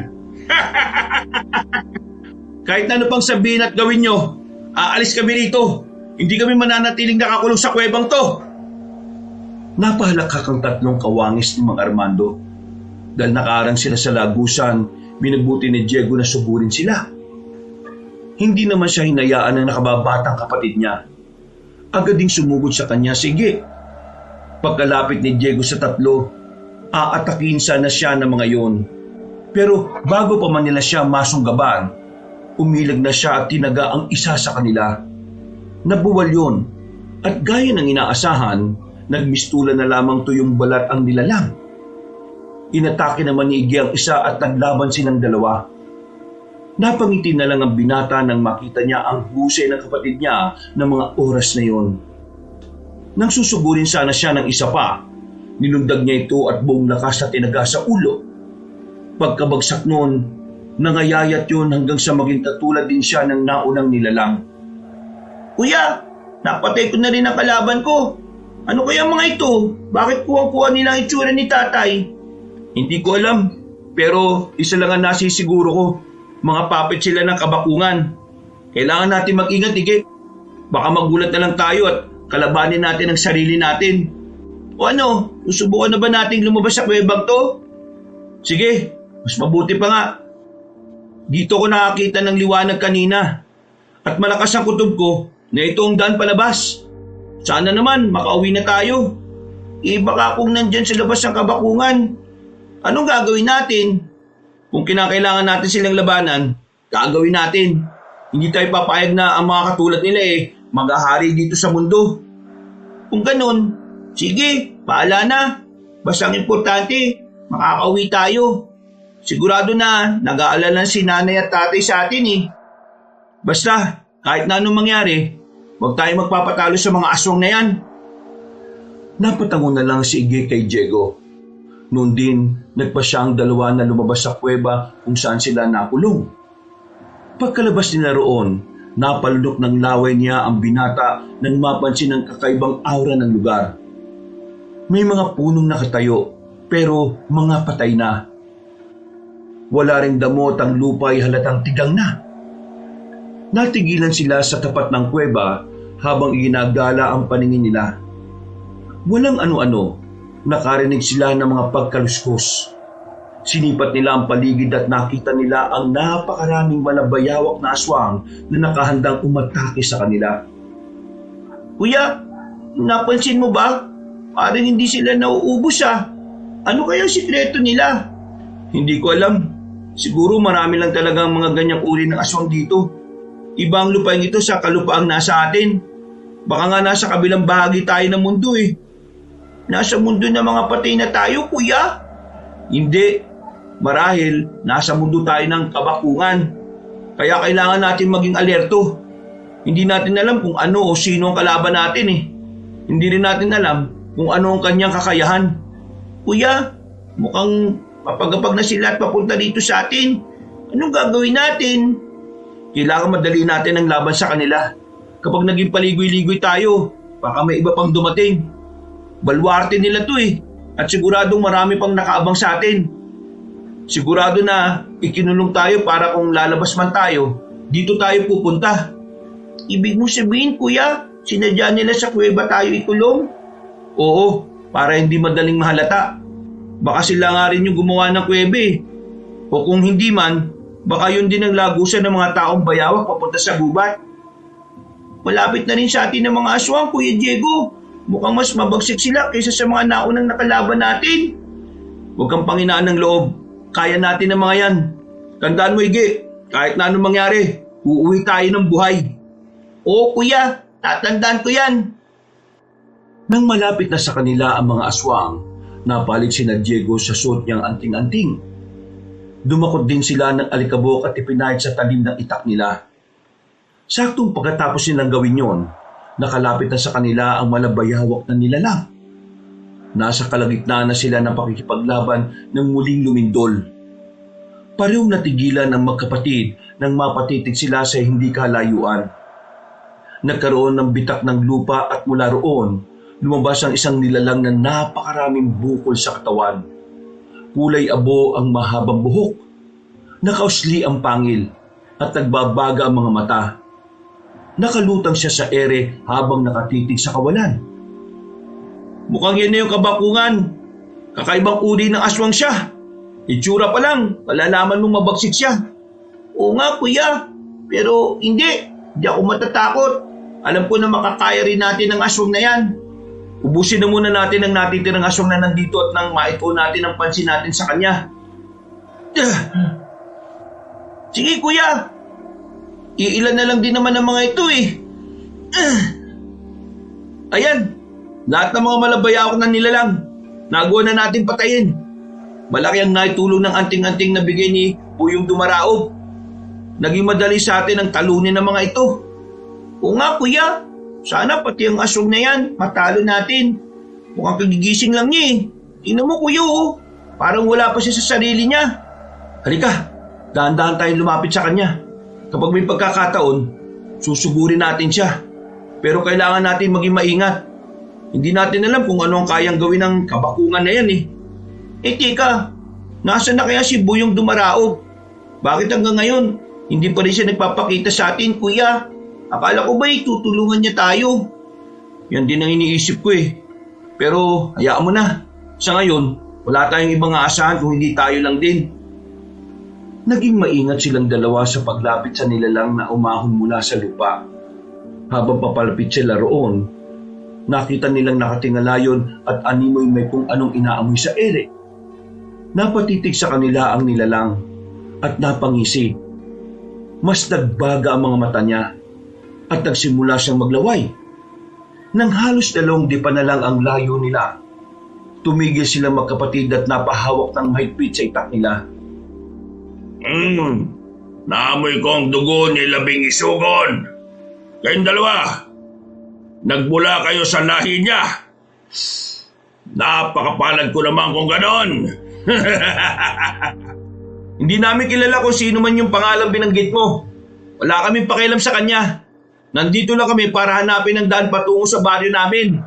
Kahit ano pang sabihin at gawin nyo, aalis kami rito. Hindi kami mananatiling nakakulong sa kuwebang to. Napahalakak ang tatlong kawangis ni Mang Armando. Dahil nakaarang sila sa lagusan, minabuti ni Diego na suburin sila. Hindi naman siya hinayaan ng nakababatang kapatid niya. Agad ding sumugod sa kanya, sige. Pagkalapit ni Diego sa tatlo, aatakin sana siya ng mga yon. Pero bago pa man nila siya masunggaban, umilag na siya at tinaga ang isa sa kanila. Nabuwal yon at gaya ng inaasahan, nagmistulan na lamang tuyong balat ang nilalang. Inatake naman ni Iggy ang isa at naglaban silang dalawa. Napangiti na lang ang binata nang makita niya ang husay ng kapatid niya ng mga oras na yon. Nang susugurin sana siya ng isa pa, nilundag niya ito at buong lakas na tinaga sa ulo. Pagkabagsak noon, nangayayat yun hanggang sa maging katulad din siya ng naunang nilalang. Kuya, napatay ko na rin ang kalaban ko. Ano kaya mga ito? Bakit kuha-kuha nila ang itsura ni tatay? Hindi ko alam, pero isa lang ang nasisiguro ko. Mga puppet sila ng kabakungan. Kailangan natin mag-ingat, Ige. Baka magulat na lang tayo at kalabanin natin ang sarili natin. O ano, susubukan na ba nating lumabas sa kuwebang to? Sige, mas mabuti pa nga. Dito ko nakakita ng liwanag kanina at malakas ang kutob ko na ito ang daan palabas. Sana naman makauwi na tayo. Baka kung nandyan sa labas ng kabakungan, anong gagawin natin? Kung kinakailangan natin silang labanan, gagawin natin. Hindi tayo papayag na ang mga katulad nila maghahari dito sa mundo. Kung ganun, sige, paala na. Basta ang importante, makakauwi tayo. Sigurado na nag-aalala si nanay at tatay sa atin Basta, kahit na anong mangyari, huwag tayo magpapatalo sa mga aswang na yan. Napatango na lang si Iggy kay Diego. Noon din, nagpa siya ang dalawa na lumabas sa kuweba kung saan sila nakulong. Pagkalabas nila roon, napalunok ng laway niya ang binata nang mapansin ang kakaibang aura ng lugar. May mga punong nakatayo, pero mga patay na. Wala ring damot ang lupa ay halatang tigang na. Natigilan sila sa tapat ng kuweba habang iginagala ang paningin nila. Walang ano-ano, nakarinig sila ng mga pagkaluskos. Sinipat nila ang paligid at nakita nila ang napakaraming malabayawak na aswang na nakahandang umatake sa kanila. Kuya, napansin mo ba? Parang hindi sila nauubos ah. Ano kaya ang sikreto nila? Hindi ko alam. Siguro marami lang talagang mga ganyang uri ng aswang dito. Ibang lupain ito sa kalupaang nasa atin. Baka nga nasa kabilang bahagi tayo ng mundo eh. Nasa mundo ng mga patay na tayo, kuya? Hindi. Marahil nasa mundo tayo ng kabakungan. Kaya kailangan natin maging alerto. Hindi natin alam kung ano o sino ang kalaban natin eh. Hindi rin natin alam kung ano ang kanyang kakayahan. Kuya, mukhang mapagapag na sila at papunta dito sa atin. Anong gagawin natin? Kailangan madali natin ang laban sa kanila. Kapag naging paligoy-ligoy tayo, baka may iba pang dumating. Balwarte nila to eh. At siguradong marami pang nakaabang sa atin. Sigurado na ikinulong tayo para kung lalabas man tayo, dito tayo pupunta. Ibig mo sabihin, kuya, sinadya nila sa kuweba tayo ikulong? Oo, para hindi madaling mahalata. Baka sila nga rin yung gumawa ng kuwebe eh. O kung hindi man, baka yun din ang lagusan ng mga taong bayawak papunta sa gubat. Malapit na rin sa atin ng mga aswang, Kuya Diego. Mukhang mas mabagsik sila kaysa sa mga naunang nakalaban natin. Huwag kang panghinaan ng loob. Kaya natin ang mga yan. Tandaan mo, Ige, kahit na anong mangyari, uuwi tayo ng buhay. Oo, kuya, tatandaan ko yan. Nang malapit na sa kanila ang mga aswang, napalig sina Diego sa suot niyang anting-anting. Dumakot din sila ng alikabok at ipinahid sa talim ng itak nila. Saktong pagkatapos nilang gawin yon, nakalapit na sa kanila ang malabayawak na nilalang. Nasa kalagitnaan na sila ng pakikipaglaban ng muling lumindol. Parehong natigilan ang magkapatid nang mapatitig sila sa hindi kalayuan. Nagkaroon ng bitak ng lupa at mula roon, lumabas ang isang nilalang na napakaraming bukol sa katawan. Kulay abo ang mahabang buhok. Nakausli ang pangil at nagbabaga ang mga mata. Nakalutang siya sa ere habang nakatitig sa kawalan. Mukhang yan na yung kabakungan. Kakaibang uri ng aswang siya. Itsura pa lang, malalaman mong mabagsik siya. Oo nga, kuya. Pero hindi ako matatakot. Alam ko na makakaya rin natin ang aswang na yan. Ubusin na muna natin ang natitirang aswang na nandito at nang maiko natin ang pansin natin sa kanya. Sige, kuya. Iilan na lang din naman ang mga ito eh. Ayan, lahat ng mga malabayawak na nilalang. Nagawa na natin patayin. Malaki ang naitulong ng anting-anting na bigay ni Buyong Dumaraog. Naging madali sa atin ang talunin ng mga ito. Oo nga, kuya. Sana pati ang aswang na yan, matalo natin. Mukhang kagigising lang niya eh. Tingnan mo, kuya oh. Parang wala pa siya sa sarili niya. Halika, dahan-dahan tayong lumapit sa kanya. Kapag may pagkakataon, susugurin natin siya. Pero kailangan natin maging maingat. Hindi natin alam kung ano ang kayang gawin ng kabakungan na yan eh. Eh tika, nasaan na kaya si Buyong Dumaraog? Bakit hanggang ngayon, hindi pa rin siya nagpapakita sa atin, kuya? Akala ko ba'y tutulungan niya tayo? Yan din ang iniisip ko eh. Pero hayaan mo na. Sa ngayon, wala tayong ibang aasahan kung hindi tayo lang din. Naging maingat silang dalawa sa paglapit sa nilalang na umahon mula sa lupa. Habang papalapit sila roon, nakita nilang nakatingala yon at animoy may kung anong inaamoy sa ere. Napatitig sa kanila ang nilalang at napangisi. Mas nagbaga ang mga mata niya at nagsimula siyang maglaway. Nang halos 2 dipa na lang ang layo nila, tumigil silang magkapatid at napahawak ng mahigpit sa itak nila. Naamoy ko ang dugo ni Labing Isugon. Kayong dalawa, nagmula kayo sa lahi niya. Napakapalad ko naman kung ganon. Hindi namin kilala kung sino man yung pangalang binanggit mo. Wala kaming pakialam sa kanya. Nandito lang kami para hanapin ang daan patungo sa baryo namin.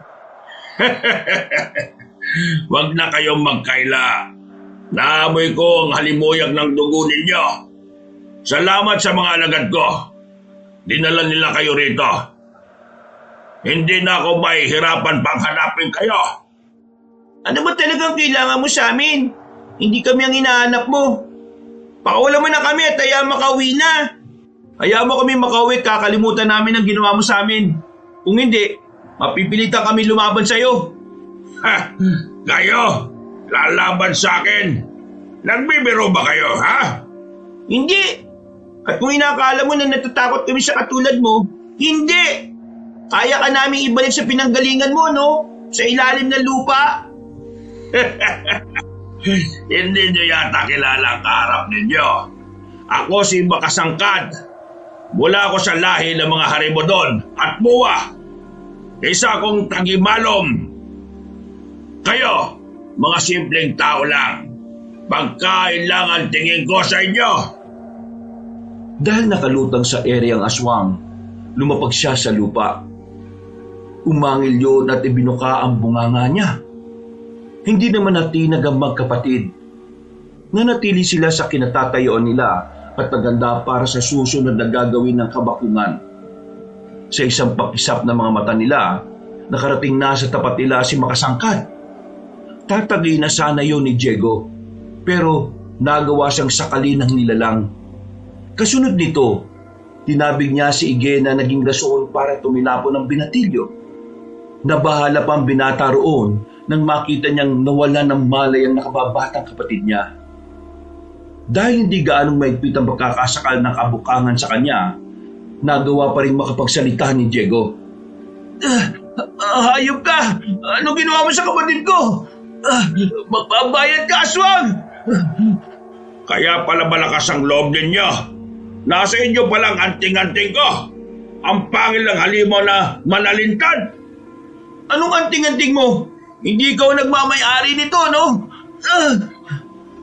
Huwag na kayong magkaila. Naamoy ko ang halimuyag ng dugo ninyo. Salamat sa mga alagad ko. Dinala nila kayo rito. Hindi na ako mahihirapan pang hanapin kayo. Ano ba talagang kailangan mo sa amin? Hindi kami ang hinahanap mo. Pakawalan mo na kami at hayaan makauwi na. Hayaan mo kami makauwi at kakalimutan namin ang ginawa mo sa amin. Kung hindi, mapipilitan kami lumaban sa'yo. Ha! Kayo? Lalaban sa akin? Nagbibiro ba kayo, ha? Hindi. At kung inakala mo na natatakot kami sa katulad mo, hindi. Kaya ka namin ibalik sa pinanggalingan mo, no? Sa ilalim ng lupa. Hindi nyo yata kilala ang kaharap ninyo. Ako si Makasangkad. Mula ako sa lahi ng mga Harimodon at Muwa. Isa akong tagimalom. Kayo, mga simpleng tao lang. Pagkain lang ang tingin ko sa inyo. Dahil nakalutang sa ere ang aswang, lumapag siya sa lupa. Umangil yun at ibinuka ang bunganga niya. Hindi naman natinag ang magkapatid. Nanatili sila sa kinatatayuan nila at naganda para sa susunod na gagawin ng kabakungan. Sa isang pakisap ng mga mata nila, nakarating na sa tapat nila si Makasangkad. Tatagay na sana yun ni Diego, pero nagawa siyang sakali ng nilalang. Kasunod nito, tinabig niya si Ige na naging rason para tumilapon ng binatilyo. Nabahala pa ang binata roon nang makita niyang nawala ng malay ang nakababatang kapatid niya. Dahil hindi gaanong maigpit ang pagkakasakal ng kabukangan sa kanya, nagawa pa rin makapagsalita ni Diego. Hayop ka! Anong ginawa mo sa kapatid ko? Magbabayad ka, aswang! Kaya pala malakas ang loob ninyo. Nasa inyo palang anting-anting ko. Ang pangil ng halimaw na manalintad. Anong anting-anting mo? Hindi ikaw nagmamay-ari nito, no?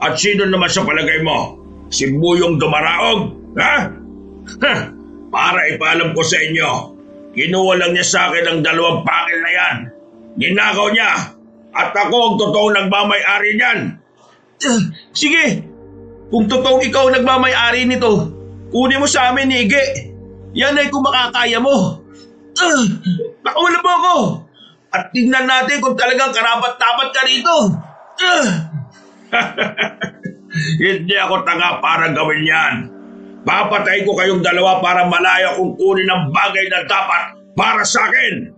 At sino naman sa palagay mo? Si Buyong Dumaraog? Ha? Para ipaalam ko sa inyo, kinuha lang niya sa akin ang 2 pangil na yan. Ninakaw niya. At ako ang totoong nagmamay-ari niyan. Sige, kung totoong ikaw nagmamay-ari nito, kunin mo sa amin ni Ige. Yan ay kung makakaya mo. Pakawalan mo ako. At tingnan natin kung talagang karapat-dapat ka rito. Hindi ako tanga para gawin yan. Papatay ko kayong 2 para malaya kung kunin ang bagay na dapat para sa akin.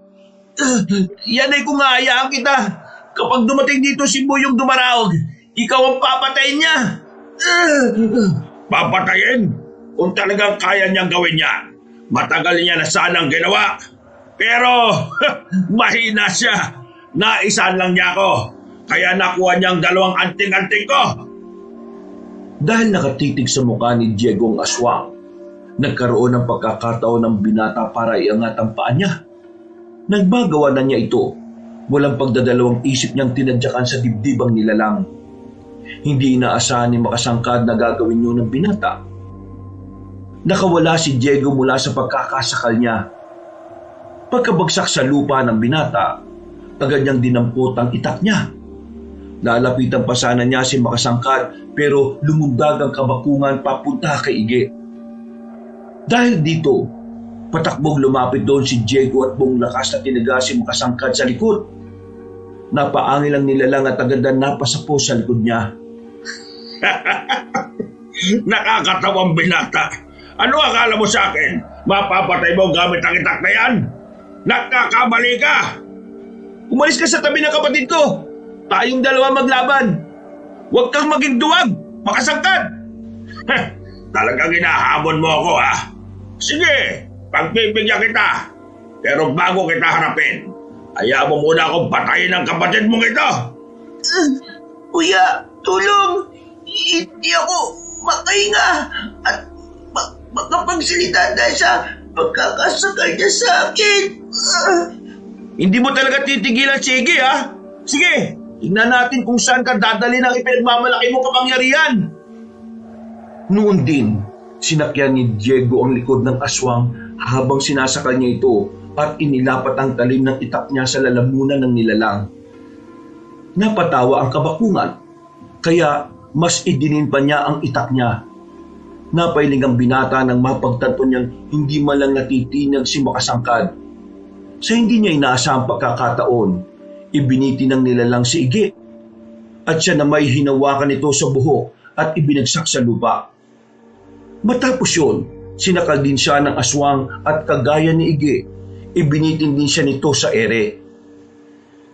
Yan ay kung hayaan kita. Kapag dumating dito si Buyong Dumaraog, ikaw ang papatayin niya. Papatayin? Kung talagang kaya niyang gawin yan, matagal niya na sanang ginawa. Pero mahina siya. Naisan lang niya ako. Kaya nakuha niyang 2 anting-anting ko. Dahil nakatitig sa mukha ni Diego ang aswang, nagkaroon ng pagkakataon ng binata para iangat ang paa niya. Nang magawa na niya ito, walang pagdadalawang isip niyang tinadyakan sa dibdibang nilalang. Hindi inaasahan ni Makasangkad na gagawin yun ng binata. Nakawala si Diego mula sa pagkakasakal niya. Pagkabagsak sa lupa ng binata, agad niyang dinampot ang itak niya. Lalapitan pa sana niya si Makasangkad pero lumundag ang kabakungan papunta kay Ige. Dahil dito, patakbong lumapit doon si Diego at buong lakas na tinaga si Makasangkad sa likod. Napaangil ang nilalang at agad na napasapo sa likod niya. Nakakatawang binata. Ano akala mo sa akin? Mapapatay mo gamit ang itak na yan? Nagkakamali ka! Umalis ka sa tabi ng kapatid ko. Tayong 2 maglaban. Huwag kang maging duwag, Makasangkad. Talagang hinahamon mo ako, ha? Sige, pagbibigyan kita. Pero bago kita harapin, hayaan mo muna akong patayin ang kapatid mong ito. Kuya, tulong. Hindi ako makahinga at makapagsalita dahil sa pagkakasakal niya sa akin. Hindi mo talaga titigilan si Ige, ha? Sige, tingnan natin kung saan ka dadali ng ipinagmamalaki mong kapangyarihan. Noon din, sinakyan ni Diego ang likod ng aswang habang sinasakal niya ito at inilapat ang talim ng itak niya sa lalamunan ng nilalang. Napatawa ang kabakungan, kaya mas idinin pa niya ang itak niya. Napailing ang binata nang mapagtanto niyang hindi man lang natitinag si Makasangkad. Sa hindi niya inaasahang pagkakataon, ibiniti ng nilalang si Ige at siya na may hinawakan ito sa buhok at ibinagsak sa lupa. Matapos yun, sinakal din siya ng aswang at kagaya ni Ige, ibinitin din siya nito sa ere.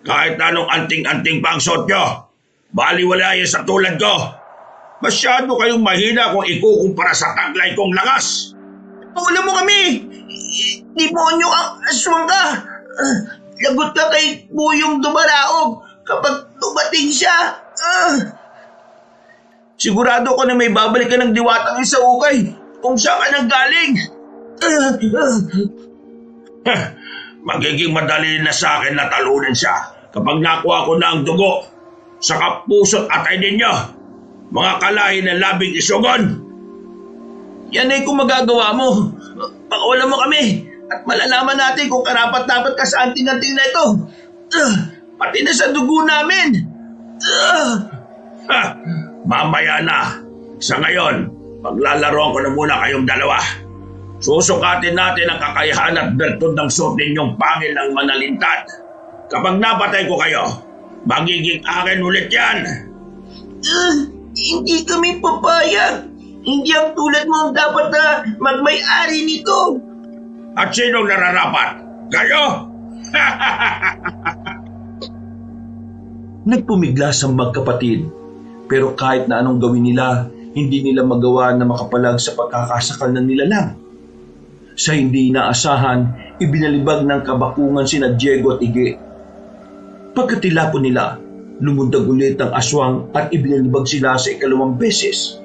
Kahit anong anting-anting pa ang suot nyo, baliwala yan sa tulad ko. Masyado kayong mahina kung ikukumpara sa taglay kong lakas. Pakulan mo kami! Demonyo ang aswang ka! Lagot ka kay Buyong Dumaraog kapag dumating siya! Sigurado ko na may babalik ka ng diwatang sa ukay kung saan ka nanggaling! Magiging madali na sa akin na talunin siya kapag nakuha ko na ang dugo sa kapuso't atay ninyo. Mga kalahi ng labing isugon! Yan ay kung magagawa mo. Pakawalan mo kami at malalaman natin kung karapat-dapat ka sa anting-anting na ito. Pati na sa dugo namin. Mamaya na. Sa ngayon, paglalaroan ko na muna kayong dalawa. Susukatin natin ang kakayahan at bertud ng suot ninyong pangil ng manalintad. Kapag napatay ko kayo, magiging akin ulit yan. Hindi kami papayag. Hindi ang tulad mo ang dapat na magmay-ari nito. At sinong nararapat? Kayo? Nagpumiglas ang magkapatid, pero kahit na anong gawin nila, hindi nila magawa na makapalag sa pagkakasakal ng nilalang. Sa hindi inaasahan, ibinalibag ng kabakungan sina Diego at Ige. Pagkatilapon nila, lumundag ulit ang aswang at ibinalibag sila sa ikalawang beses.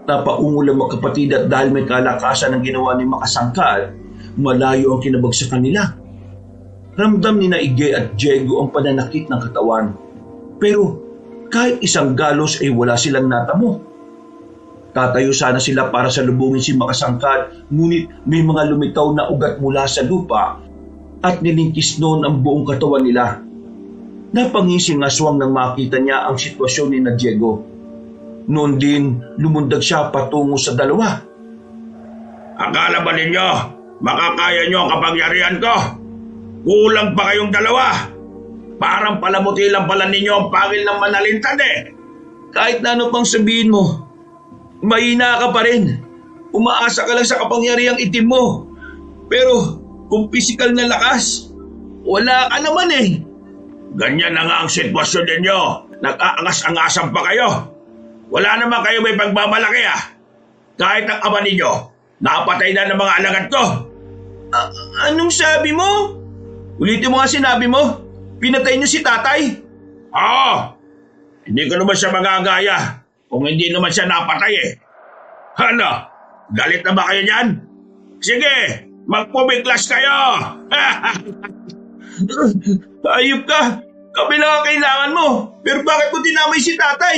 Napaungol ang magkapatid at dahil may kalakasan ang ginawa ni Makasangkad, malayo ang kinabagsakan nila. Ramdam ni na Ige at Diego ang pananakit ng katawan. Pero kahit isang galos ay wala silang natamo. Tatayo sana sila para salubungin si Makasangkad, ngunit may mga lumitaw na ugat mula sa lupa at nilingkis noon ang buong katawan nila. Napangising aswang nang makita niya ang sitwasyon ni na Diego. Noon din, lumundag siya patungo sa dalawa. Akala ba ninyo, makakaya nyo ang kapangyarihan ko? Kulang pa kayong dalawa. Parang palamuti lang pala ninyo ang pangil ng manalintad eh. Kahit na ano pang sabihin mo, mahina ka pa rin. Umaasa ka lang sa kapangyarihang itim mo. Pero kung pisikal na lakas, wala ka naman eh. Ganyan na nga ang sitwasyon ninyo. Nag-aangas-angasan pa kayo. Wala naman kayo may pagmamalaki ah. Kahit ang ama ninyo, napatay na ng mga alagad ko. Anong sabi mo? Ulitin mo nga sinabi mo. Pinatay niyo si tatay. Oo. Hindi ko naman siya magagaya kung hindi naman siya napatay eh. Ano? Galit na ba kayo niyan? Sige, magpumiklas kayo. Ayop ka. Kami lang ang kailangan mo. Pero bakit mo dinamay si tatay?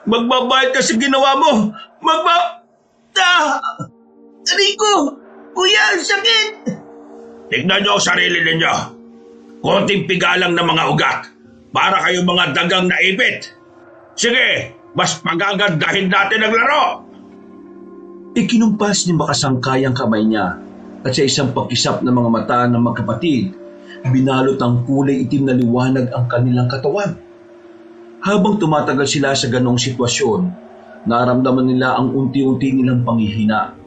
Magbabayad ka sa ginawa mo. Rico! Kuya, ang sakit! Tignan niyo ang sarili ninyo. Konting pigalang ng mga ugat para kayong mga dagang naipit. Sige, mas pagagandahin natin ang laro. Ikinumpas ni Makasangkay ang kamay niya at sa isang pagkisap ng mga mata ng magkapatid, binalot ang kulay itim na liwanag ang kanilang katawan. Habang tumatagal sila sa ganong sitwasyon, naramdaman nila ang unti-unti nilang panghihina.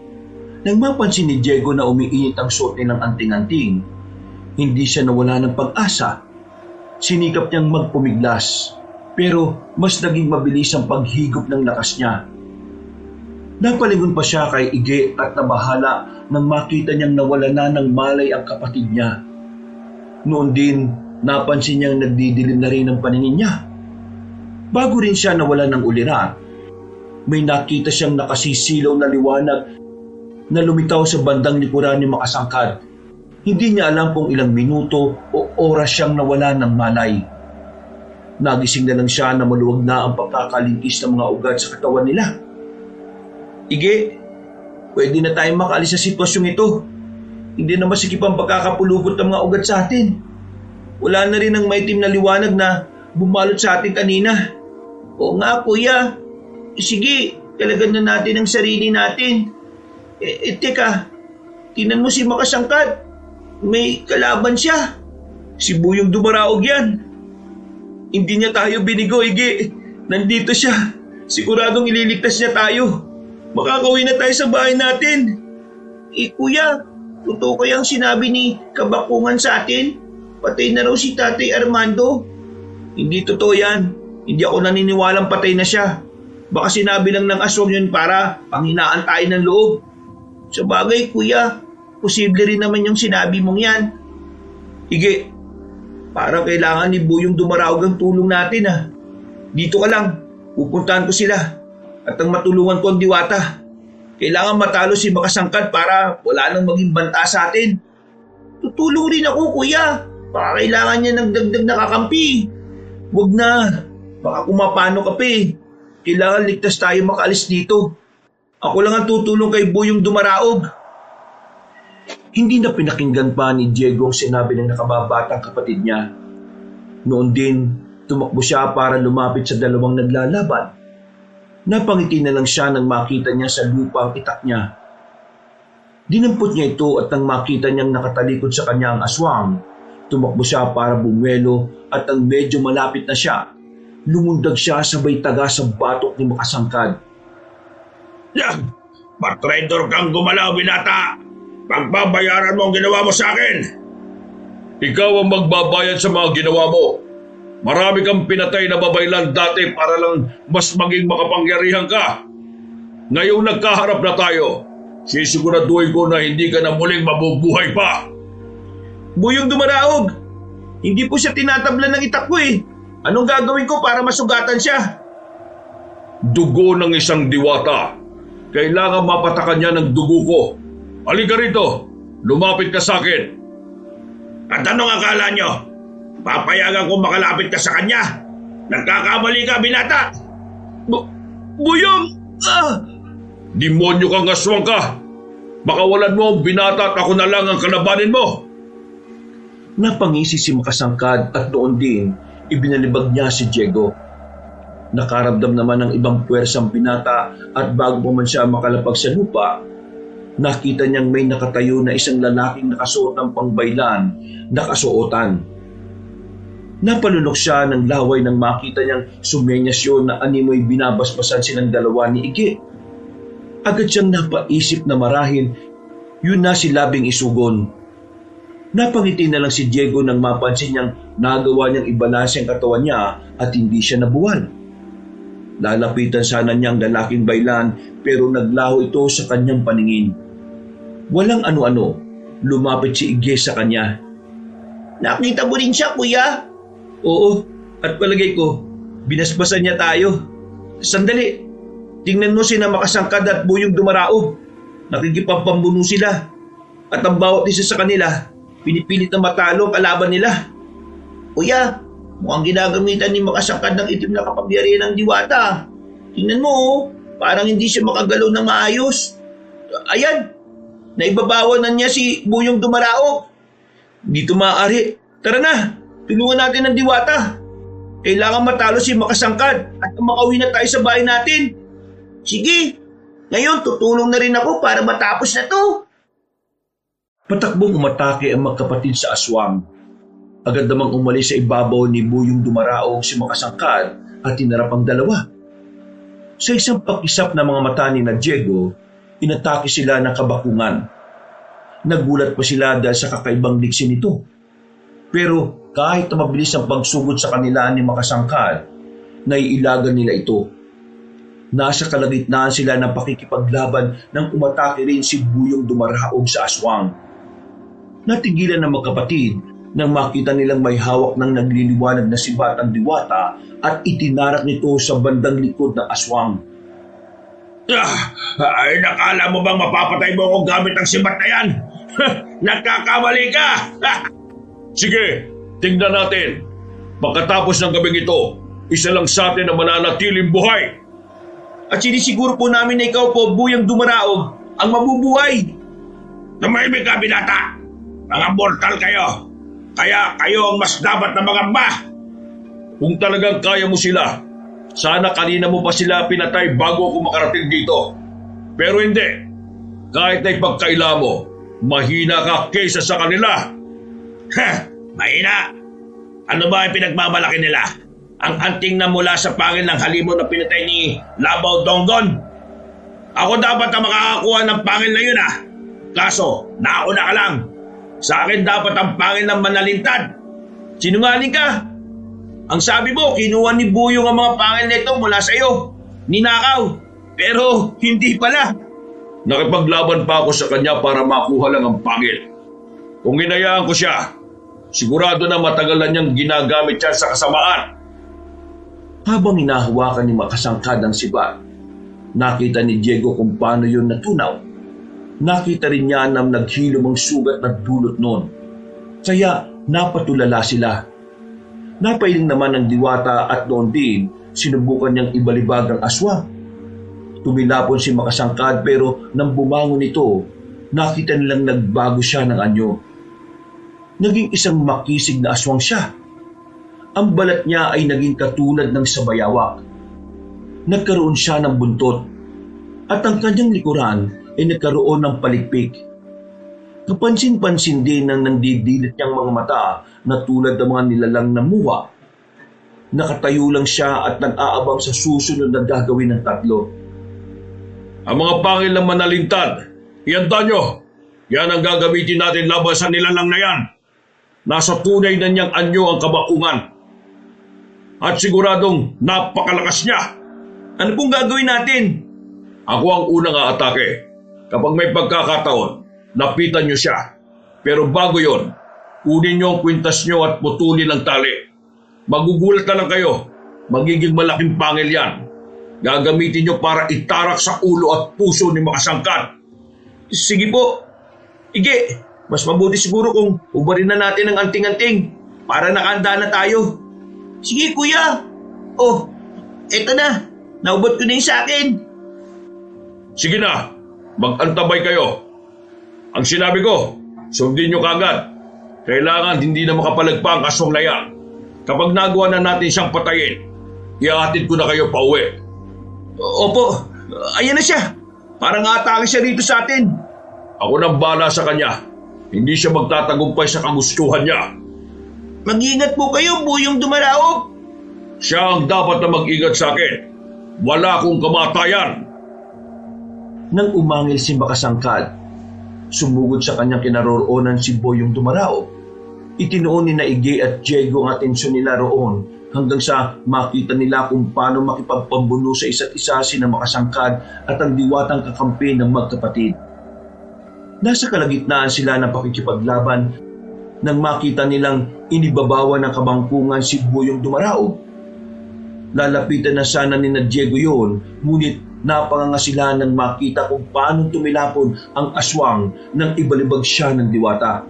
Nang mapansin ni Diego na umiinit ang suot nilang anting-anting, hindi siya nawala ng pag-asa. Sinikap niyang magpumiglas, pero mas naging mabilis ang paghigop ng lakas niya. Napalingon pa siya kay Ige at nabahala nang makita niyang nawala na ng malay ang kapatid niya. Noon din, napansin niyang nagdidilim na rin ang paningin niya. Bago rin siya nawala ng ulirat, may nakita siyang nakasisilaw na liwanag na lumitaw sa bandang likuran ni Makasangkad. Hindi niya alam kung ilang minuto o oras siyang nawala ng malay. Nagising na lang siya na maluwag na ang pagkakalingkis ng mga ugat sa katawan nila. Ige, pwede na tayong makaalis sa sitwasyong ito. Hindi na masikip ang pagkakapulupot ng mga ugat sa atin. Wala na rin ang maitim na liwanag na bumalot sa atin kanina. Oo nga kuya. Sige, talagan na natin ang sarili natin. Teka, tingnan mo si Makasangkad. May kalaban siya. Si Buyong Dumaraog yan. Hindi niya tayo binigo, Igi. Nandito siya. Siguradong ililigtas niya tayo. Makakauwi na tayo sa bahay natin. Kuya, totoo kayang sinabi ni Kabakungan sa atin? Patay na raw si Tatay Armando. Hindi totoo yan. Hindi ako naniniwalang patay na siya. Baka sinabi lang ng aswang yun para panghinaan tayo ng loob. Sa bagay kuya, posible rin naman yung sinabi mong yan. Ige, parang kailangan ni Buyong Dumaraog ang tulong natin ah. Dito ka lang, pupuntahan ko sila. At ang matulungan ko ang Diwata. Kailangan matalo si Makasangkad para wala nang maging banta sa atin. Tutulong rin ako kuya. Baka kailangan niya ng dagdag na kakampi. Huwag na, baka kumapano ka pa eh. Kailangan ligtas tayo makaalis dito. Ako lang ang tutulong kay Buyong Dumaraog. Hindi na pinakinggan pa ni Diego ang sinabi ng nakababatang kapatid niya. Noon din, tumakbo siya para lumapit sa dalawang naglalaban. Napangiti na lang siya nang makita niya sa lupa ang itak niya. Dinampot niya ito at nang makita niyang nakatalikod sa kanya ang aswang, tumakbo siya para bumwelo at ang medyo malapit na siya, lumundag siya sabay taga sa batok ni Makasangkad. Yan! Patraidor kang gumalaw, binata! Pagbabayaran mo ang ginawa mo sa akin! Ikaw ang magbabayad sa mga ginawa mo. Marami kang pinatay na babaylan dati para lang mas maging makapangyarihan ka. Ngayong nagkaharap na tayo, sisiguraduhin ko na hindi ka na muling mabubuhay pa. Buyong Dumaraog, hindi po siya tinatablan ng itak ko eh. Anong gagawin ko para masugatan siya? Dugo ng isang diwata. Kailangan mapatakan niya ng dugo ko. Halika rito, lumapit ka sa akin. At anong akala nyo? Papayagan ko makalapit ka sa kanya? Nagkakamali ka, binata! Buyong! Demonyo kang aswang ka! Bakawalan mo ang binata at ako na lang ang kalabanin mo! Napangisi si Makasangkad at noon din ibinalibag niya si Diego. Nakaramdam naman ng ibang puwersang binata at bago pa man siya makalapag sa lupa, nakita niyang may nakatayo na isang lalaking nakasuot ng pangbaylan na kasuotan. Napalunok siya ng laway nang makita niyang sumenyas yun na animoy binabasbasan silang dalawa ni Ige. Agad siyang napaisip na marahil yun na si Labing Isugon. Napangiti na lang si Diego nang mapansin niyang nagawa niyang ibalanse ang katawan niya at hindi siya nabuwal. Lalapitan sana niyang lalaking baylan pero naglaho ito sa kanyang paningin. Walang ano-ano, lumapit si Ige sa kanya. Nakita mo rin siya kuya? Oo, at palagay ko, binasbasan niya tayo. Sandali, tingnan mo sina Makasangkad at Buyong Dumaraog. Nakikipagpambuno sila. At ang bawat isa sa kanila, pinipilit na matalo ang kalaban nila. Kuya, mukhang ginagamitan ni Makasangkad ng itim na kapangyarihan ng Diwata. Tingnan mo parang hindi siya makagalaw ng maayos. Ayan, naibabawan na niya si Buyong Dumaraog. Dito maaari. Tara na! Tulungan natin ang Diwata. Kailangan matalo si Makasangkad at makauwi na tayo sa bahay natin. Sige, ngayon tutulong na rin ako para matapos na to. Patakbong umatake ang magkapatid sa aswang. Agad namang umalis sa ibabaw ni Buyong Dumaraog si Makasangkad at tinarap ang dalawa. Sa isang pakisap na mga mata ni Diego, inatake sila ng Kabakungan. Nagulat pa sila dahil sa kakaibang diksi nito. Pero kahit na mabilis ang pagsugod sa kanila ni Makasangkad, naiilagan nila ito. Nasa kalagitnaan sila ng pakikipaglaban nang umatake rin si Buyong Dumaraog sa aswang. Natigilan ng magkapatid nang makita nilang may hawak ng nagliliwanag na si Batang Diwata at itinarak nito sa bandang likod ng aswang. Ay, nakala mo bang mapapatay mo kung gamit ang sibat na yan? Nagkakamali ka! Sige, tingnan natin. Pagkatapos ng gabing ito, isa lang sa atin na mananatiling buhay. At sinisiguro po namin na ikaw po, Buyong Dumaraog, ang mabubuhay. Tumahimik ka, binata! Mga mortal kayo! Kaya kayo ang mas dapat na mangamba! Kung talagang kaya mo sila, Sana kanina mo pa sila pinatay bago ako makarating dito. Pero hindi. Kahit na ipagkaila mo, mahina ka kaysa sa kanila. Ha! Mahina? Ano ba ang pinagmamalaki nila? Ang anting na mula sa pangil ng halimon na pinatay ni Labaw Donggon? Ako dapat ang makakakuha ng pangil na yun Kaso, nauna ka lang. Sa akin dapat ang pangil ng Manalintad. Sinungaling ka? Ang sabi mo, kinuha ni Buyong ang mga pangil nito mula sa iyo. Ninakaw. Pero hindi pala. Nakipaglaban pa ako sa kanya para makuha lang ang pangil. Kung hinayaan ko siya, sigurado na matagal na niyang ginagamit yan sa kasamaan. Habang hinahawakan ni Makasangkad ang sibat, nakita ni Diego kung paano yun natunaw. Nakita rin niya na naghilom ang sugat na dulot noon. Kaya napatulala sila. Napailing naman ng Diwata at noon din sinubukan niyang ibalibag ang aswang. Tumilapon si Makasangkad pero nang bumangon ito, nakita nilang nagbago siya ng anyo. Naging isang makisig na aswang siya. Ang balat niya ay naging katulad ng sabayawak. Nagkaroon siya ng buntot at ang kanyang likuran ay nagkaroon ng palikpik. Kapansin-pansin din ng nandidilit niyang mga mata na tulad ng mga nilalang na muwa. Nakatayo lang siya at nag-aabang sa susunod na gagawin ng tatlo. Ang mga pangil ng Manalintad, ihanda nyo. Yan ang gagamitin natin laban sa nilalang na yan. Nasa tunay na niyang anyo ang kabakungan. At siguradong napakalakas niya. Ano pong gagawin natin? Ako ang unang aatake. Kapag may pagkakataon, lapitan niyo siya. Pero bago yon, kunin niyo ang kwintas niyo at putulin ang tali. Magugulat na lang kayo. Magiging malaking pangil yan. Gagamitin niyo para itarak sa ulo at puso ni Makasangkad. Sige po. Ige, mas mabuti siguro kung ubarin na natin ang anting-anting para nakahanda na tayo. Sige kuya. Oh, eto na. Naubot ko na yung sa akin. Sige na, mag-antabay kayo. Ang sinabi ko, sundin niyo kagad. Kailangan hindi na makapalagpa ang aswang na yan. Kapag nagawa na natin siyang patayin, ihahatid ko na kayo pa uwi. Opo, ayan na siya. Parang atake siya rito sa atin. Ako nang bala sa kanya. Hindi siya magtatagumpay sa kagustuhan niya. Mag-ingat po kayo, Buyong Dumaraog. Siya ang dapat na mag-ingat sa akin. Wala akong kamatayan. Nang umangil si Makasangkad, sumugod sa kanyang kinaroroonan si Buyong Dumaraog. Itinuon ni Naigi at Diego ang atensyon nila roon hanggang sa makita nila kung paano makipagpambuno sa isa't isa sina Makasangkad at ang diwatang kakampi ng magkapatid. Nasa kalagitnaan sila ng pakikipaglaban nang makita nilang inibabawan ng kabangkungan si Buyong Dumaraog. Lalapitan na sana ni Diego yun, ngunit napanganga sila nang makita kung paano tumilapon ang aswang nang ibalibag siya ng diwata.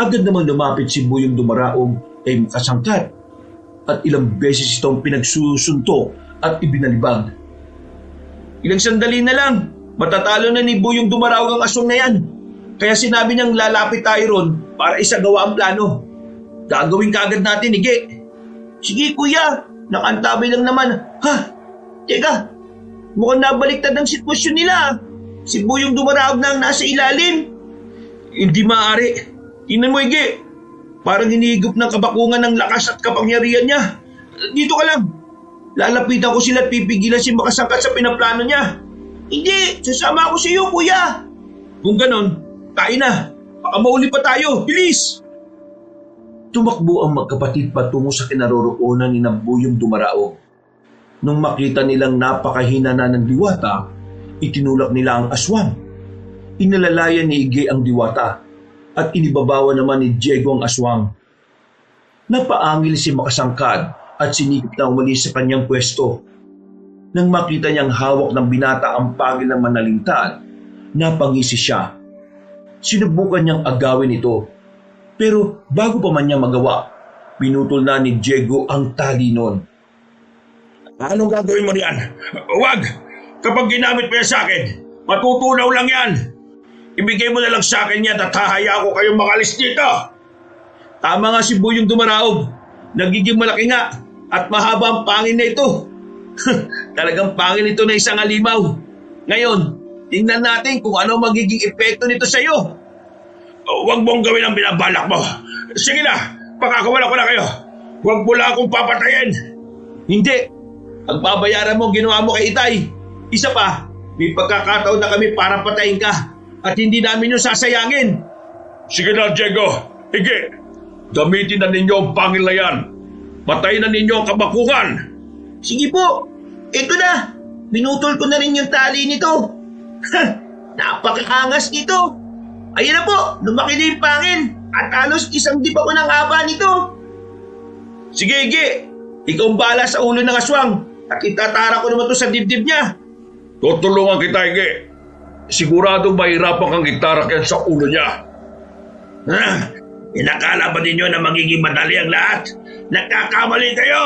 Agad namang lumapit si Buyong Dumaraog kay Makasangkad at ilang beses itong pinagsusuntok at ibinalibag. Ilang sandali na lang, matatalo na ni Buyong Dumaraog ang aswang na yan. Kaya sinabi niyang lalapit tayo ron para isagawa ang plano. Gagawin kaagad natin, Ige. Sige kuya, nakantabay lang naman. Ha? Teka, mukhang nabaliktad ang sitwasyon nila. Si Buyong Dumaraog na ang nasa ilalim. Hindi maaari. Tingnan mo, Ige. Parang hinihigop ng kabakungan ng lakas at kapangyarihan niya. Dito ka lang. Lalapitan ko sila at pipigilan si Makasangkad sa pinaplano niya. Hindi, sasama ako sa iyo, kuya. Kung ganon, tayo na. Baka mauli pa tayo. Bilis! Tumakbo ang magkapatid patungo sa kinaroroonan ni Buyong Dumaraog. Nung makita nilang napakahina na ng diwata, itinulak nila ang aswang. Inalalayan ni Ige ang diwata at inibabawa naman ni Diego ang aswang. Napaangil si Makasangkad at sinikip na umalis sa kanyang pwesto. Nang makita niyang hawak ng binata ang pangil ng Manalintad, napangisi siya. Sinubukan niyang agawin ito, pero bago pa man niya magawa, pinutol na ni Diego ang tali noon. Anong gagawin mo riyan? Huwag! Kapag ginamit mo yan sa akin, matutunaw lang yan. Ibigay mo na lang sa akin yan at hahaya ko kayong makalis dito. Tama nga si Buyong Dumaraog. Nagiging malaki nga. at mahaba ang pangil na ito. Talagang pangil ito na isang halimaw. Ngayon, tingnan natin kung ano magiging epekto nito sa iyo. Huwag mong gawin ang binabalak mo. Sige na, pakakawala ko na kayo. Huwag mo lang akong papatayin. Hindi. Ang babayaran mo ang ginawa mo kay Itay. Isa pa, may pagkakataon na kami para patayin ka at hindi namin yung sasayangin. Sige na, Diego. Hige. Gamitin na ninyo ang pangil na yan. Patayin na ninyo ang kabakuhan. Sige po, ito na. Binutol ko na rin yung tali nito. Napakaangas nito. Ayun na po, lumaki na yung pangil at halos isang dip ako ng haba nito. Sige, Ige. Ikaw ang bahala sa ulo ng aswang at itatara ko naman to sa dibdib niya. Tutulungan kita, Hige. Siguradong mahirapan kang itarak yan sa ulo niya. Inakala ba ninyo na magiging madali ang lahat? Nagkakamali kayo!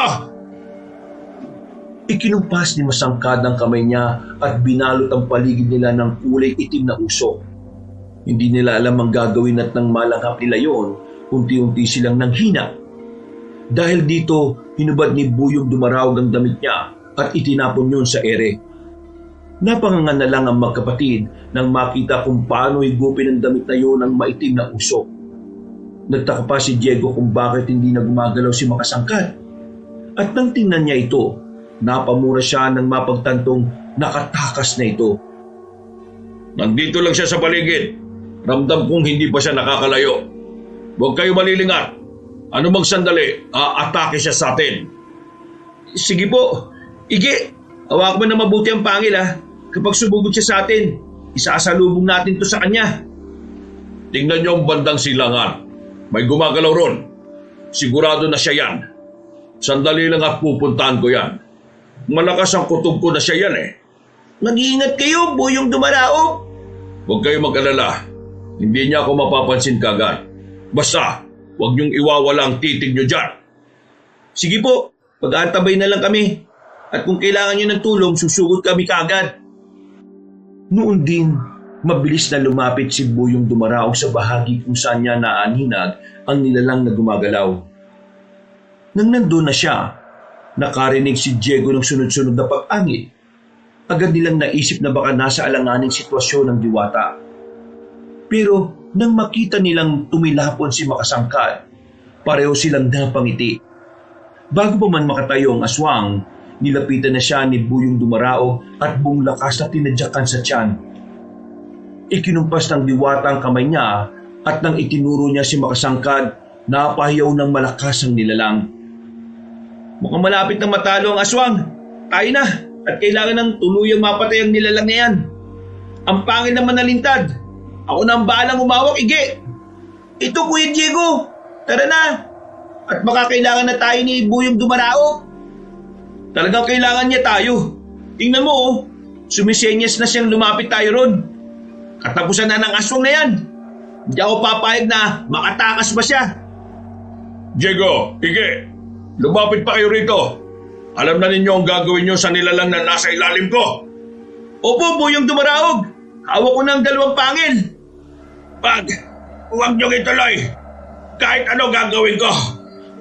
Ikinumpas ni Masangkad ang kamay niya at binalot ang paligid nila ng kulay itim na usok. Hindi nila alam ang gagawin at nang malanghap nila yon, unti-unti silang nanghina. Dahil dito, hinubad ni Buyong Dumarawag ang damit niya at itinapon yun sa ere. Napangangan na lang ang magkapatid nang makita kung paano higupin ang damit na yun ng maitim na usok. Nagtaka pa si Diego kung bakit hindi na gumagalaw si Makasangkad. At nang tingnan niya ito, napamura siya nang mapagtantong nakatakas na ito. Nandito lang siya sa paligid. Ramdam kong hindi pa siya nakakalayo. Huwag kayo malilingat. Ano mang sandali, aatake siya sa atin. Sige po. Ige, hawak mo na mabuti ang pangil ha. Kapag sumugod siya sa atin, isasalubong natin to sa kanya. Tingnan niyo ang bandang silangan. May gumagalaw ron. Sigurado na siya yan. Sandali lang at pupuntahan ko yan. Malakas ang kutob ko na siya yan eh. Mag-iingat kayo, Buyong Dumaraog. Huwag kayo mag-alala. Hindi niya ako mapapansin kagad. Basta, huwag niyong iwawala ang titig niyo dyan. Sige po, pag-aantabay na lang kami. At kung kailangan niyo ng tulong, susugod kami kagad. Noon din, mabilis na lumapit si Buyong Dumaraog sa bahagi kung saan niya naaninag ang nilalang na gumagalaw. Nang nandun na siya, nakarinig si Diego ng sunod-sunod na pag-angit. Agad nilang naisip na baka nasa alanganing sitwasyon ng diwata. Pero nang makita nilang tumilapon si Makasangkad, pareho silang napangiti. Bago pa man makatayo ang aswang, nilapitan na siya ni Buyong Dumaraog at buong lakas na tinadyakan sa tiyan. Ikinumpas ng diwata ang kamay niya at nang itinuro niya si Makasangkad, napahiyaw ng malakas ang nilalang. Mukhang malapit na matalo ang aswang. Tayo na at kailangan ng tuluyang mapatay ang nilalang na yan. Ang pangil naman na lintad. Ako na ang bahalang umawak, Ige. Ito, Kuya Diego. Tara na. At baka kailangan na tayo ni Buyong Dumaraog. Talagang kailangan niya tayo. Tingnan mo oh. Sumisenyas na siyang lumapit tayo ron. Katapusan na ng aswang na yan. Hindi ako papayag na makatakas ba siya. Diego, Ige, lumapit pa kayo rito. Alam na ninyo ang gagawin nyo sa nilalang na nasa ilalim ko. Opo, Buyong Dumaraog. Hawak ko ng dalawang pangil. Huwag niyong ituloy. Kahit ano gagawin ko,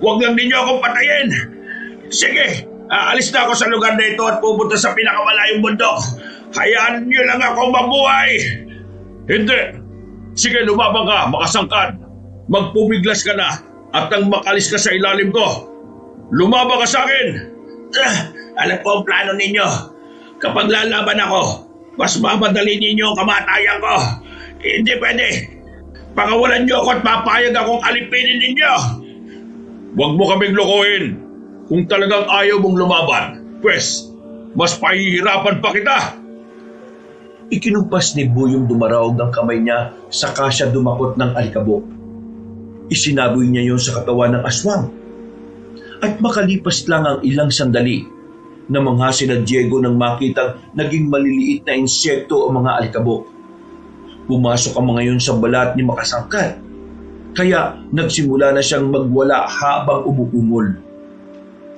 huwag lang ninyo akong patayin. Sige, aalis na ako sa lugar na ito at pupunta sa pinakamalayong bundok. Hayaan niyo lang ako mabuhay. Hindi. Sige, lumabang ka, Makasangkad. Magpumiglas ka na at nang makalis ka sa ilalim ko. Lumabang ka sa akin. Alam ko ang plano ninyo. Kapag lalaban ako, mas mamadali ninyo ang kamatayan ko. Hindi pwede. Pakawalan niyo ako at papayag akong alipinin ninyo. Huwag mo kaming lokohin. Kung talagang ayaw mong lumaban, pwes, mas pahihirapan pa kita. Ikinumpas ni Buyong Dumaraog ang kamay niya saka siya dumakot ng alikabok. Isinaboy niya yon sa katawan ng aswang. At makalipas lang ang ilang sandali, namangha sina Diego nang makitang naging maliliit na insekto ang mga alikabok. Pumasok ang mga yon sa balat ni Makasangkad, kaya nagsimula na siyang magwala habang umuungol.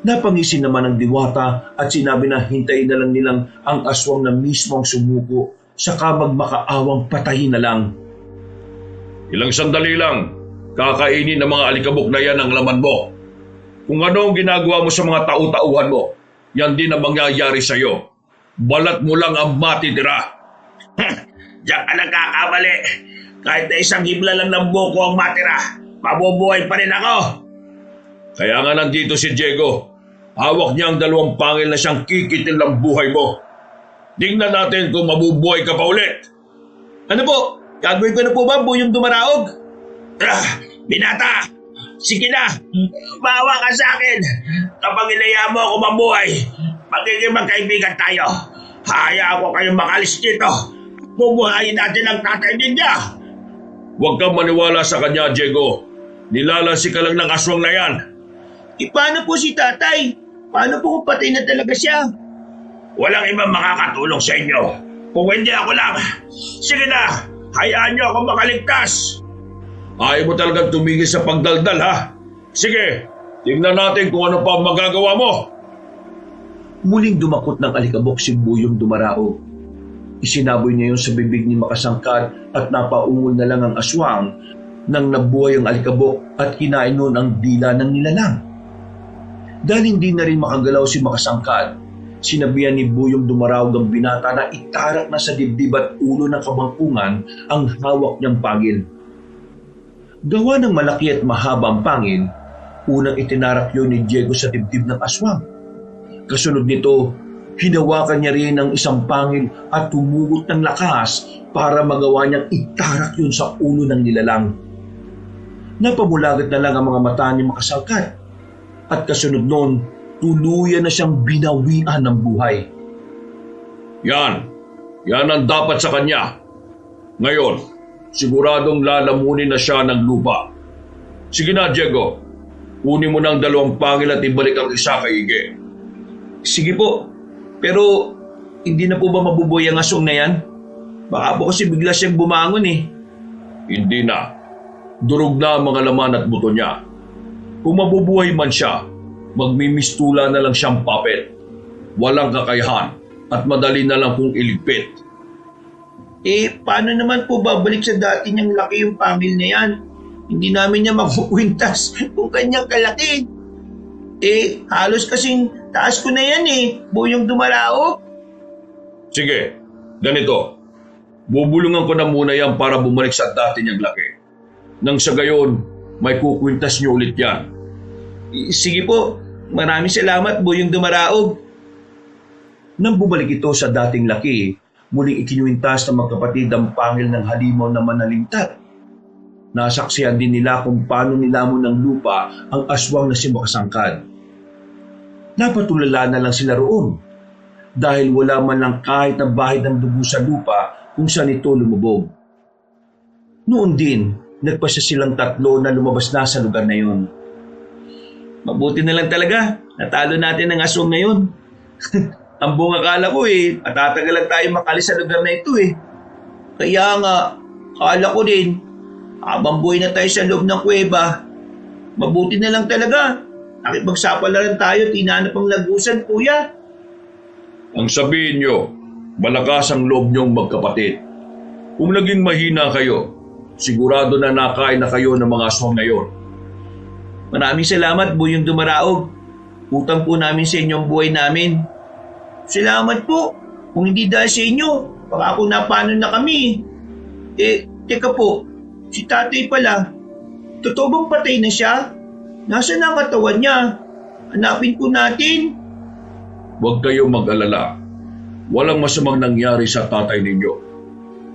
Napangisin naman ng diwata at sinabi na hintayin na lang nilang ang aswang na mismo ang sumuko, saka magmakaawang patayin na lang. Ilang sandali lang, kakainin ng mga alikabok na yan ang laman mo. Kung ano ang ginagawa mo sa mga tau-tauhan mo, yan din ang mangyayari sa'yo. Balat mo lang ang matitira. Diyan ka nagkakamali. Kahit na isang hibla lang ng buko ang matira, mabubuhay pa rin ako. Kaya nga nandito si Diego. Hawak niya ang 2 pangil na siyang kikitil ng buhay mo. Tingnan natin kung mabubuhay ka pa ulit. Ano po? Gagawin ko na po ba Buyong Dumaraog? Binata! Sige na! Maawa ka sa akin! Kapag inaya mo ako mabuhay, magiging magkaibigan tayo. Hayaan ko kayong makalis dito. Bubuhayin natin ang tatay ninyo. Huwag kang maniwala sa kanya, Diego. Nilalasi ka lang ng aswang na yan. Paano po si tatay? Paano po kung patay na talaga siya? Walang ibang makakatulong sa inyo. Kung hindi ako lang. Sige na, hayaan niyo ako makaligtas. Ayaw mo talagang tumigil sa pagdaldal, ha? Sige, tingnan natin kung ano pa ang magagawa mo. Muling dumakot ng alikabok si Buyong Dumaraog. Isinaboy niya yun sa bibig ni Makasangkad at napaungol na lang ang aswang nang nabuhay ang alikabok at kinain noon ang dila ng nilalang. Dahil hindi na rin makagalaw si Makasangkad, sinabihan ni Buyong Dumaraog ang binata na itarak na sa dibdib at ulo ng kabangkungan ang hawak niyang pangil. Gawa ng malaki at mahabang pangil, unang itinarak yun ni Diego sa dibdib ng aswang. Kasunod nito, hinawakan niya rin ang isang pangil at tumugot ng lakas para magawa niyang itarak yun sa ulo ng nilalang. Napamulagat na lang ang mga mata ni Makasangkad at kasunod noon, tuluyan na siyang binawian ng buhay. Yan ang dapat sa kanya. Ngayon, siguradong lalamunin na siya ng lupa. Sige na, Diego. Kunin mo ng 2 pangil at ibalik ang isa kay Ige. Sige po, pero hindi na po ba mabubuhay ang aswang na yan? Baka po kasi bigla siyang bumangon eh. Hindi na. Durog na ang mga laman at buto niya. Kung mabubuhay man siya, magmimistula na lang siyang puppet. Walang kakayahan at madali na lang kung iligpit. Paano naman po babalik sa dati niyang laki yung pangil na yan? Hindi namin niya makukwintas kung kanyang kalaki. Halos kasing taas ko na yan Buyong Dumaraog. Sige, ganito. Bubulungan ko na muna yan para bumalik sa dati niyang laki. Nang sa gayon, may kukwintas niyo ulit yan. Sige po, maraming salamat Buyong Dumaraog. Nang bumalik ito sa dating laki, muling ikinuwintas ng magkapatid ang pangil ng halimaw na manalingtat. Nasaksihan din nila kung paano nilamon ng lupa ang aswang na si Makasangkad. Napatulala na lang sila roon dahil wala man lang kahit na bahid ng dugo sa lupa kung saan ito lumubog. Noon din, nagpasya silang 3 na lumabas na sa lugar na yun. Mabuti na lang talaga, natalo natin ang aswang na yun. Ang buong akala ko matatagal lang tayo makalis sa lugar na ito Kaya nga, akala ko din, habang buhay na tayo sa loob ng kuweba, mabuti na lang talaga. Nakipagsapalaran tayo, tinanap ang lagusan, kuya. Ang sabihin niyo, malakas ang loob niyong magkapatid. Kung naging mahina kayo, sigurado na nakain na kayo ng mga aswang na yon. Maraming salamat, Buyong Dumaraog. Utang po namin sa inyong buhay namin. Salamat po. Kung hindi dahil sa inyo, baka kung napano na kami. Teka po, si tatay pala, totoo bang patay na siya? Nasaan ang katawan niya? Hanapin po natin. Huwag kayong mag-alala. Walang masamang nangyari sa tatay ninyo.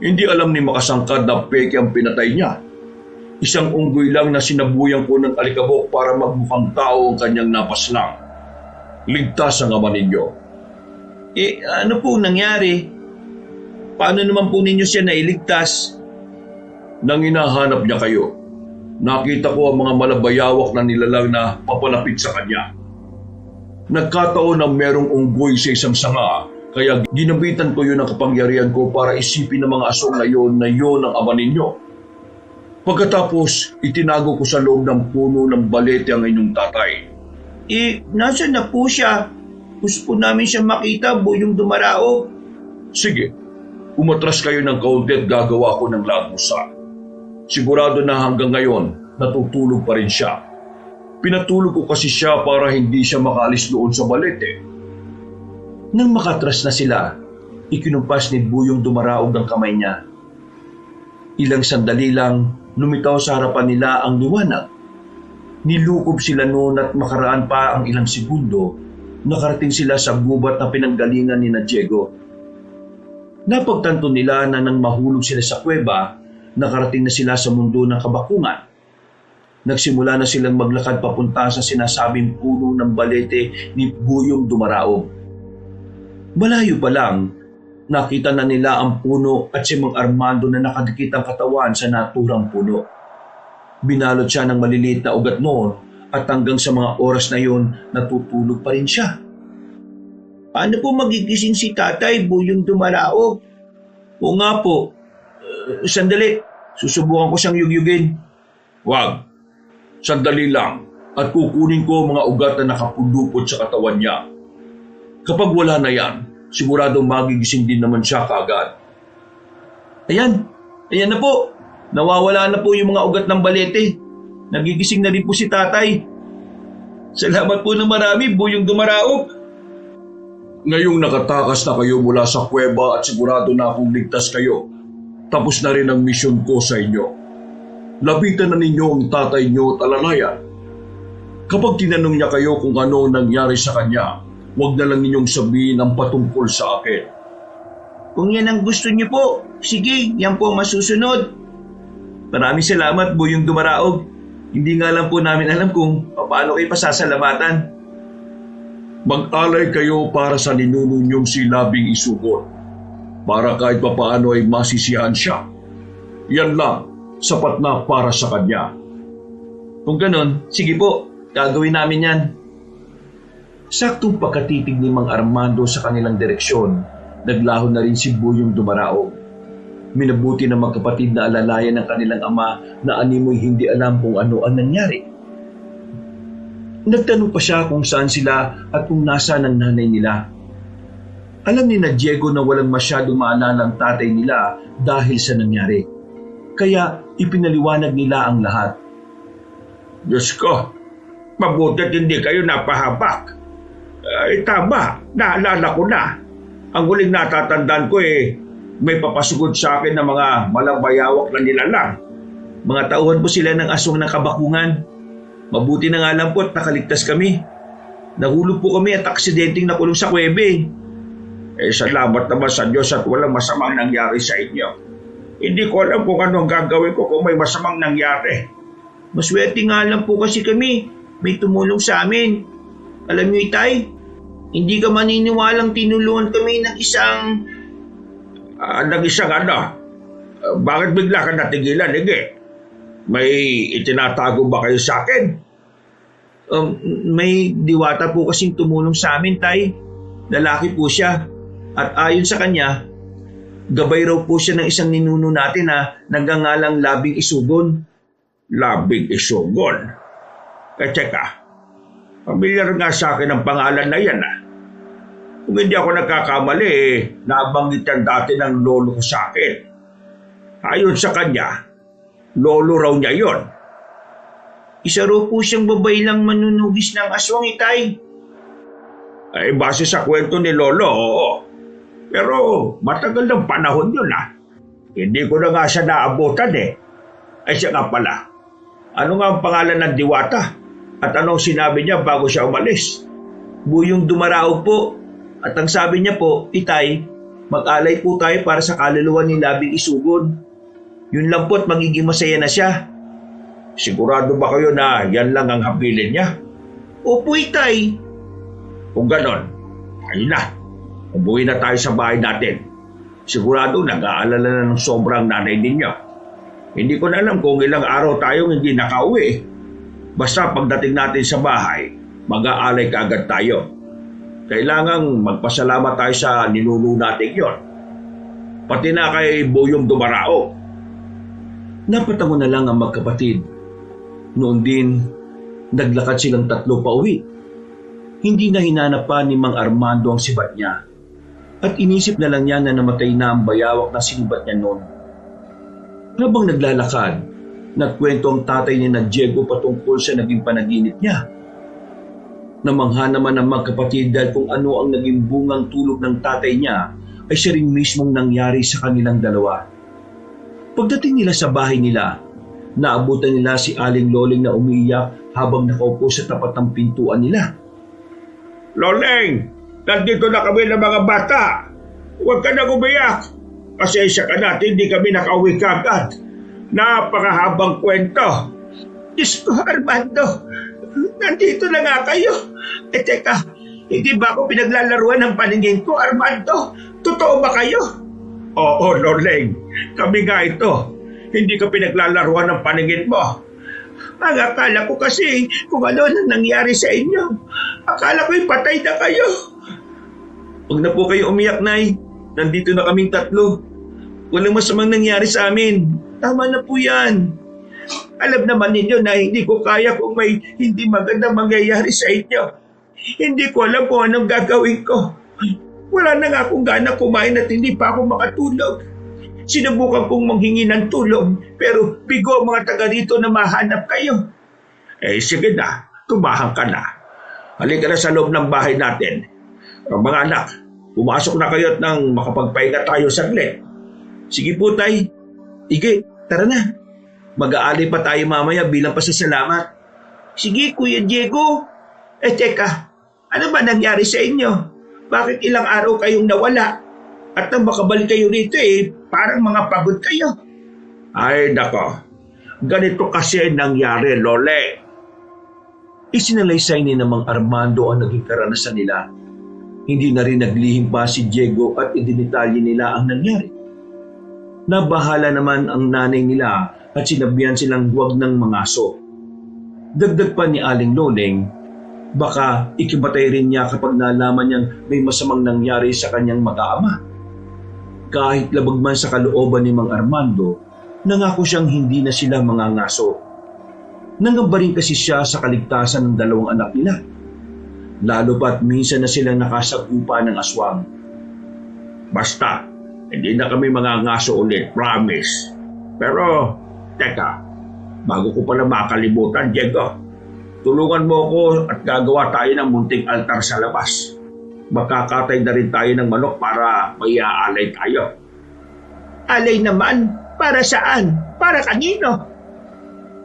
Hindi alam ni Makasangkad na peke ang pinatay niya. Isang unggoy lang na sinabuyan ko ng alikabok para magmukhang tao ang kanyang napaslang. Ligtas ang ama ninyo. Ano po nangyari? Paano naman po ninyo siya nailigtas? Nang hinahanap niya kayo, nakita ko ang mga malabayawak na nilalang na papalapit sa kanya. Nagkataon na merong unggoy sa isang sanga, kaya ginabitan ko yun ang kapangyarihan ko para isipin ng mga aswang na yon ang ama ninyo. Pagkatapos, itinago ko sa loob ng puno ng balete ang inyong tatay. Nasaan na po siya? Gusto po namin siya makita, Buyong Dumaraog. Sige, umatras kayo ng kaunti at gagawa ko ng lagusa. Sigurado na hanggang ngayon, natutulog pa rin siya. Pinatulog ko kasi siya para hindi siya makaalis doon sa balete. Nang makatras na sila, ikinumpas ni Buyong Dumaraog ang kamay niya. Ilang sandali lang, lumitaw sa harapan nila ang liwanag. Nilukob sila noon at makaraan pa ang ilang segundo, nakarating sila sa gubat na pinanggalingan ni na Diego. Napagtanto nila na nang mahulog sila sa kuweba, nakarating na sila sa mundo ng kabakungan. Nagsimula na silang maglakad papunta sa sinasabing puno ng balete ni Buyong Dumaraog. Malayo pa lang, nakita na nila ang puno at si Mang Armando na nakadikit ang katawan sa naturang puno. Binalot siya ng maliliit na ugat noon at hanggang sa mga oras na yun, natutulog pa rin siya. Paano po magigising si Tatay Buyong Dumaraog? Oo nga po. Sandali, susubukan ko siyang yugyugin. Wag. Sandali lang at kukunin ko mga ugat na nakapundupot sa katawan niya. Kapag wala na yan, siguradong magigising din naman siya kaagad. Ayan na po. Nawawala na po yung mga ugat ng balete. Nagigising na rin po si Tatay. Salamat po ng marami, Buyong Dumaraog. Ngayong nakatakas na kayo mula sa kuweba at sigurado na akong ligtas kayo, tapos na rin ang misyon ko sa inyo. Lapitan na ninyo ang tatay niyo at alalayan. Kapag tinanong niya kayo kung ano ang nangyari sa kanya, huwag na lang ninyong sabihin ang patungkol sa akin. Kung yan ang gusto niyo po, sige, yan po ang masusunod. Maraming salamat, Buyong Dumaraog. Hindi nga lang po namin alam kung paano kayo pasasalamatan. Mag-alay kayo para sa ninuno niyong si Labing Isugon, para kahit papaano ay masisiyahan siya. Yan lang, sapat na para sa kanya. Kung ganon, sige po, gagawin namin yan. Saktong pagkatitig ni Mang Armando sa kanilang direksyon, naglaho na rin si Buyong Dumaraog. Minabuti ng magkapatid na alalayan ng kanilang ama na animoy hindi alam kung ano ang nangyari. Nagtanong pa siya kung saan sila at kung nasaan ang nanay nila. Alam ni na Diego na walang masyadong maalala ang tatay nila dahil sa nangyari. Kaya ipinaliwanag nila ang lahat. Diyos ko, mabuti't hindi kayo napahabak. Tama, naalala ko na. Ang huling natatandaan ko may papasugod sa akin ng mga malabayawak na nilalang. Mga tauhan po sila ng aswang ng kabakungan. Mabuti na nga lang po at nakaligtas kami. Nahulog po kami at aksidenteng nakulong sa kuwebe. Salamat naman sa Diyos at walang masamang nangyari sa inyo. Hindi ko alam kung anong gagawin ko kung may masamang nangyari. Maswerte nga lang po kasi kami. May tumulong sa amin. Alam niyo, Itay, hindi ka maniniwalang tinulungan kami ng isang... Bakit bigla ka natigilan, Ige? May itinatago ba kayo sa akin? May diwata po kasing tumulong sa amin, Tay. Lalaki po siya. At ayon sa kanya, gabay raw po siya ng isang ninuno natin na nagngangalang Labing Isugon. Labing Isugon? Teka, pamilyar nga sa akin ang pangalan na yan. Kung hindi ako nagkakamali, nabanggit yan dati ng lolo ko sa akin. Ayon sa kanya, lolo raw niya yon. Isa raw po siyang babay lang manunugis ng aswang, Itay. Ay, base sa kwento ni lolo, oo. Pero matagal ng panahon yun Hindi ko na nga siya naabutan Ay siya nga pala, ano nga ang pangalan ng diwata? At anong sinabi niya bago siya umalis? Buyong Dumaraog po. At ang sabi niya po, Itay, mag-alay po tayo para sa kaluluwa ni Labing Isugon. Yun lang po at magiging masaya na siya. Sigurado ba kayo na yan lang ang habilin niya? Opo, Itay. Kung ganon, ayun na. Umuwi na tayo sa bahay natin. Sigurado nag-aalala na ng sobrang nanay ninyo. Hindi ko na alam kung ilang araw tayong hindi nakauwi. Basta pagdating natin sa bahay, mag-aalay kaagad tayo. Kailangang magpasalamat tayo sa ninuno natin yon. Pati na kay Buyong Dumaraog. Napatango na lang ang magkapatid. Noon din, naglakad silang tatlo pa uwi. Hindi na hinanap pa ni Mang Armando ang sibat niya. At inisip na lang niya na namatay na ang bayawak na sinibat niya noon. Habang naglalakad, Nagkwento ang tatay ni na Diego patungkol sa naging panaginip niya. Namangha naman ang magkapatid dahil kung ano ang naging bungang tulog ng tatay niya ay siya rin mismong nangyari sa kanilang dalawa. Pagdating nila sa bahay nila, naabutan nila si Aling Loleng na umiiyak habang nakaupo sa tapat ng pintuan nila. Loleng, nandito na kami ng mga bata. Huwag ka na umiyak. Pasensya ka na at hindi kami nakauwi kagad. Napakahabang kwento. Diyos ko, Armando, nandito na nga kayo. Teka, hindi ba ako pinaglalaruan ng paningin ko, Armando? Totoo ba kayo? Oo, Loleng. Kami nga ito. Hindi ka pinaglalaruan ng paningin mo. Ang akala ko kasi kung ano nang nangyari sa inyo. Akala ko'y patay na kayo. Huwag na po kayo umiyak, Nay. Nandito na kaming tatlo. Walang masamang nangyari sa amin. Tama na po yan. Alam naman ninyo na hindi ko kaya kung may hindi magandang mangyayari sa inyo. Hindi ko alam kung anong gagawin ko. Wala na nga akong gana kumain at hindi pa ako makatulog. Sinubukan kong manghingi ng tulong pero bigo ang mga taga rito na mahanap kayo. Sige na, tumahan ka na. Halika na sa loob ng bahay natin. Mga anak, pumasok na kayo at nang makapagpahinga tayo saglit. Sige po, Tay. Ige, tara na. Mag-aalay pa tayo mamaya bilang pasasalamat. Sige, Kuya Diego. Teka, ano ba nangyari sa inyo? Bakit ilang araw kayong nawala? At nang makabalik kayo rito parang mga pagod kayo. Ay, nako. Ganito kasi nangyari, Lole. Isinalaysay ni namang Armando ang naging karanasan nila. Hindi na rin naglihim pa si Diego at idinitalye nila ang nangyari. Nabahala naman ang nanay nila at sinabihan silang huwag ng mangaso. Dagdag pa ni Aling Loleng, baka ikibatay rin niya kapag nalaman niyang may masamang nangyari sa kanyang mag-aama. Kahit labag man sa kalooban ni Mang Armando, nangako siyang hindi na sila mangangaso. Nangamba rin kasi siya sa kaligtasan ng dalawang anak nila. Lalo pa't minsan na silang nakasagupa ng aswang. Basta, hindi na kami mangangaso ulit, promise. Pero, teka, bago ko pala makalimutan, Diego, tulungan mo ako at gagawa tayo ng munting altar sa labas. Magkakatay na rin tayo ng manok para may aalay tayo. Alay naman? Para saan? Para kanino?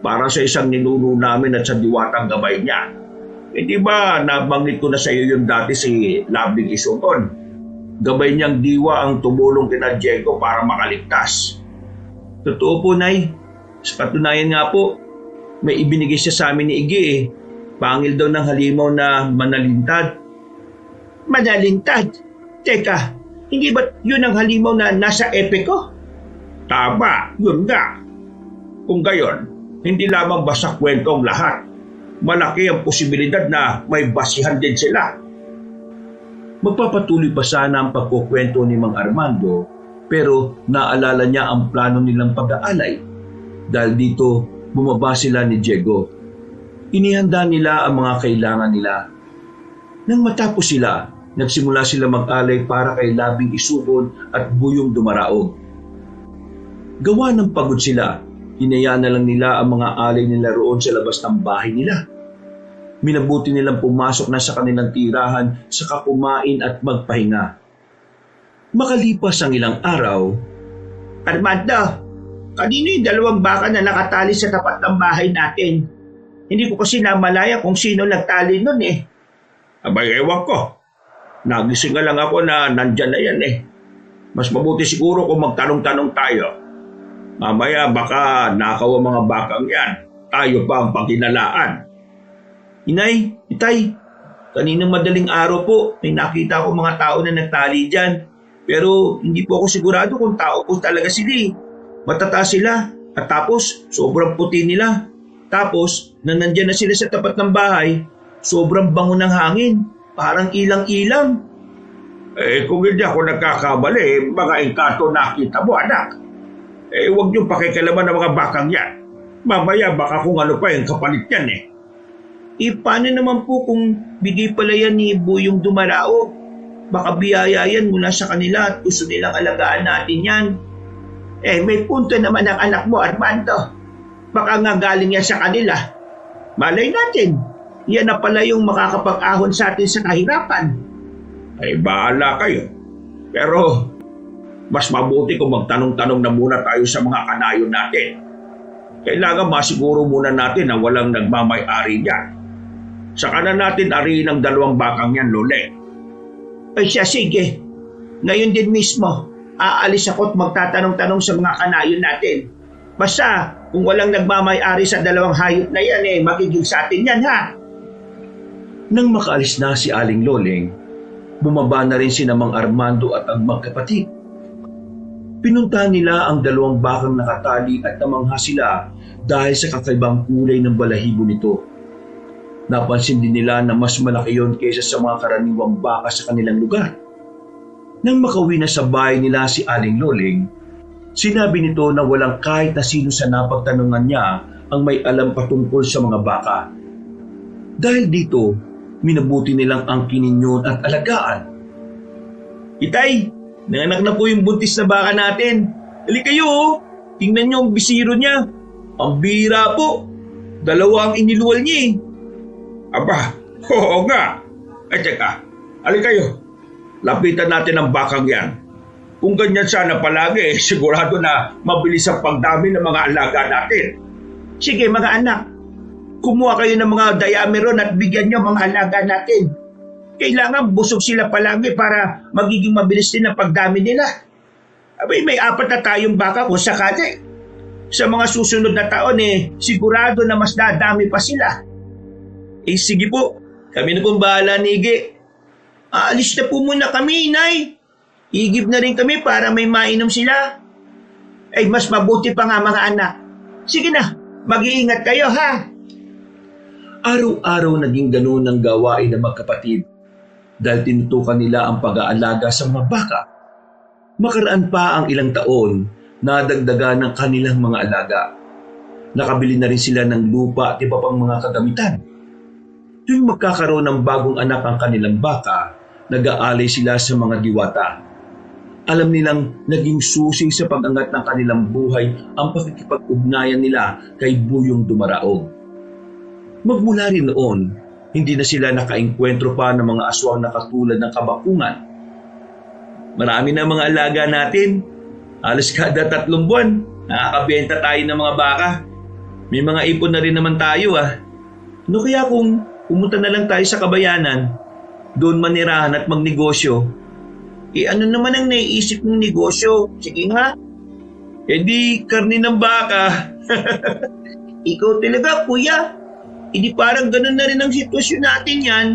Para sa isang ninuno namin at sa diwatang gabay niya. Hindi ba nabanggit ko na sa iyo yung dati si Labing Isuton? Gabay niyang diwa ang tumulong kina Diego para makaligtas. Totoo po, Nay. Sa katunayan nga po, may ibinigay siya sa amin ni Iggy Pangil daw ng halimaw na manalintad. Manalintad? Teka, hindi ba yun ang halimaw na nasa epe ko? Tama, yun nga. Kung gayon, hindi lamang basta kwento ang lahat. Malaki ang posibilidad na may basihan din sila. Magpapatuloy pa sana ang pagkukwento ni Mang Armando pero naalala niya ang plano nilang pag-aalay. Dahil dito, bumaba sila ni Diego. Inihanda nila ang mga kailangan nila. Nang matapos sila, nagsimula sila mag-alay para kay Labing Isuton at Buyong Dumaraog. Gawa ng pagod sila, hinayaan na lang nila ang mga alay nila roon sa labas ng bahay nila. Minabuti nilang pumasok na sa kanilang tirahan saka kumain at magpahinga. Makalipas ang ilang araw, Armando, kanino yung dalawang baka na nakatali sa tapat ng bahay natin? Hindi ko kasi namalaya kung sino nagtali nun Abay, ewan ko. Nagising nga lang ako na nandyan na yan Mas mabuti siguro kung magtanong-tanong tayo. Mamaya baka nakaw ang mga bakang yan. Tayo pa ang pagkinalaan. Inay, Itay, kaninang madaling araw po, may nakita ko mga tao na nagtali dyan. Pero hindi po ako sigurado kung tao po talaga sila Matataas sila at tapos sobrang puti nila. Tapos, nandyan na sila sa tapat ng bahay, sobrang bango ng hangin, parang ilang-ilang. Kung hindi ako nagkakamali, mga engkanto nakita mo, anak. Huwag niyong pakikilaman ng mga bakang yan. Mamaya baka kung ano pa yung kapalit yan Paano naman po kung bigay pala yan ni Buyong Dumarao? Baka biyaya yan mula sa kanila at gusto nilang alagaan natin yan. May punto naman ang anak mo, Armando. Baka nga galing yan sa kanila. Malay natin, yan na pala yung makakapag-ahon sa atin sa kahirapan. Ay bahala kayo. Pero mas mabuti kung magtanong-tanong na muna tayo sa mga kanayon natin. Kailangan masiguro muna natin na walang nagmamay-ari niyan. Saka na natin ariin ang 2 bakang yan, Loleng. Ay siya, sige. Ngayon din mismo, aalis ako at magtatanong-tanong sa mga kanayon natin. Basta, kung walang nagmamay-ari sa 2 hayop na yan, magiging sa atin yan, ha? Nang makaalis na si Aling Loleng, bumaba na rin si Mang Armando at ang magkapatid. Pinuntahan nila ang 2 bakang nakatali at namangha sila dahil sa kakaibang kulay ng balahibo nito. Napansin din nila na mas malaki yon kaysa sa mga karaniwang baka sa kanilang lugar. Nang makauwi na sa bahay nila si Aling Loleng, sinabi nito na walang kahit na sino sa napagtanungan niya ang may alam patungkol sa mga baka. Dahil dito, minabuti nilang angkinin yun at alagaan. Itay, nanganak na po yung buntis na baka natin. Dali kayo, oh. Tingnan niyo ang bisiro niya. Ang bira po. 2 ang iniluwal niya eh. Aba, oo nga. Ay teka, alin kayo. Lapitan natin ang bakang yan. Kung ganyan sana palagi, sigurado na mabilis ang pagdami ng mga alaga natin. Sige mga anak, kumuha kayo ng mga diameron at bigyan niyo mga alaga natin. Kailangan busog sila palagi para magiging mabilis din ang pagdami nila. Abay, may 4 na tayong baka kung sakali. Sa mga susunod na taon sigurado na mas dadami pa sila. Sige po, kami na pong bahala, Nigi. Aalis na po muna kami, Inay. Igib na rin kami para may mainom sila. Ay, mas mabuti pa nga mga anak. Sige na, mag-iingat kayo ha. Araw-araw naging ganoon ang gawain ng magkapatid dahil tinutukan nila ang pag-aalaga sa mga baka. Makaraan pa ang ilang taon, nadagdagan ng kanilang mga alaga. Nakabili na rin sila ng lupa at iba pang mga kagamitan. Tuwing magkakaroon ng bagong anak ang kanilang baka, nag-aalay sila sa mga diwata. Alam nilang naging susi sa pag-angat ng kanilang buhay ang pakikipag-ugnayan nila kay Buyong Dumaraog. Magmula rin noon, hindi na sila nakaengkwentro pa ng mga aswang na katulad ng kabakungan. Marami na mga alaga natin. Halos kada 3 buwan, nakakabenta tayo ng mga baka. May mga ipon na rin naman tayo ah. Ano kaya kung pumunta na lang tayo sa kabayanan, doon manirahan at magnegosyo? Ano naman ang naiisip ng negosyo? Sige nga. Di karne ng baka. Ikaw talaga, kuya. Hindi parang ganun na rin ang sitwasyon natin yan.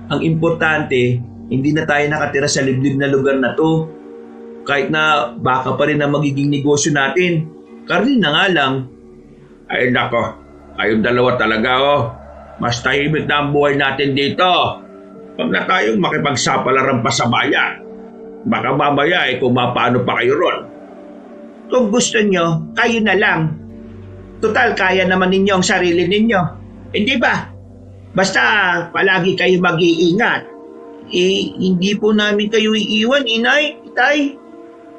Ang importante, hindi na tayo nakatira sa liblib na lugar na to. Kahit na baka pa rin ang magiging negosyo natin. Karne na nga lang. Ay nako, kayong 2 talaga oh. Mas tahimik na ang buhay natin dito. Huwag na tayong makipagsapalaran pa sa bayan. Baka mamaya kung mapaano pa kayo ron. Kung gusto nyo, kayo na lang. Total, kaya naman ninyo ang sarili ninyo. Hindi ba? Basta palagi kayo mag-iingat. Hindi po namin kayo iiwan, Inay, Itay.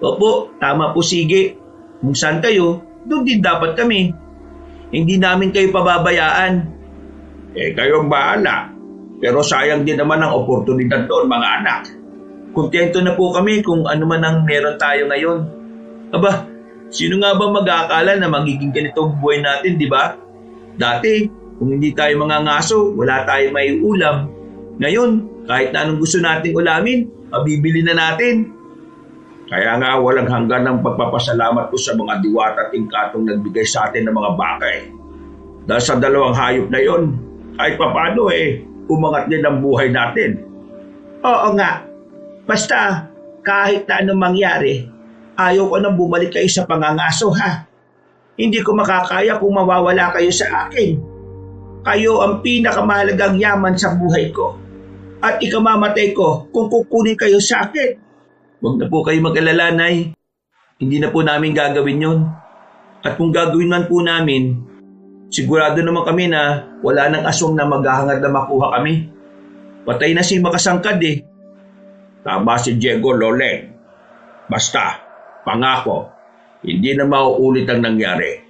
Opo, tama po, sige. Kung saan kayo, doon din dapat kami. Hindi namin kayo pababayaan. Kayo ang bahala. Pero sayang din naman ang oportunidad doon, mga anak. Kontento na po kami kung ano man ang meron tayo ngayon. Aba, sino nga ba mag-aakala na magiging ganito ang buhay natin, di ba? Dati, kung hindi tayo mga ngaso, wala tayong may ulam. Ngayon, kahit na anong gusto nating ulamin, mabibili na natin. Kaya nga walang hanggan ng pagpapasalamat ko sa mga diwata at tingkatong nagbigay sa atin ng mga baka Dahil sa 2 hayop na yon, kahit papano umangat din ang buhay natin. Oo nga. Basta, kahit na anong mangyari, ayaw ko nang bumalik kayo sa pangangaso ha. Hindi ko makakaya kung mawawala kayo sa akin. Kayo ang pinakamahalagang yaman sa buhay ko. At ikamamatay ko kung kukunin kayo sa akin. Huwag na po kayo mag-alala, Nay. Hindi na po namin gagawin yon. At kung gagawin man po namin, sigurado naman kami na wala nang aswang na maghahangad na makuha kami. Patay na si Makasangkad Tama si Diego, Loleng. Basta, pangako, hindi na mauulit ang nangyari.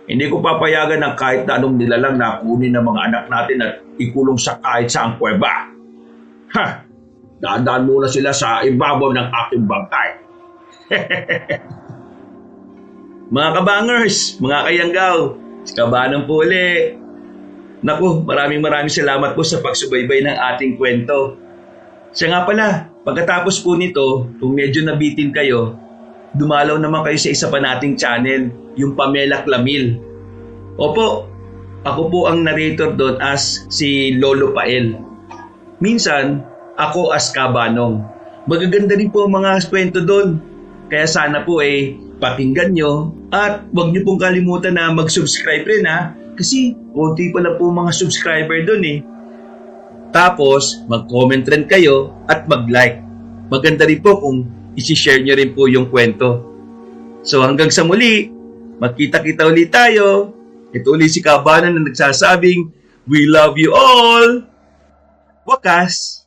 Hindi ko papayagan ng kahit na anong nilalang na kunin ng mga anak natin at ikulong sa kahit saang kuweba. Ha! Dadaan muna sila sa ibabaw ng aking bangkay. Mga kabangers, mga kayanggaw, si Kabanong po uli. Naku, maraming salamat po sa pagsubaybay ng ating kwento. Siya nga pala, pagkatapos po nito, kung medyo nabitin kayo, dumalaw naman kayo sa isa pa nating channel, yung Pamela Clamil. Opo, ako po ang narrator doon as si Lolo Pael. Minsan, ako as Kabanong. Magaganda rin po ang mga kwento doon. Kaya sana po pakinggan nyo at huwag nyo pong kalimutan na mag-subscribe rin kasi konti pala po mga subscriber doon Tapos, mag-comment rin kayo at mag-like. Maganda rin po kung isi-share nyo rin po yung kwento. So hanggang sa muli, magkita-kita ulit tayo. Ito ulit si Kabanan na nagsasabing, we love you all! Wakas!